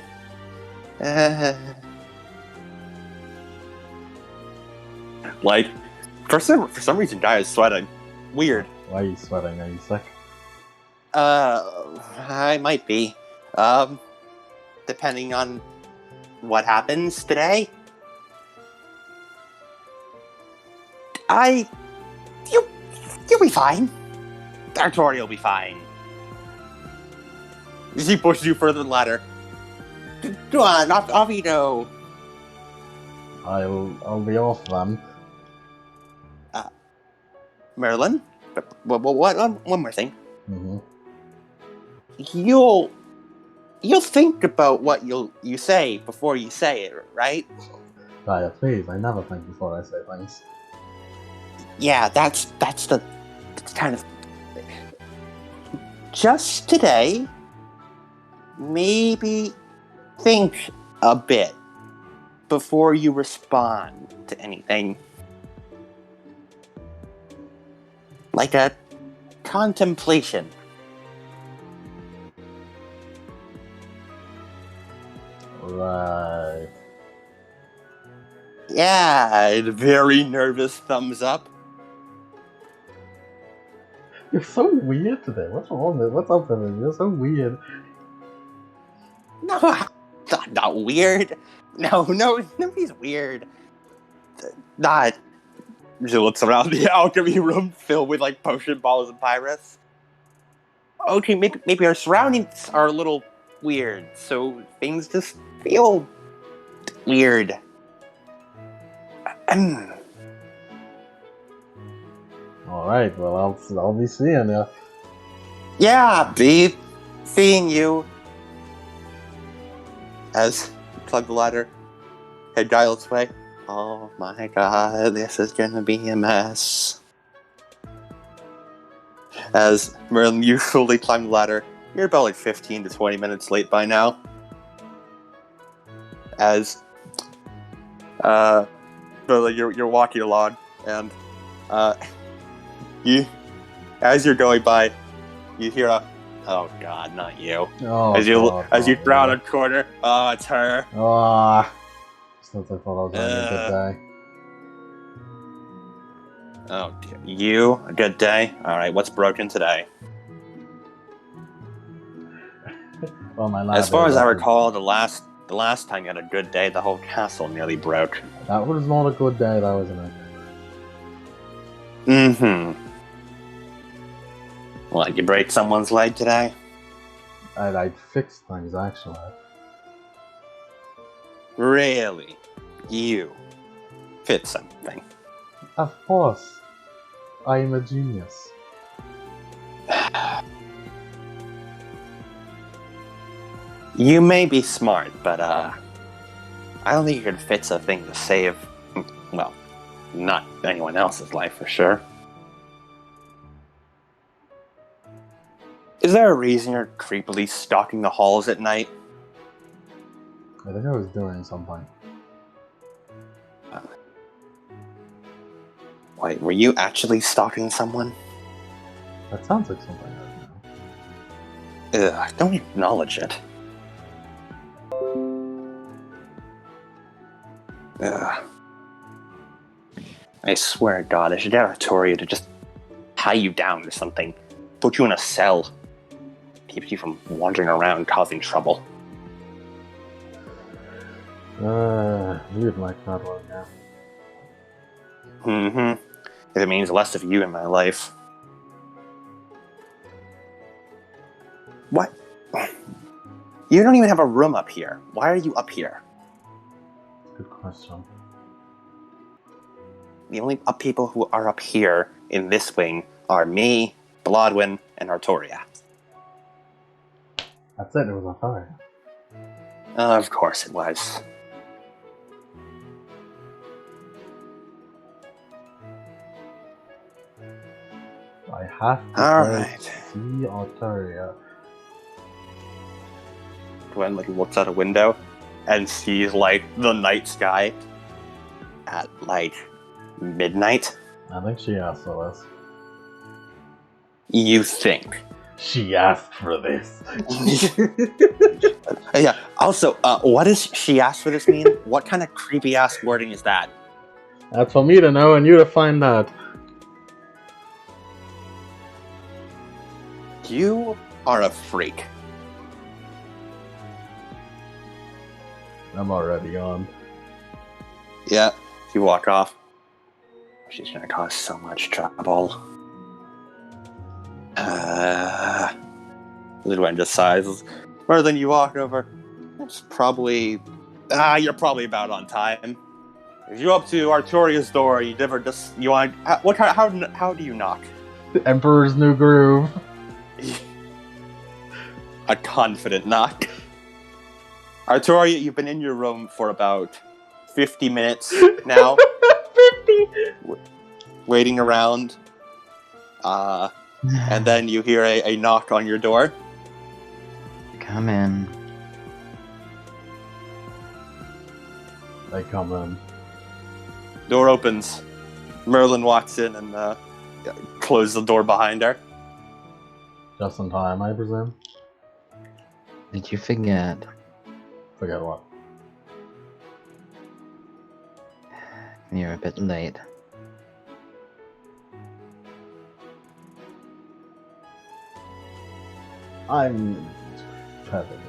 Like, for some reason, Guy is sweating. Weird. Why are you sweating? Are you sick? I might be. Depending on what happens today. You'll be fine. Artoria will be fine. She pushes you further than the ladder. Go on, off you go. I'll be off then. Merlin, one more thing. Mm-hmm. You'll think about what you say before you say it, right? Gaia, please, I never think before I say things. Yeah, that's kind of. Just today, maybe think a bit before you respond to anything. Like a contemplation. Right. Yeah, very nervous thumbs up. You're so weird today. What's wrong with What's up with it? You're so weird. No, not weird. No, nobody's weird. Not. She looks around the alchemy room filled with like potion balls and pyrus. Okay, maybe our surroundings are a little weird, so things just feel weird. Alright, well, I'll be seeing you. Yeah, be seeing you. As you plug the ladder, head Giles' way. Oh my god, this is gonna be a mess. As Merlin, you slowly climb the ladder. You're about like 15 to 20 minutes late by now. As Merlin, you're walking along, and as you're going by, you hear a, oh god, not you. Oh, as you round a corner, oh, it's her. Ah, since I thought I was having a good day. Oh dear. You, a good day? Alright, what's broken today? Well, my As far as I recall, the last time you had a good day, the whole castle nearly broke. That was not a good day, that was an okay. Mm-hmm. What, you break someone's leg today? I fixed things, actually. Really? You fit something? Of course. I am a genius. You may be smart, but I don't think you can fix a thing to save, well, not anyone else's life for sure. Is there a reason you're creepily stalking the halls at night? I think I was doing something. Wait, were you actually stalking someone? That sounds like something I know. Ugh, don't acknowledge it. Ugh. I swear to God, I should get Artoria to just tie you down or something. Put you in a cell. Keeps you from wandering around causing trouble. Leave my that one now. Mm-hmm. If it means less of you in my life. What? You don't even have a room up here. Why are you up here? Good question. The only people who are up here in this wing are me, Blodwin, and Artoria. That's it, it was on fire. Of course it was. I have to Alright. see Altaria. Gwen looks out a window and sees like the night sky at like midnight. I think she asked for this. You think? She asked for this. Yeah. Also, what does she asked for this mean? What kind of creepy ass wording is that? That's for me to know and you to find out. You are a freak. I'm already on. Yeah, you walk off. She's gonna cause so much trouble. Ludwig just sighs. More than you walk over. It's probably... you're probably about on time. If you go up to Artoria's door, you never just... You want... How do you knock? Emperor's New Groove. A confident knock. Artoria, you've been in your room for about 50 minutes now. 50! Waiting around. And then you hear a knock on your door. Come in. They come in. Door opens. Merlin walks in and closes the door behind her. Just in time, I presume. Did you forget? Forget what? You're a bit late. I'm perfectly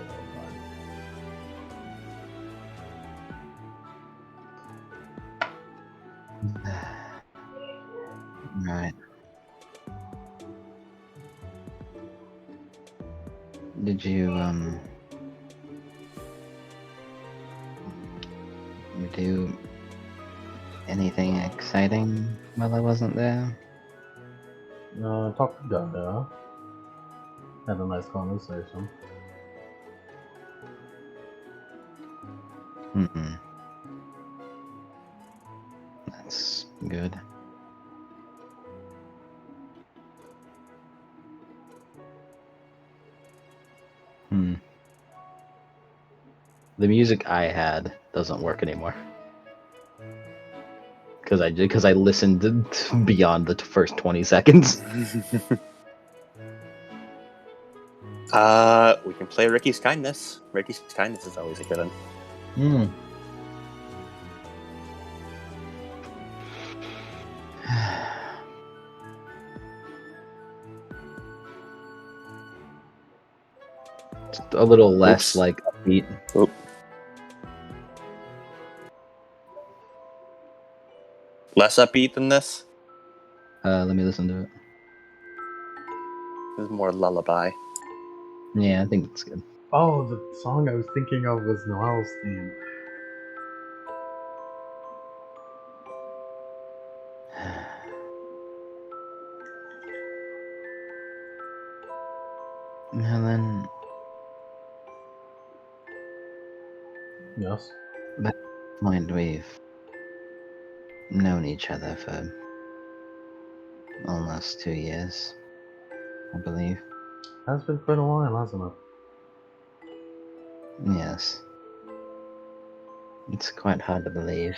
Right. Did you do anything exciting while I wasn't there? Talk to Gaga. Had a nice conversation. That's good. The music I had doesn't work anymore. Because I listened beyond the first 20 seconds. We can play Ricky's Kindness. Ricky's Kindness is always a good one. Just a little less Oops. like upbeat. Oop. Less upbeat than this? Let me listen to it. This is more lullaby. Yeah, I think it's good. Oh, the song I was thinking of was Noel's theme. Helen, Yes. mind we've known each other for almost 2 years, I believe. That's been quite a while, hasn't it? Yes. It's quite hard to believe.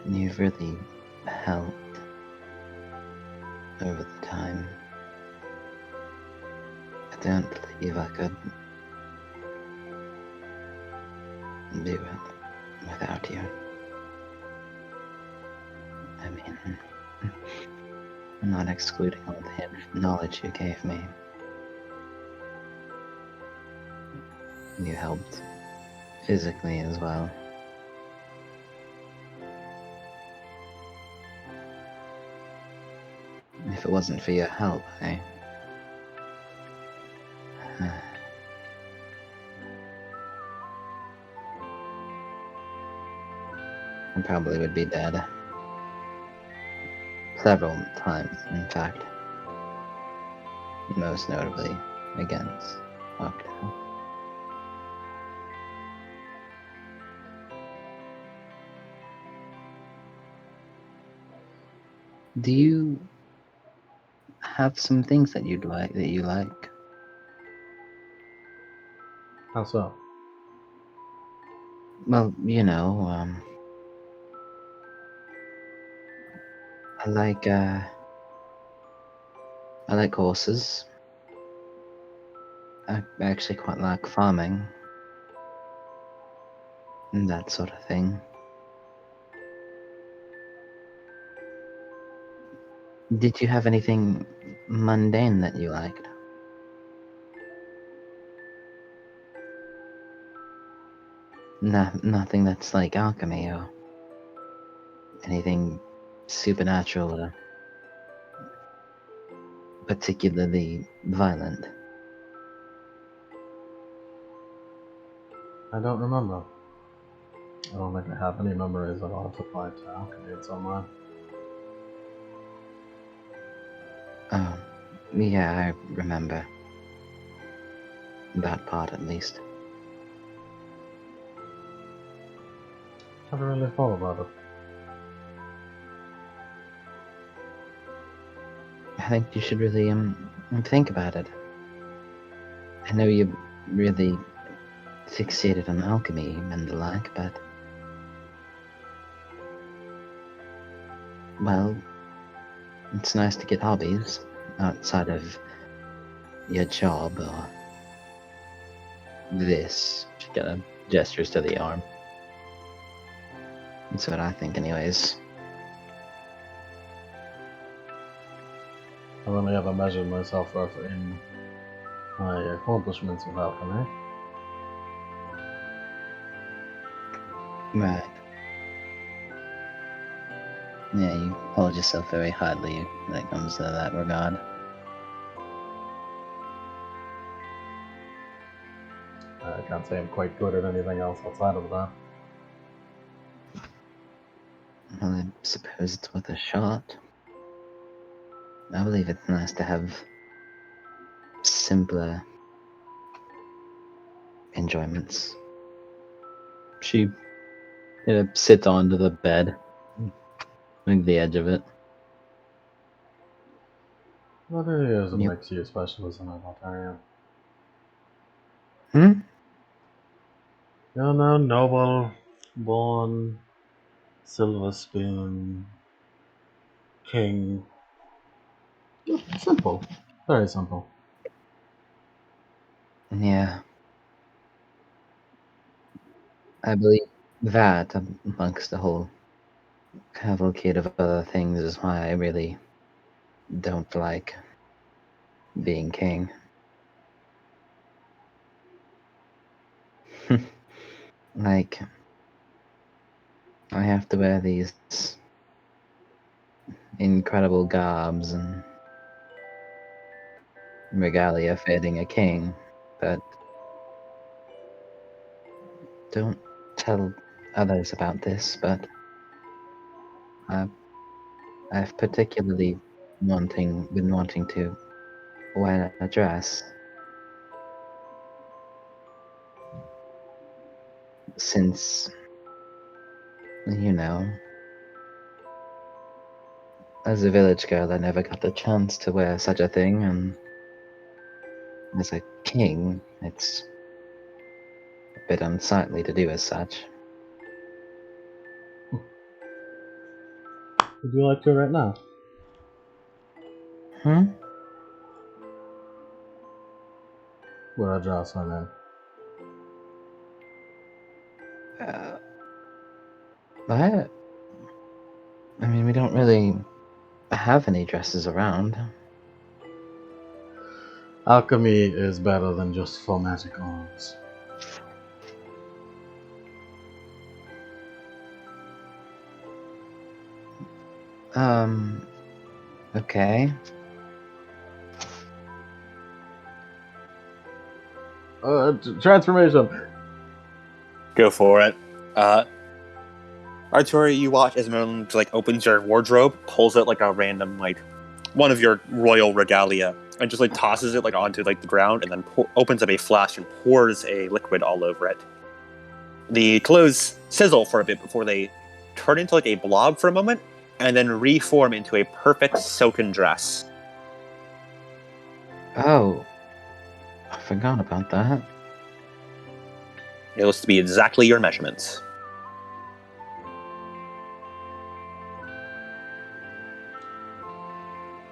You've really helped over the time. I don't believe I could do it without you. I mean, I'm not excluding all the knowledge you gave me. You helped physically as well. If it wasn't for your help, I probably would be dead. Several times, in fact. Most notably against Octo. Do you have some things that you like? How so? Well, you know, I like horses. I actually quite like farming and that sort of thing. Did you have anything mundane that you liked? Nothing that's like alchemy or anything supernatural or particularly violent. I don't remember. I don't think I have any memories at all to apply to alchemy in some way. Oh, yeah, I remember. That part, at least. Never really thought about it. I think you should really think about it. I know you're really fixated on alchemy and the like, but well, it's nice to get hobbies outside of your job or this. She kind of gestures to the arm. That's what I think, anyways. I've only ever measured myself off in my accomplishments with alchemy. Right. Yeah, you hold yourself very highly when it comes to that regard. I can't say I'm quite good at anything else outside of that. Well, I suppose it's worth a shot. I believe it's nice to have simpler enjoyments. She sits onto the bed, like the edge of it. What it is that Yep. makes you a specialist in Altaria? Hmm? You're no noble, born, silver spoon, king. Simple. Very simple. Yeah. I believe that, amongst the whole cavalcade of other things, is why I really don't like being king. Like, I have to wear these incredible garbs and regalia fitting a king, but don't tell others about this, but I've particularly been wanting to wear a dress since, you know, as a village girl, I never got the chance to wear such a thing, and as a king, it's a bit unsightly to do as such. Would you like to right now? Hmm? Wear a dress, I mean. I mean, we don't really have any dresses around. Alchemy is better than just for magic arms. Okay. Transformation! Go for it. Arturi, you watch as Merlin opens your wardrobe, pulls out a random one of your royal regalia, and just tosses it onto the ground, and then opens up a flask and pours a liquid all over it. The clothes sizzle for a bit before they turn into a blob for a moment, and then reform into a perfect silken dress. Oh, I forgot about that. It looks to be exactly your measurements.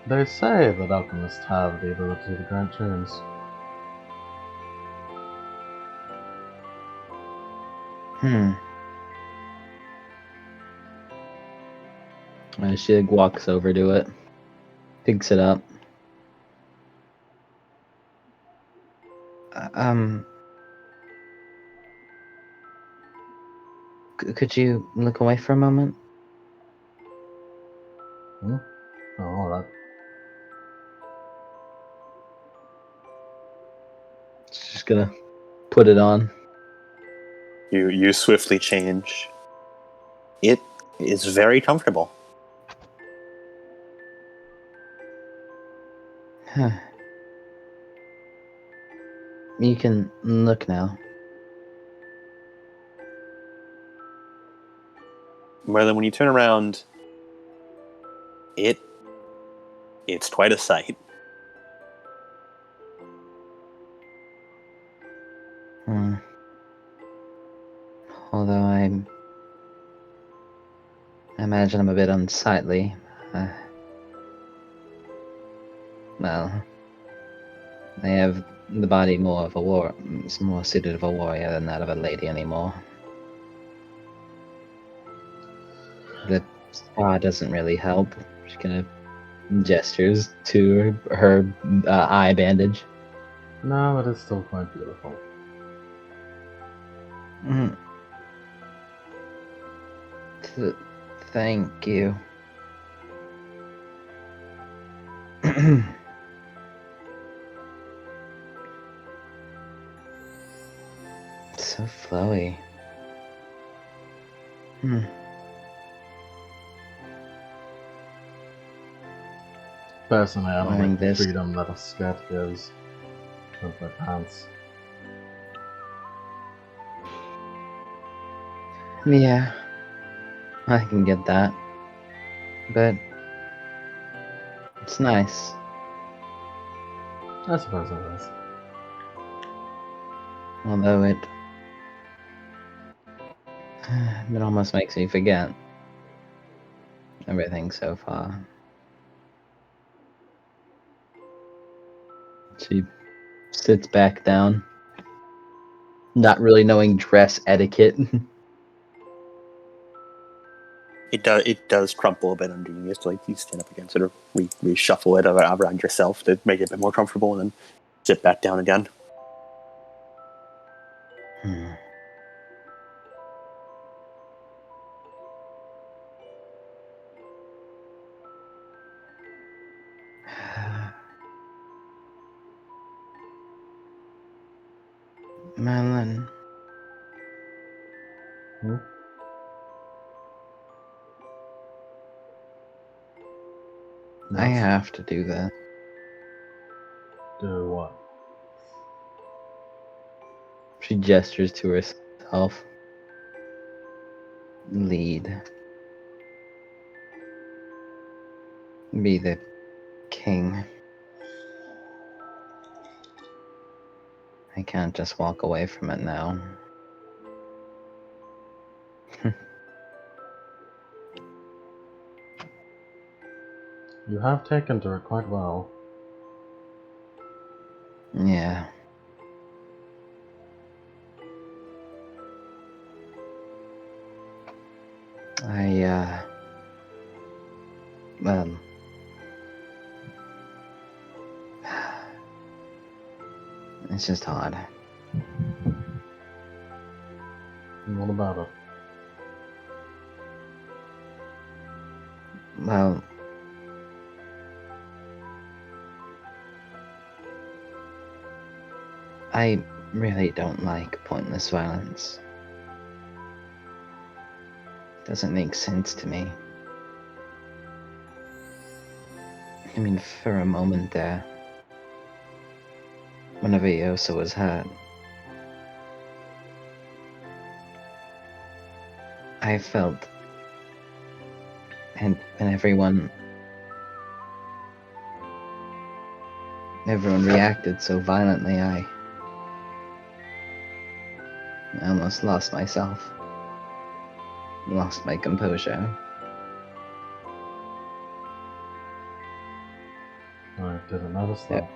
They say that alchemists have the ability to grant tunes. She walks over to it, picks it up. Could you look away for a moment? Oh, alright. Just gonna put it on. You swiftly change. It is very comfortable. Huh. You can look now. Merlin, when you turn around, it's quite a sight. Although I imagine I'm a bit unsightly. Well, I have the body more of it's more suited of a warrior than that of a lady anymore. The scar doesn't really help. She kind of gestures to her eye bandage. No, it is still quite beautiful. Thank you. So flowy. Personally, I don't Wearing like the this. freedom that a skirt gives with my pants. Yeah, I can get that. But it's nice. I suppose it is. Although it almost makes me forget everything so far. She sits back down, not really knowing dress etiquette. It does crumple a bit under you, so like you stand up again, sort of reshuffle it around yourself to make it a bit more comfortable, and then sit back down again. Madeline, I Yes. have to do that. Do what? She gestures to herself. Lead. Be the king. I can't just walk away from it now. You have taken to it quite well. Yeah. Well, it's just hard. What about it? Well, I really don't like pointless violence. Doesn't make sense to me. I mean, for a moment there, whenever Yosa was hurt, I felt, and everyone I almost lost myself. Lost my composure. I didn't notice that.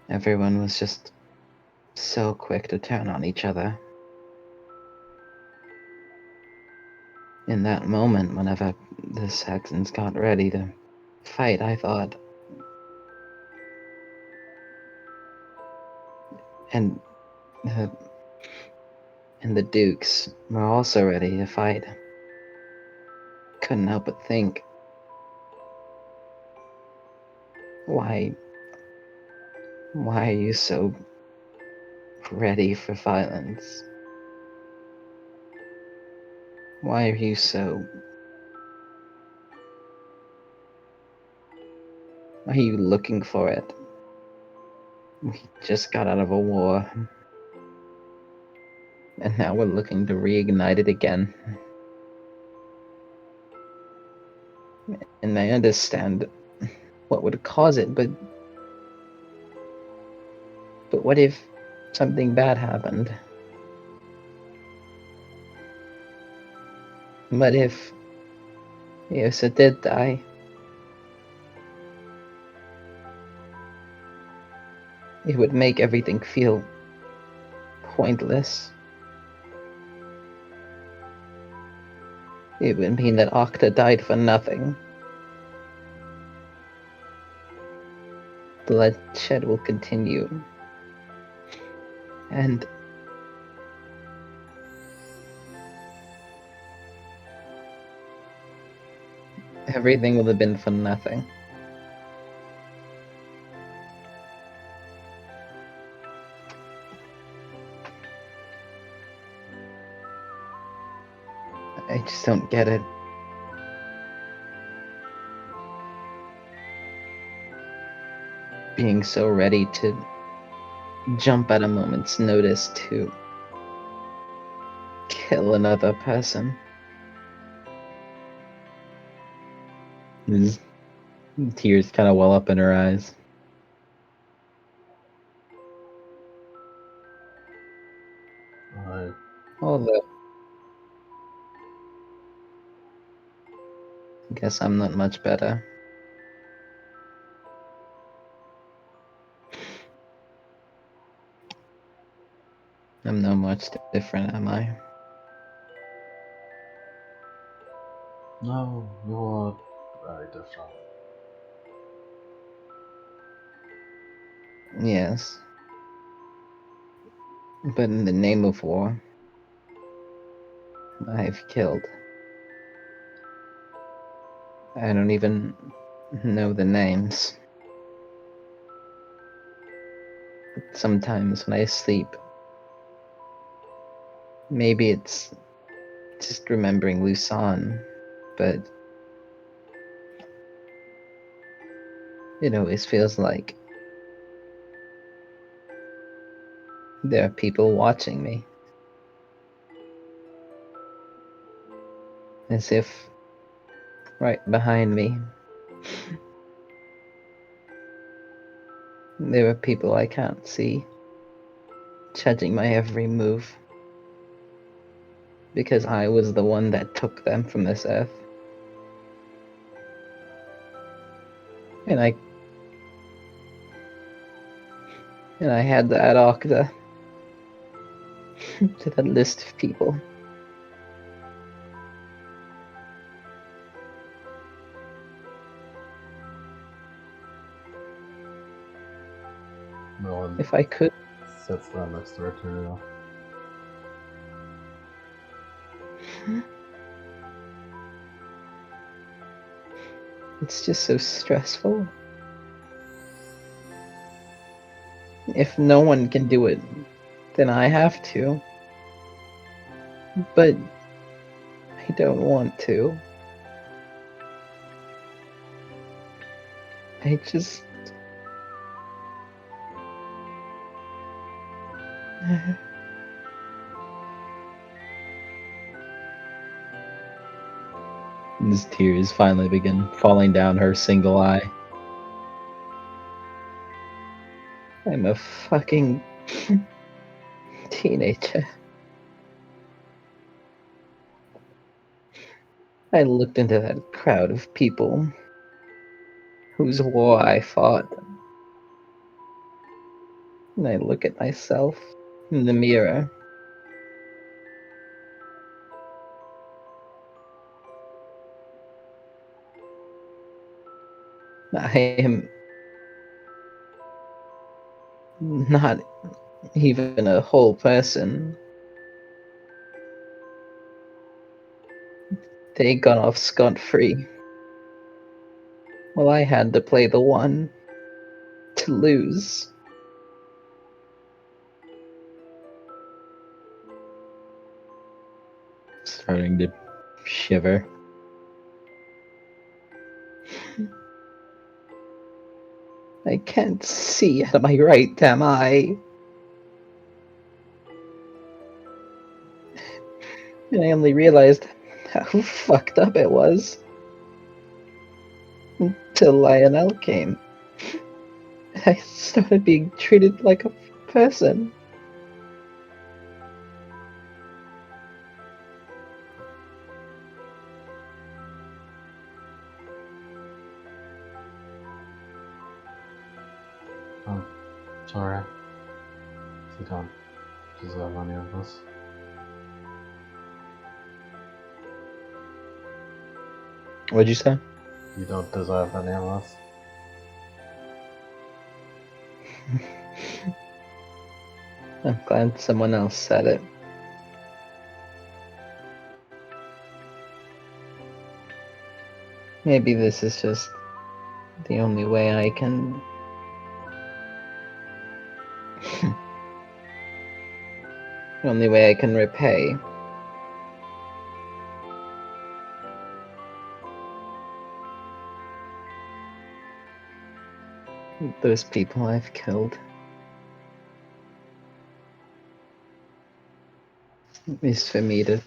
Everyone was just so quick to turn on each other. In that moment, whenever the Saxons got ready to fight, I thought, and the, and the dukes were also ready to fight. Couldn't help but think, why are you so ready for violence? Why are you so... Why are you looking for it? We just got out of a war. And now we're looking to reignite it again. And I understand what would cause it, but what if something bad happened? What if Yosa did die? It would make everything feel pointless. It would mean that Octa died for nothing. Bloodshed will continue. And everything will have been for nothing. I just don't get it. Being so ready to jump at a moment's notice to kill another person. His tears kind of well up in her eyes. Although, I guess I'm not much better. I'm not much different, am I? No, you're very different. Yes. But in the name of war, I've killed. I don't even know the names. Sometimes when I sleep, maybe it's just remembering Lusan, but it always feels like there are people watching me. As if right behind me there are people I can't see, judging my every move. Because I was the one that took them from this earth. And I had to add Octa to that list of people. Merlin If I could, sits down next to Arteria. it's just so stressful. If no one can do it, then I have to. But I don't want to. I just... His tears finally begin falling down her single eye. I'm a fucking Teenager. I looked into that crowd of people whose war I fought, and I look at myself in the mirror. I am not even a whole person. They got off scot-free. Well, I had to play the one to lose. Starting to shiver. I can't see out of my right damn eye. And I only realized how fucked up it was until Lionel came. I started being treated like a person. Sorry. You don't deserve any of this. What'd you say? You don't deserve any of this. I'm glad someone else said it. Maybe this is just the only way I can... the only way I can repay. Those people I've killed. Is for me to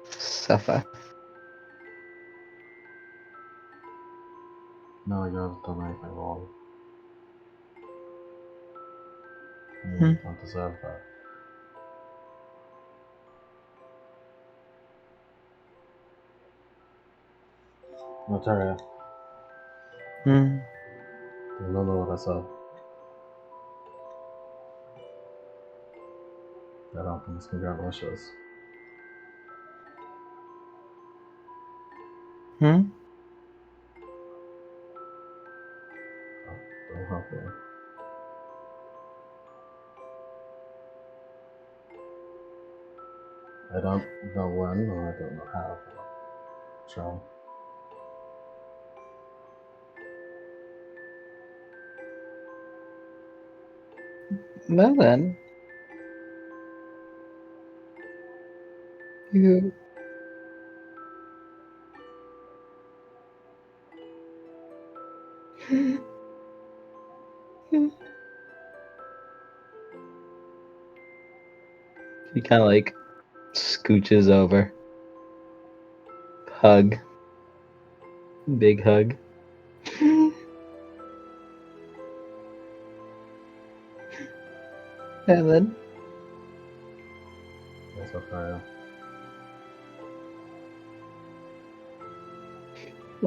suffer. No, you haven't done anything wrong. You don't deserve that. Natalia, remember what I said. That Alchemist can grant wishes. Don't help me. I don't know when, or I don't know how, but try. Well then, you... He kind of like scooches over. Hug. Big hug. Helen, That's okay.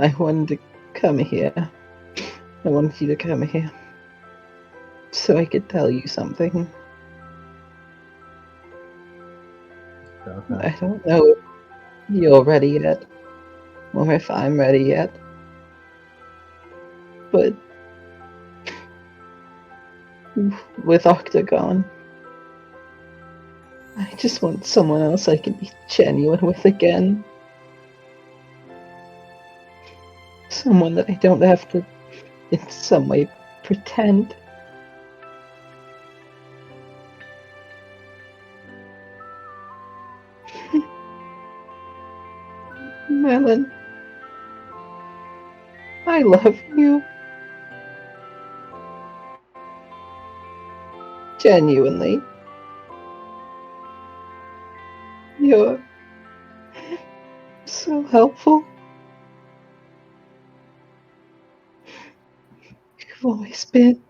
I wanted to come here. I wanted you to come here. So I could tell you something. Okay. I don't know if you're ready yet, or if I'm ready yet. But with Octagon, I just want someone else I can be genuine with again. Someone that I don't have to, in some way, pretend. Melon, I love you. Genuinely. You're so helpful. You've always been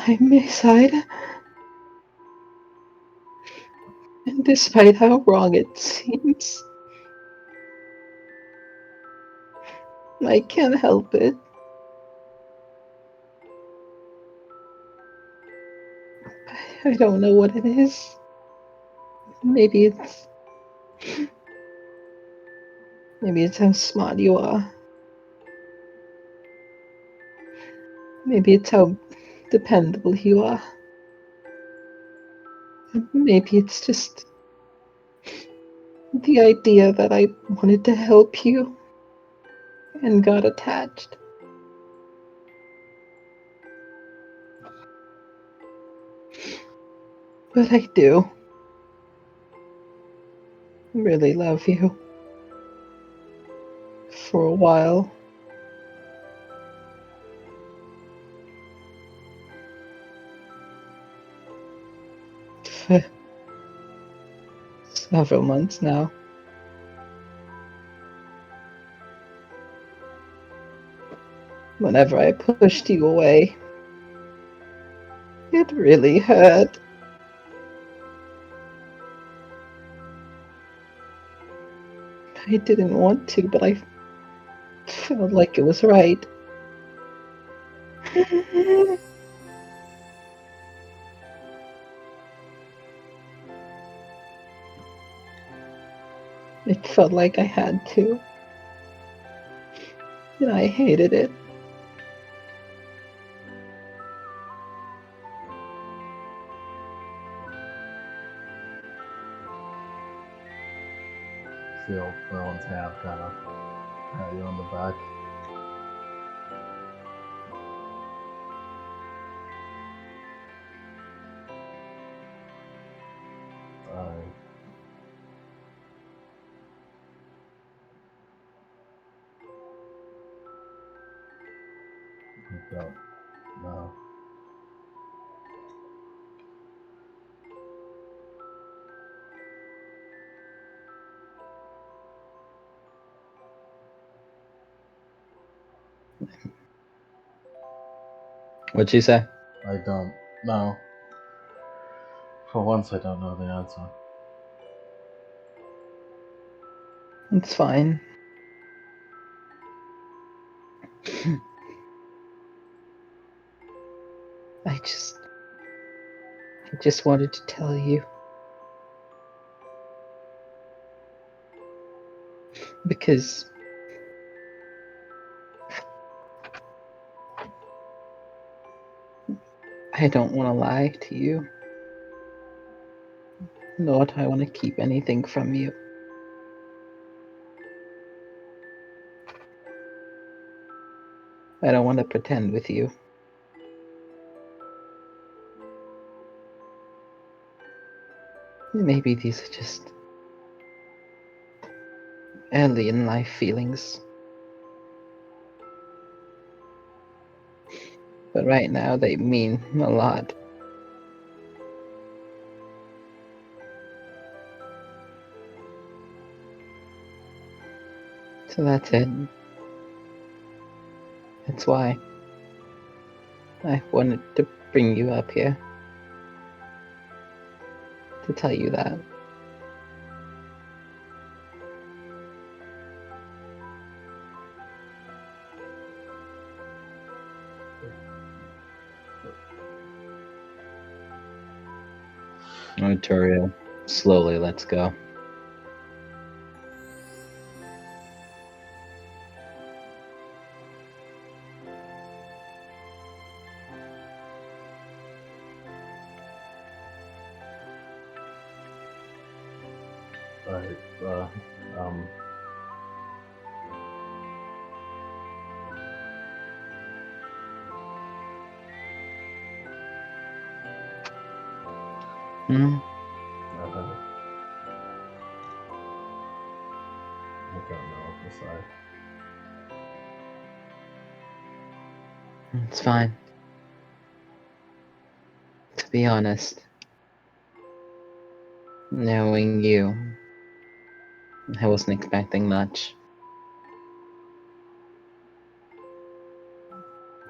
by my side. And despite how wrong it seems, I can't help it. I don't know what it is. Maybe it's how smart you are. Maybe it's how dependable you are. Maybe it's just the idea that I wanted to help you and got attached. But I do really love you. For a while. For several months now. Whenever I pushed you away, it really hurt. I didn't want to, but I felt like it was right. It felt like I had to. And I hated it. Feel Merlin's hand kind of pat you on the back. I don't know. What'd she say? I don't know. For once, I don't know the answer. It's fine. I just wanted to tell you. Because I don't want to lie to you. Nor do I want to keep anything from you. I don't want to pretend with you. Maybe these are just early in life feelings. But right now they mean a lot. So that's it. That's why I wanted to bring you up here. To tell you that. Arturo slowly lets go. Alright, Hmm? I don't know what to say. It's fine. To be honest, knowing you, I wasn't expecting much.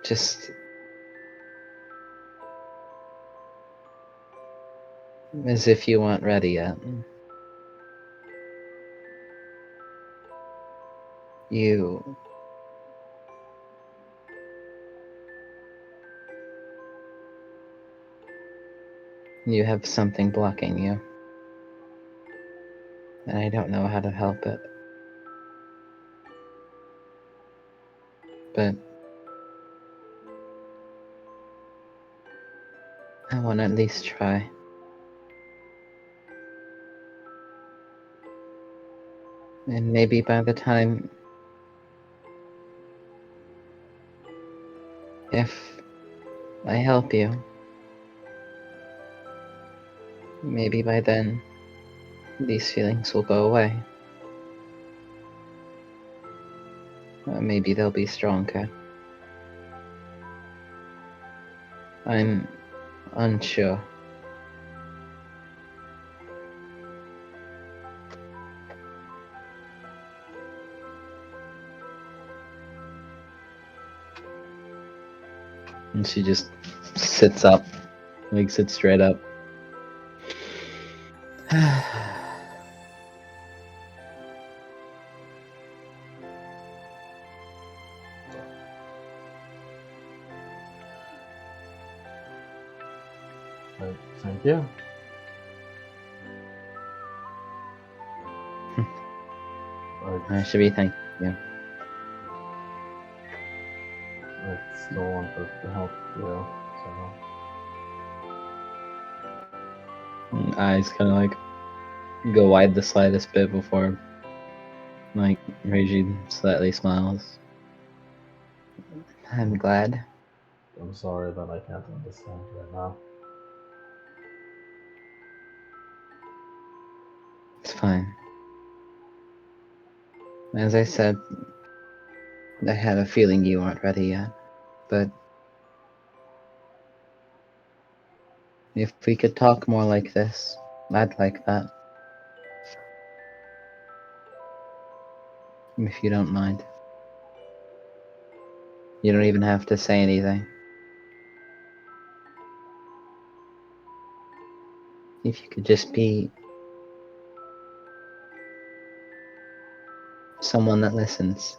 Just As if you weren't ready yet. You have something blocking you. And I don't know how to help it. But I want to at least try. And maybe by the time, if I help you, maybe by then, these feelings will go away. Or maybe they'll be stronger. I'm unsure. And she just sits up, like sits straight up. Thank you. I should be thanking you. I still want to help you, so... And eyes kind of like go wide the slightest bit before, like, Reiji slightly smiles. I'm glad. I'm sorry that I can't understand right now. It's fine. As I said, I had a feeling you weren't ready yet, but if we could talk more like this, I'd like that. If you don't mind. You don't even have to say anything. If you could just be someone that listens.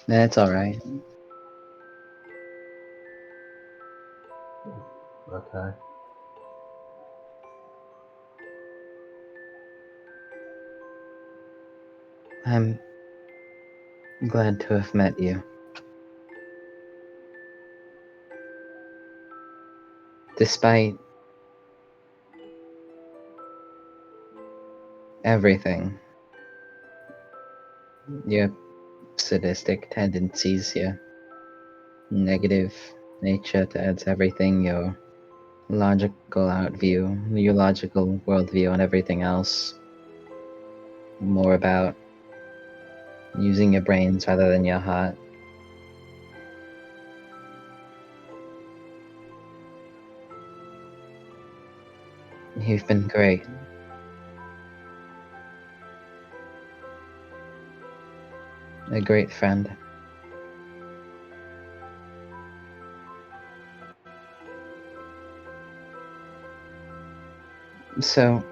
That's alright. Okay. I'm glad to have met you. Despite everything, your sadistic tendencies, your negative nature towards everything, your logical outview, your logical worldview and everything else, more about using your brains rather than your heart. You've been great. A great friend. So,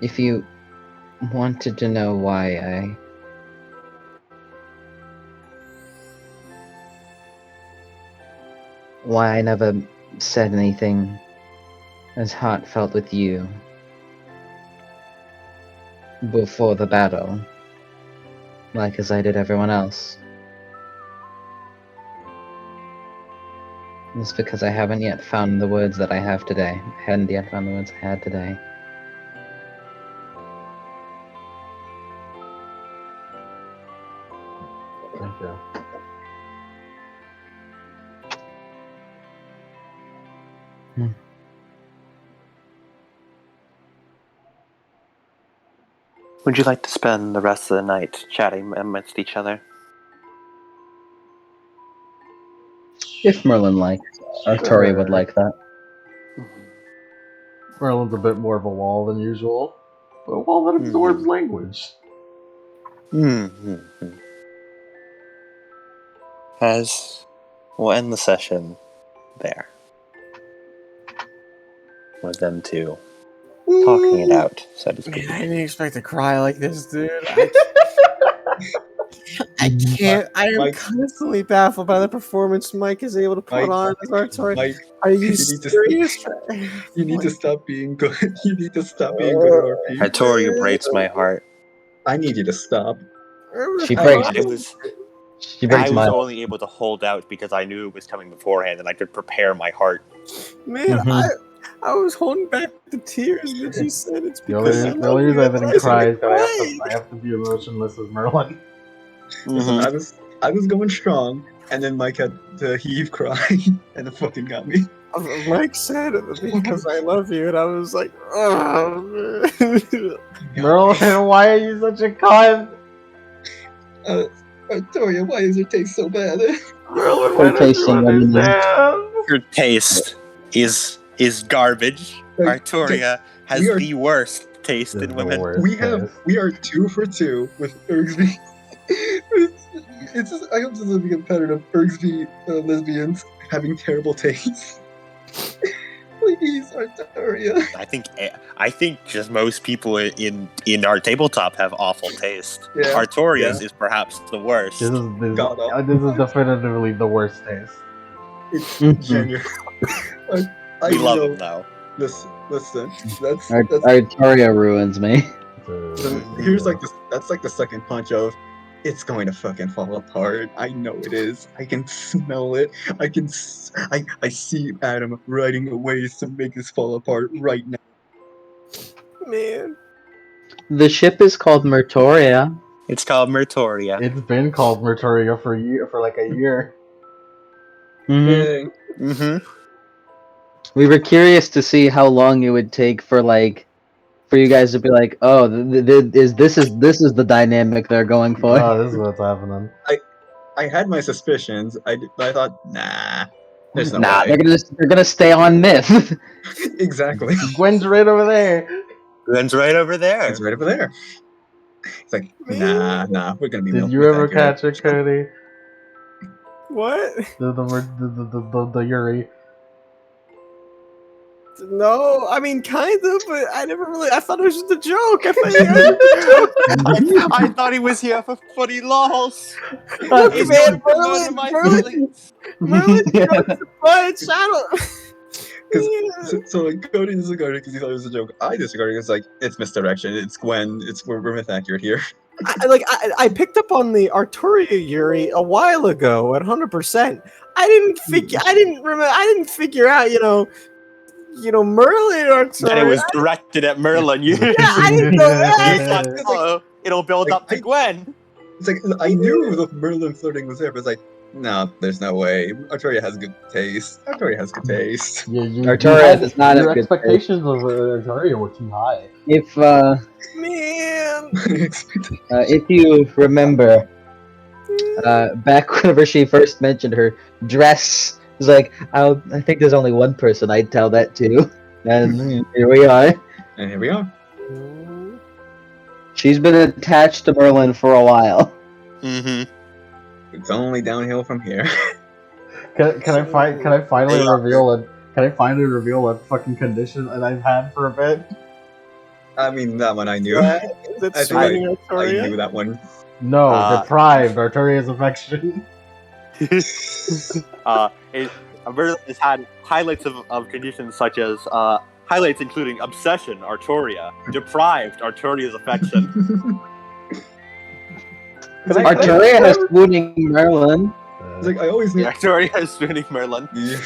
if you wanted to know why I never said anything as heartfelt with you before the battle, like as I did everyone else, it's because I haven't yet found the words that I have today. I hadn't yet found the words I had today. Thank you. Would you like to spend the rest of the night chatting amidst each other? If Merlin likes, Arturi would like that. Merlin's a bit more of a wall than usual, but a wall that absorbs language. As we'll end the session there. with them two talking it out, so to speak. Man, I didn't expect to cry like this, dude. I can't. I am Mike. constantly baffled by the performance Mike is able to put Mike. on as Artori. Mike, Are you need to- serious? you need to stop being good. You need to stop being good at RP. Artoria breaks my heart. I need you to stop. She I- breaks. I She breaks was my. only able to hold out because I knew it was coming beforehand and I could prepare my heart. Man, Mhm. I was holding back the tears when she said it's The only, because I the love only you. reason I That's didn't why cry is started that I crying. have to be emotionless as Merlin. Listen, I was going strong, and then Mike had the heave cry, and it fucking got me. Mike said because I love you, and I was like, oh, man. Merlin, why are you such a cunt? Victoria, why does it taste so bad? Merlin, why don't you understand? Your taste is garbage. Like, Artoria has we are- the worst taste This is in the women. worst taste. We are 2 for 2 with Ergsby. It's just, I hope this is a competitive Ergsby lesbians having terrible taste. Please, Artoria. I think just most people in our tabletop have awful taste. Yeah, Artoria's is perhaps the worst. This is definitively the worst taste. It's Mhm. genuine. I We love know- him though. Listen, that's Artoria ruins me. here's like this. That's like the second punch of, it's going to fucking fall apart. I know it is. I can smell it. I see Adam writing ways to make this fall apart right now. Man. The ship is called Mertoria. It's called Mertoria. It's been called Mertoria for like a year. Mhm. Dang. Mm-hmm. We were curious to see how long it would take for you guys to be like, oh, this is the dynamic they're going for. Oh, this is what's happening. I had my suspicions. I thought, nah, there's no Nah, way. they're gonna stay on myth. Exactly. Gwen's right over there. Gwen's right over there. It's right over there. It's like, nah, we're gonna be. Did milk you with ever that here. catch it, Cody? What? The Yuri. No, I mean, kind of, but I never really. I thought it was just a joke. I thought you guys I thought he was here for funny lols. Look, He's man, going to murder my feelings. Merlin jokes a bunch. I don't. So like Cody disregarded because he thought it was a joke. I disregarded it's like it's misdirection. It's Gwen. We're myth accurate here. I picked up on the Arturia Yuri a while ago at 100%. I didn't figure out, Merlin Arturia. That it was directed at Merlin. Yeah, I didn't know that. You thought, oh, it'll build up to Gwen. It's like I knew the Merlin flirting was there, but it's like, no, there's no way. Artoria has good taste. Artoria has good taste. Yeah, Artoria does not your have good expectations of Artoria were too high. If Man. if you remember, back whenever she first mentioned her dress, it was like, I think there's only one person I'd tell that to, and here we are. And here we are. She's been attached to Merlin for a while. Mm-hmm. It's only downhill from here. Can I finally reveal a fucking condition that I've had for a bit? I mean, that one I knew. Is it I think swinging I Arturia? knew that one. No, deprived Artoria's affection. Merlin has had highlights of conditions such as highlights including obsession, Artoria, deprived, Artoria's affection. Artoria has swooning Merlin. It's like I always knew. Artoria is spooning Merlin. Yeah.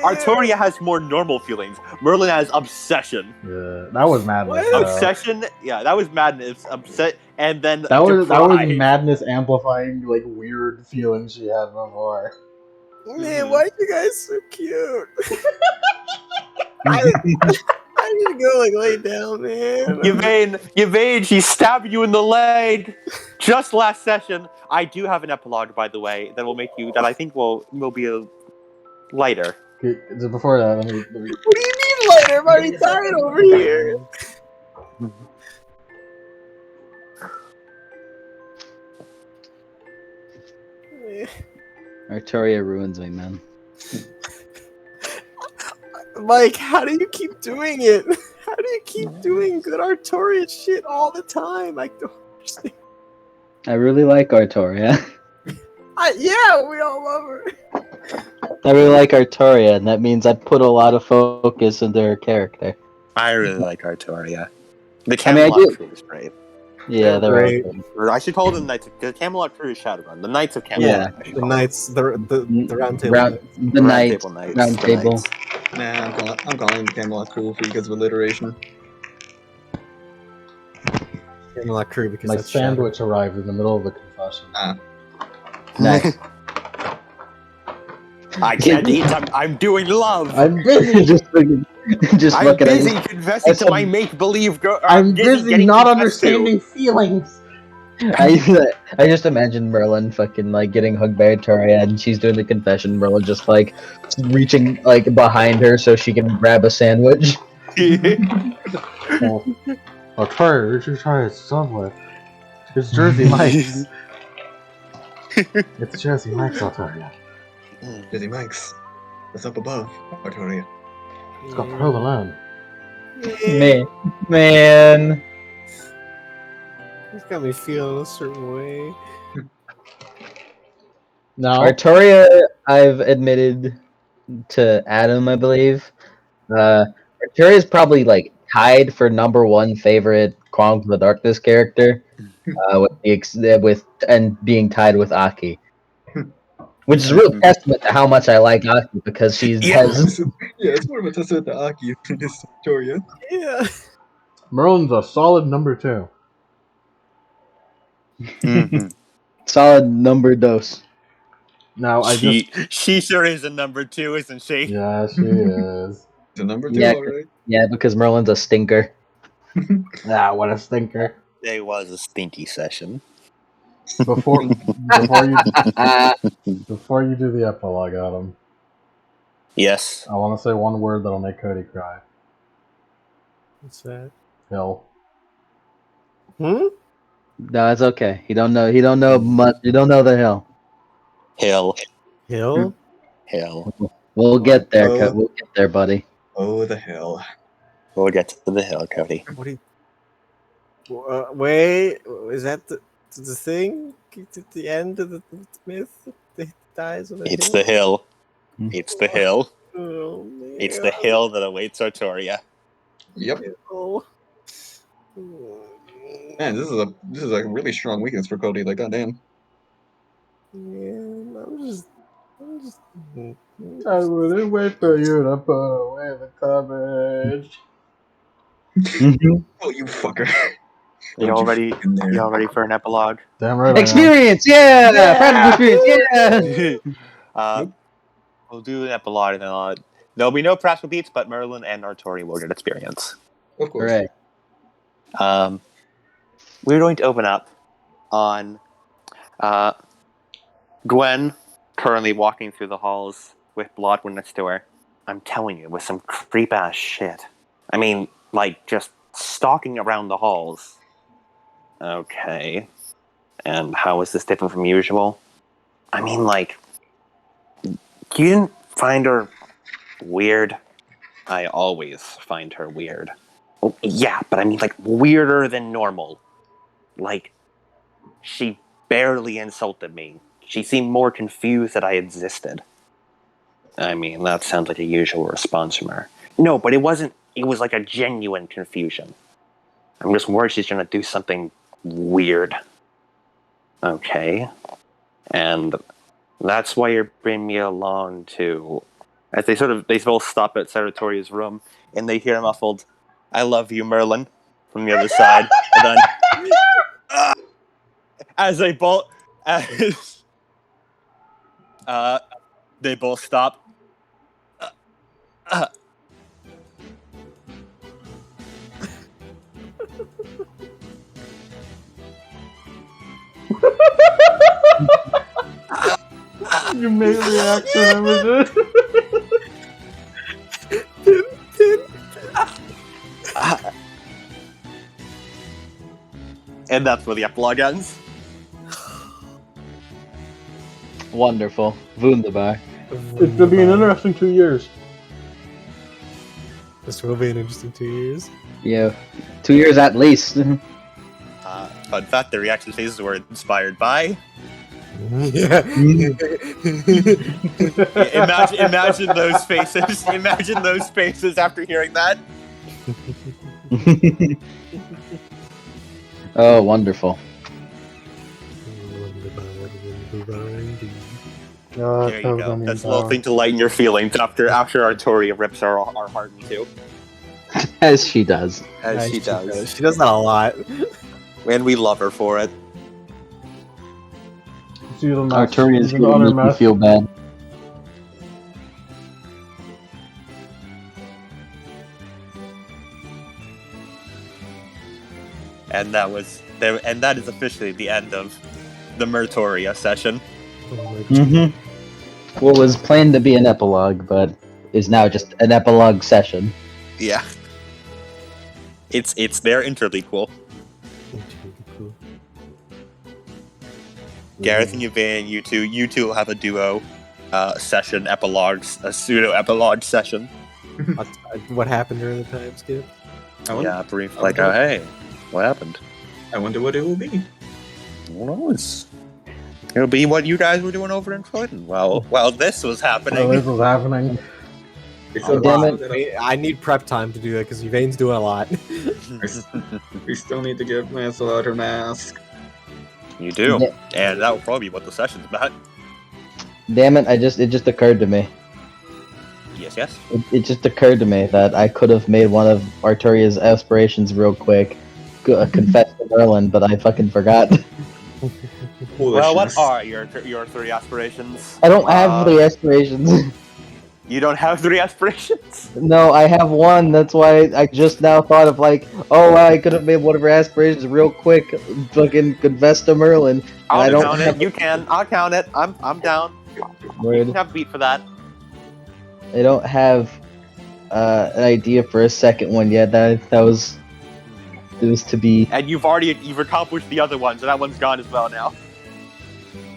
Artoria has more normal feelings. Merlin has obsession. Yeah, that was madness. What? Obsession, yeah, that was madness. Upset, and then That was deprived. madness amplifying like weird feelings she had before. Man, why are you guys so cute? I need to go lay down, man. Yvain, she stabbed you in the leg just last session. I do have an epilogue, by the way, that I think will be a lighter. Okay, so before that, let me... What do you mean later? I'm already tired over here. Artoria ruins me, man. Mike, how do you keep doing it? How do you keep doing good Artorias shit all the time? I don't understand. I really like Artoria. Yeah, we all love her. I really like Artoria, and that means I put a lot of focus into her character. I really like Artoria. The I mean, I Camelot do- crew is great. Yeah, they're all Great. good. Or I should call them Knights. The Camelot crew is Shadowrun. The Knights of Camelot. I should The call knights, the round table. Round, Knights. the Round knights, Table Knights. round the table. Knights. Nah, I'm calling the Camelot crew because of alliteration. Camelot crew because My that's sandwich arrived in the middle of the confession. Nice. I can't eat. I'm doing love. I'm busy. just fucking, just I'm fucking. busy confessing to said- my make-believe girl. I'm busy getting not confessed to. understanding feelings. I just imagine Merlin fucking like getting hugged by Artoria, and she's doing the confession. Merlin just like reaching like behind her so she can grab a sandwich. Well, Artoria, we should try it somewhere. It's Jersey Mike's. It's Jersey Mike's, Artoria. Dizzy Mike's. What's up above, Artoria? It's got provolone. Man. It's got me feeling a certain way. Now, Artoria, I've admitted to Adam, I believe. Artoria is probably like tied for number one favorite Chronicles of the Darkness character, with and being tied with Aki, which is a real testament to how much I like Aki because she's has Yeah, it's more of a testament to Aki than it is to Artoria. Yeah. Merlin's a solid number 2. Mhm. solid number dos. Now, I She sure is a number 2, isn't she? Yeah, she is. The number 2, Yeah. alright. Yeah, because Merlin's a stinker. Ah, what a stinker. It was a stinky session. Before you do the epilogue, Adam, Yes. I want to say one word that'll make Cody cry. What's that? Hill. Hmm? No, it's okay. You don't know much. You don't know the hill. Hill. Hill? Hill. We'll get there. Oh. We'll get there, buddy. Oh, the hell. We'll get to the hill, Cody. What do you... wait, is that the thing? At the end of the myth? They dies on the It's hill? the hill. It's the hill. Oh, man. It's the hill that awaits Artoria. Yep. Oh. Man, this is a really strong weakness for Cody. Like, goddamn. Man, I'm just... I wouldn't wait for you to put away the cabbage. Oh, you fucker. Y'all ready? In there. Y'all ready for an epilogue? Damn right I am. Experience, yeah! Practical experience, yeah! We'll do an epilogue and then there'll be no practical beats, but Merlin and Artori will get experience. Of course. Hooray. We're going to open up on Gwen currently walking through the halls with Bloodwind next to her. I'm telling you, with some creep ass shit. I mean, like, just stalking around the halls. Okay. And how is this different from usual? I mean, like, you didn't find her weird? I always find her weird. Oh, yeah, but I mean, like, weirder than normal. Like, she barely insulted me. She seemed more confused that I existed. I mean, that sounds like a usual response from her. No, but it wasn't. It was like a genuine confusion. I'm just worried she's going to do something weird. Okay. And that's why you're bringing me along to... As they both stop at Sartoria's room, and they hear a muffled, "I love you, Merlin," from the other side. And then... as they both... they both stop. You made reaction images. And that's where the epilogue ends. Wonderful. Wunderbar. It's gonna be an interesting 2 years. This will be an interesting 2 years. Yeah, 2 years at least. Fun fact: the reaction phases were inspired by. Yeah. Imagine those faces. Imagine those faces after hearing that. Oh, wonderful. There you go. That's a little thing to lighten your feelings after Artoria rips our heart in two. As she does. As she does. She does that a lot. And we love her for it. Artoria's gonna make me feel bad. And that is officially the end of the Mertoria session. Mm-hmm. What was planned to be an epilogue, but is now just an epilogue session. Yeah. It's their interlequel. Gareth and Yvain, you two will have a duo session, epilogues, a pseudo epilogue session. What happened during the time skip? Yeah, brief, like, hey, what happened? I wonder what it will be. Who knows? It'll be what you guys were doing over in Croydon. Well, this was happening. This was happening. Damn it. I need prep time to do that because Yvain's doing a lot. We still need to give Lancelot her mask. You do, Yeah. and that will probably be what the session's about. Damn it! It just occurred to me. Yes. It just occurred to me that I could have made one of Artoria's aspirations real quick. Confess to Merlin, but I fucking forgot. Well, what are your 3 aspirations? I don't have 3 aspirations. You don't have 3 aspirations? No, I have 1. That's why I just now thought of I could have made one of her aspirations real quick. Fucking confess to Merlin. I'll count it. You can. I'll count it. I'm down. Word. You can have a beat for that. I don't have an idea for a second one yet. It was to be. And you've accomplished the other one, so that one's gone as well now.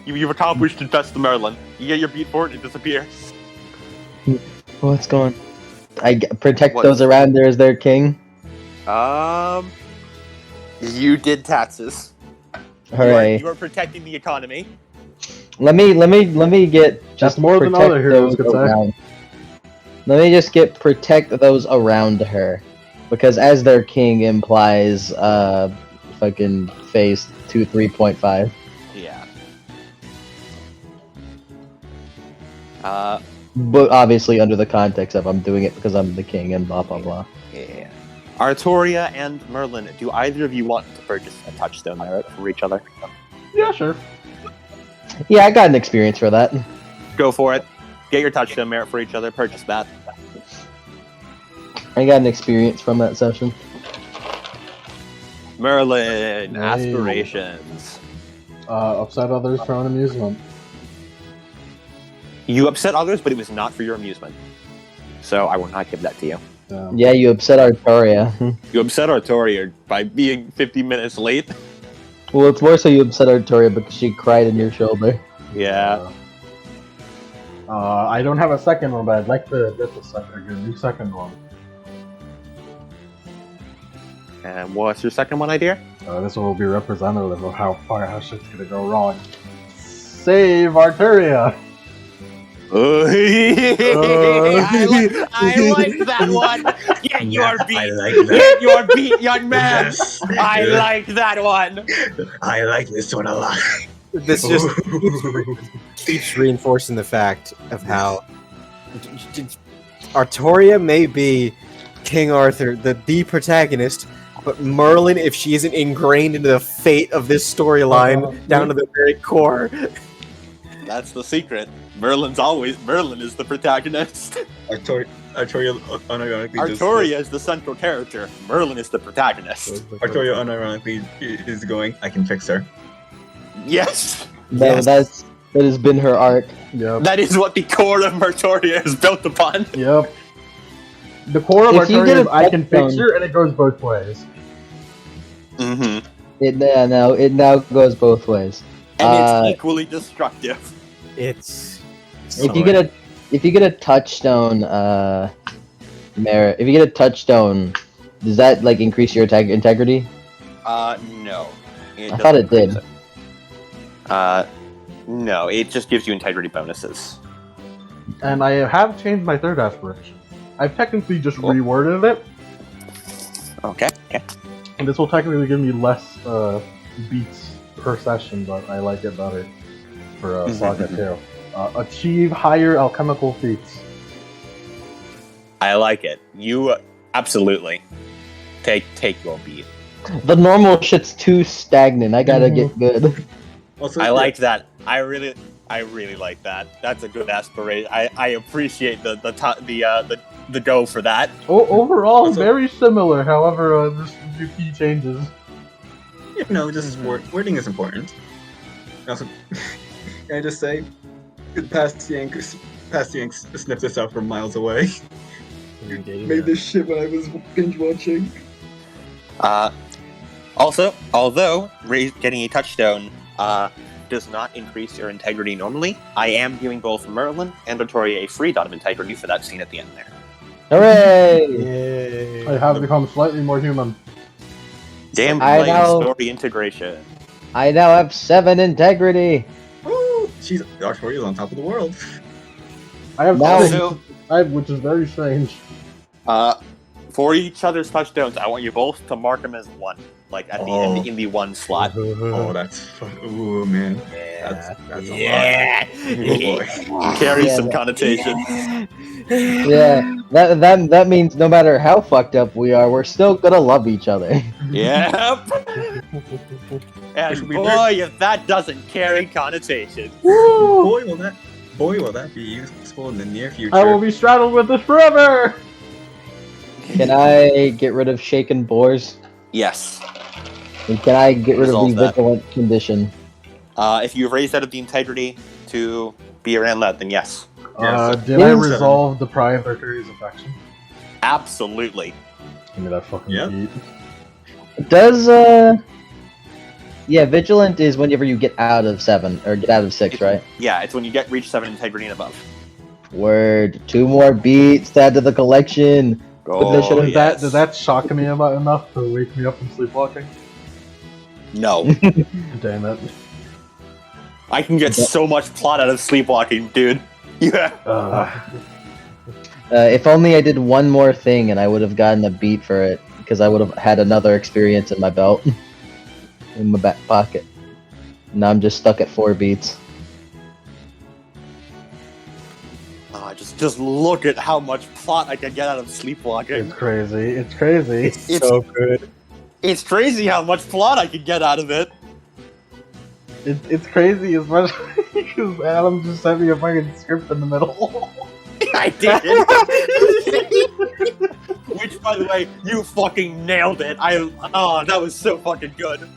You've accomplished confess to Merlin. You get your beat for it, it disappears. What's going? Protect those around there as their king. You did taxes. Hooray! You are protecting the economy. Let me get just more than protect other heroes those could say. around. Let me just get protect those around her, because as their king implies, fucking phase 3.5. Yeah. But obviously under the context of I'm doing it because I'm the king and blah blah blah. Yeah. Artoria and Merlin, do either of you want to purchase a touchstone merit for each other? Yeah, sure. Yeah, I got an experience for that. Go for it. Get your touchstone merit for each other. Purchase that. I got an experience from that session. Merlin, Hey. aspirations. Upset others for own amusement. You upset others, but it was not for your amusement. So I will not give that to you. Yeah, you upset Artoria. You upset Artoria by being 50 minutes late. Well, it's more so you upset Artoria because she cried in your shoulder. Yeah. I don't have a second one, but I'd like to get a new second one. And what's your second one idea? This one will be representative of how shit's gonna go wrong. Save Arturia! I like that one. Get your beat. I like that. Get your beat, young man. Yes. I like that one. I like this one a lot. This just keeps reinforcing the fact of how Artoria may be King Arthur, the protagonist, but Merlin, if she isn't ingrained into the fate of this storyline down to the very core. That's the secret. Merlin is the protagonist. Artoria unironically Artoria is the central character. Merlin is the protagonist. Artoria unironically is going, I can fix her. Yes. That has been her arc. Yep. That is what the core of Mertoria is built upon. Yep. The core of If you Arturia get is a I can fix touchstone- her, and it goes both ways. Mm-hmm. It now goes both ways. And it's equally destructive. It's If you get a touchstone merit. If you get a touchstone, does that like increase your integrity? No. I thought it did. No, it just gives you integrity bonuses. And I have changed my third aspiration. I've technically just reworded it, Okay. and this will technically give me less beats per session, but I like it better for Saga 2. Achieve higher alchemical feats. I like it. You absolutely take your beat. The normal shit's too stagnant. I gotta get good. Also, I like that. I really like that. That's a good aspiration. I appreciate the go for that. Overall, Also- very similar. However, there's a few key changes. You know, just wording is important. Also, can I just say, Pastiank sniffed this out from miles away. Made this shit when I was binge watching. Also, although getting a touchstone does not increase your integrity normally, I am giving both Merlin and Artoria a free dot of integrity for that scene at the end there. Hooray! Yay! I have become slightly more human. Damn I plain know. story integration. I now have 7 integrity. Woo! Artoria's on top of the world. I have Now- 6, which is very strange. For each other's touchdowns, I want you both to mark them as 1, like at the end in the 1 slot. Oh, that's fun. Ooh, man. That's a Yeah, lot. Oh, boy. carries Yeah, some that- connotation. Yeah, that means no matter how fucked up we are, we're still gonna love each other. Yep. Which And would be boy, if that doesn't carry connotation. Boy, will that be useful in the near future. I will be straddled with this forever! Can I get rid of shaken boars? Yes. And can I get rid of Resolve the that. vigilant condition? If you raise out of the integrity to be around that, then yes. Did I resolve deprive Arteria's affection? Absolutely. Give me that fucking Yep. beat. Does yeah, vigilant is whenever you get out of 7 or get out of 6, right? Yeah, it's when you reach 7 integrity and above. Word. 2 more beats to add to the collection. Oh, Does yes. Did that shock me about enough to wake me up from sleepwalking? No. Damn it. I can get so much plot out of sleepwalking, dude. Yeah. If only I did one more thing and I would have gotten a beat for it, because I would have had another experience in my belt. In my back pocket. Now I'm just stuck at 4 beats. Just look at how much plot I can get out of sleepwalking. It's crazy. It's crazy. It's So good. It's crazy how much plot I can get out of it. It's crazy, especially because Adam just sent me a fucking script in the middle. I did. Which, by the way, you fucking nailed it. That was so fucking good.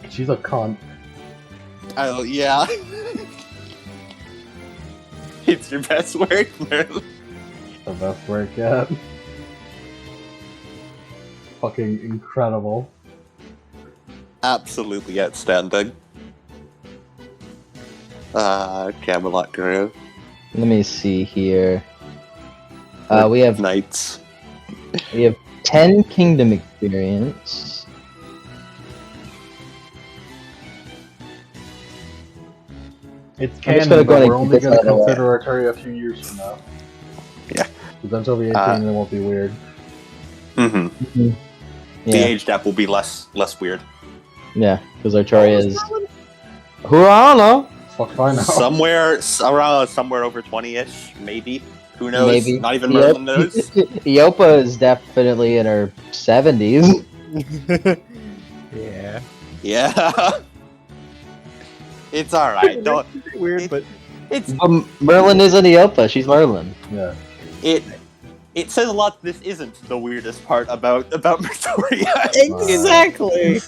She's a cunt. Oh yeah. It's your best work, Merlin. The best work yet. Fucking incredible. Absolutely outstanding. Camelot Guru. Let me see here. We have Knights. 10 kingdom experience. It's I'm just canon, gonna but go ahead we're and only keep this going to out of the way. consider Arteria a few years from now. Yeah. Because until the 18, it won't be weird. Mm-hmm. The Yeah, age gap will be less weird. yeah, because Artoria is. Who I don't know. Fuck if I know. Somewhere over 20-ish, maybe. Who knows? Maybe. Not even Merlin knows. Yopa is definitely in her 70s. Yeah. Yeah. It's alright. Don't. Weird, but It's Merlin isn't Yopa. She's Merlin. Yeah. it says a lot. This isn't the weirdest part about Victoria. exactly.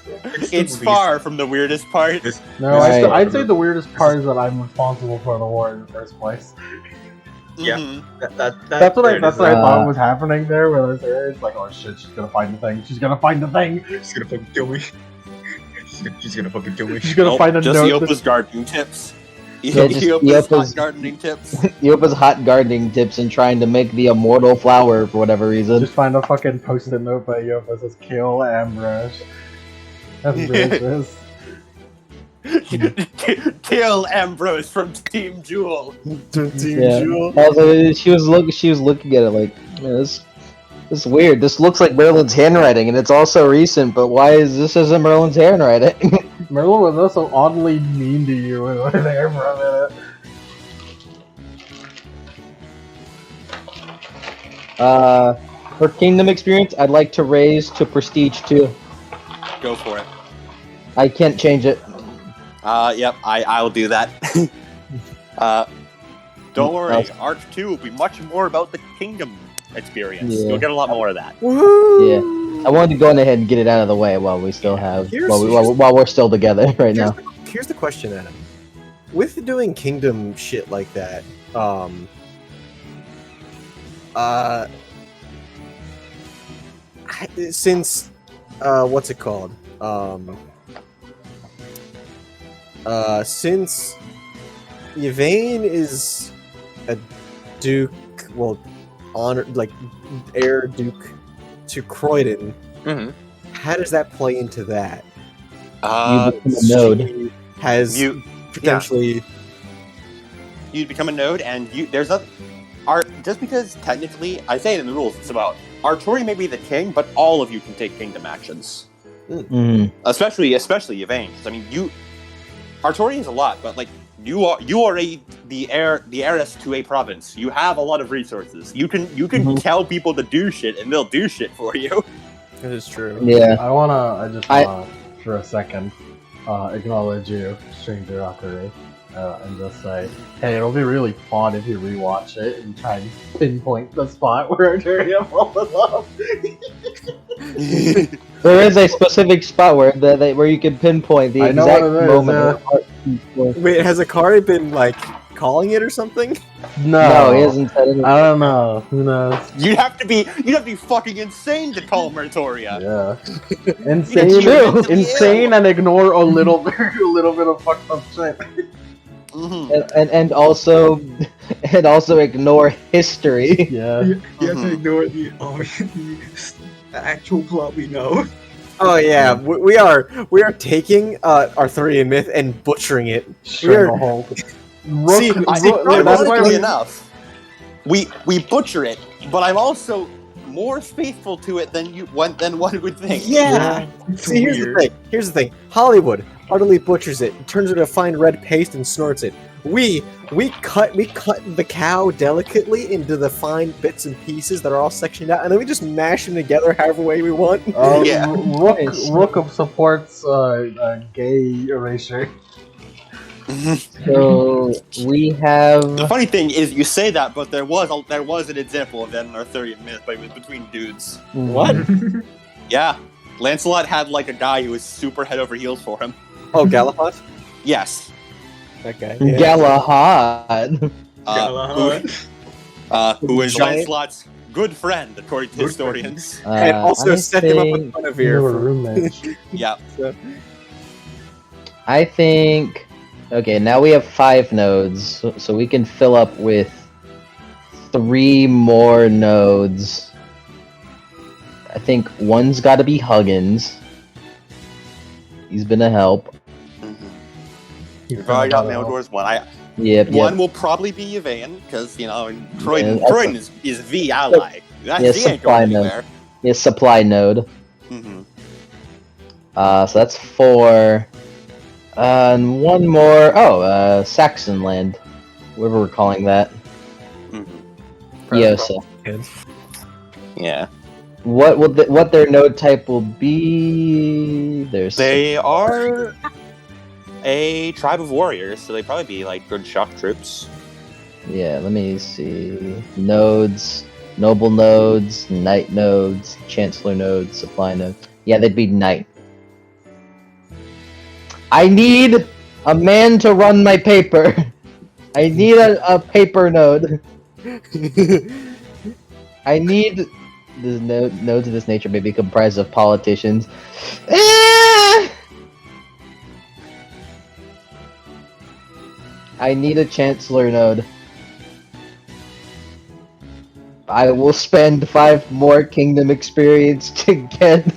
It's far from the weirdest part. No, Right. I'd say the weirdest part is that I'm responsible for the war in the first place. Yeah. Mhm. That's what I thought Uh, was happening there, where it's like, oh shit, she's gonna find the thing. She's gonna find the thing. She's gonna fucking kill me. She's gonna fucking kill me. She's gonna Nope, find a just note. Yopa's gardening tips. Yeah, just Eopa's Eopa's- hot gardening tips. Yopa's hot gardening tips and trying to make the immortal flower for whatever reason. Just find a fucking post-it note by Yopa that says "Kill Ambrose." Ambrosius. Kill Ambrose from Team Jewel. Yeah. Also, she was looking at it like, this is weird. This looks like Merlin's handwriting, and it's also recent. But why is this isn't Merlin's handwriting? Merlin was also oddly mean to you with there for a minute. For Kingdom experience, I'd like to raise to Prestige 2. Go for it. I can't change it. Yep, I'll do that. Don't worry, Arc 2 will be much more about the Kingdom experience. Yeah. You'll get a lot more of that. Woohoo! Yeah, I wanted to go ahead and get it out of the way while we still have while we're still together right now. Here's the question, Adam. With doing Kingdom shit like that, since what's it called? Since Yvain is a duke, well, honored like heir duke to Croydon, Mm-hmm. how does that play into that? You become a node. She has potentially. You'd become a node, and there's a just because technically, I say it in the rules, it's about Arturi may be the king, but all of you can take kingdom actions. Mm. Especially Yvain. 'Cause, I mean, Arturi is a lot, but like you are the heiress to a province. You have a lot of resources. You can tell people to do shit, and they'll do shit for you. That is true. Yeah. I just wanna for a second acknowledge you, Stranger Artery, and just say, hey, it'll be really fun if you rewatch it and try and pinpoint the spot where Arteria falls in love. There is a specific spot where you can pinpoint the I know exact what it is, moment. Wait, has Akari been like calling it or something? No, he hasn't said anything. I don't know. Who knows? You'd have to be fucking insane to call Mertoria. Yeah. Insane. It's true. Insane and ignore a little bit of fucked up shit. Mm-hmm. And also ignore history. Yeah. You have to ignore the actual plot we know. Oh yeah, we are taking Arthurian myth and butchering it. Sure. The whole. See, Rook, see, that's why Ironically enough, we butcher it, but I'm also more faithful to it than one would think. Yeah. See, here's the thing. Hollywood utterly butchers it, turns it into fine red paste, and snorts it. We cut the cow delicately into the fine bits and pieces that are all sectioned out, and then we just mash them together however way we want. Yeah. Rook supports gay erasure. So we have. The funny thing is, you say that, but there was an example of that in Arthurian myth, but it was between dudes. What? Yeah, Lancelot had like a guy who was super head over heels for him. Oh, Galahad? Yes. Okay. Galahad. Who is Giant- Lancelot's good friend, according to historians. And also I set him up with think- Guinevere. They were roommates. Yeah. I think. Okay, now we have 5 nodes, so we can fill up with 3 more nodes. I think one's got to be Huggins. He's been a help. You've already got Maildor's one. Yep. One will probably be Yvain, because Croydon is the ally. That Yeah, he ain't supply going node. anywhere. Yeah, supply node. Mm-hmm. So that's 4. And one more. Oh, Saxon land, whatever we're calling that. Mm-hmm. Yosa. Yeah. What their node type will be? They are a tribe of warriors, so they'd probably be like good shock troops. Yeah, let me see. Nodes, noble nodes, knight nodes, chancellor nodes, supply nodes. Yeah, they'd be knight. I need a man to run my paper. I need a paper node. I need the nodes of this nature may be comprised of politicians. I need a Chancellor node. I will spend 5 more Kingdom experience to get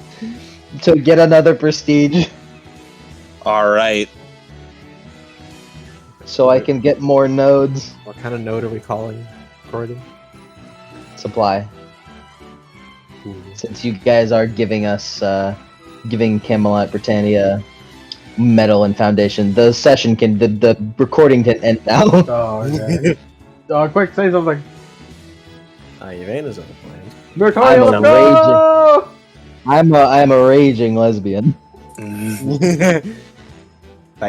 another prestige, All right. so I can get more nodes. What kind of node are we calling Croydon? Supply. Since you guys are giving us, giving Camelot Britannia metal and foundation, the session the recording can end now. Oh, okay. Quick, say something. Yvaina's on the plane. Victoria, I'm let's go! I'm a raging lesbian. That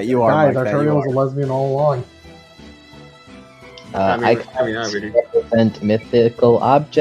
you are, Guys, Mike, that Arturia you was a are. lesbian all along. I I mean, represent mythical objects.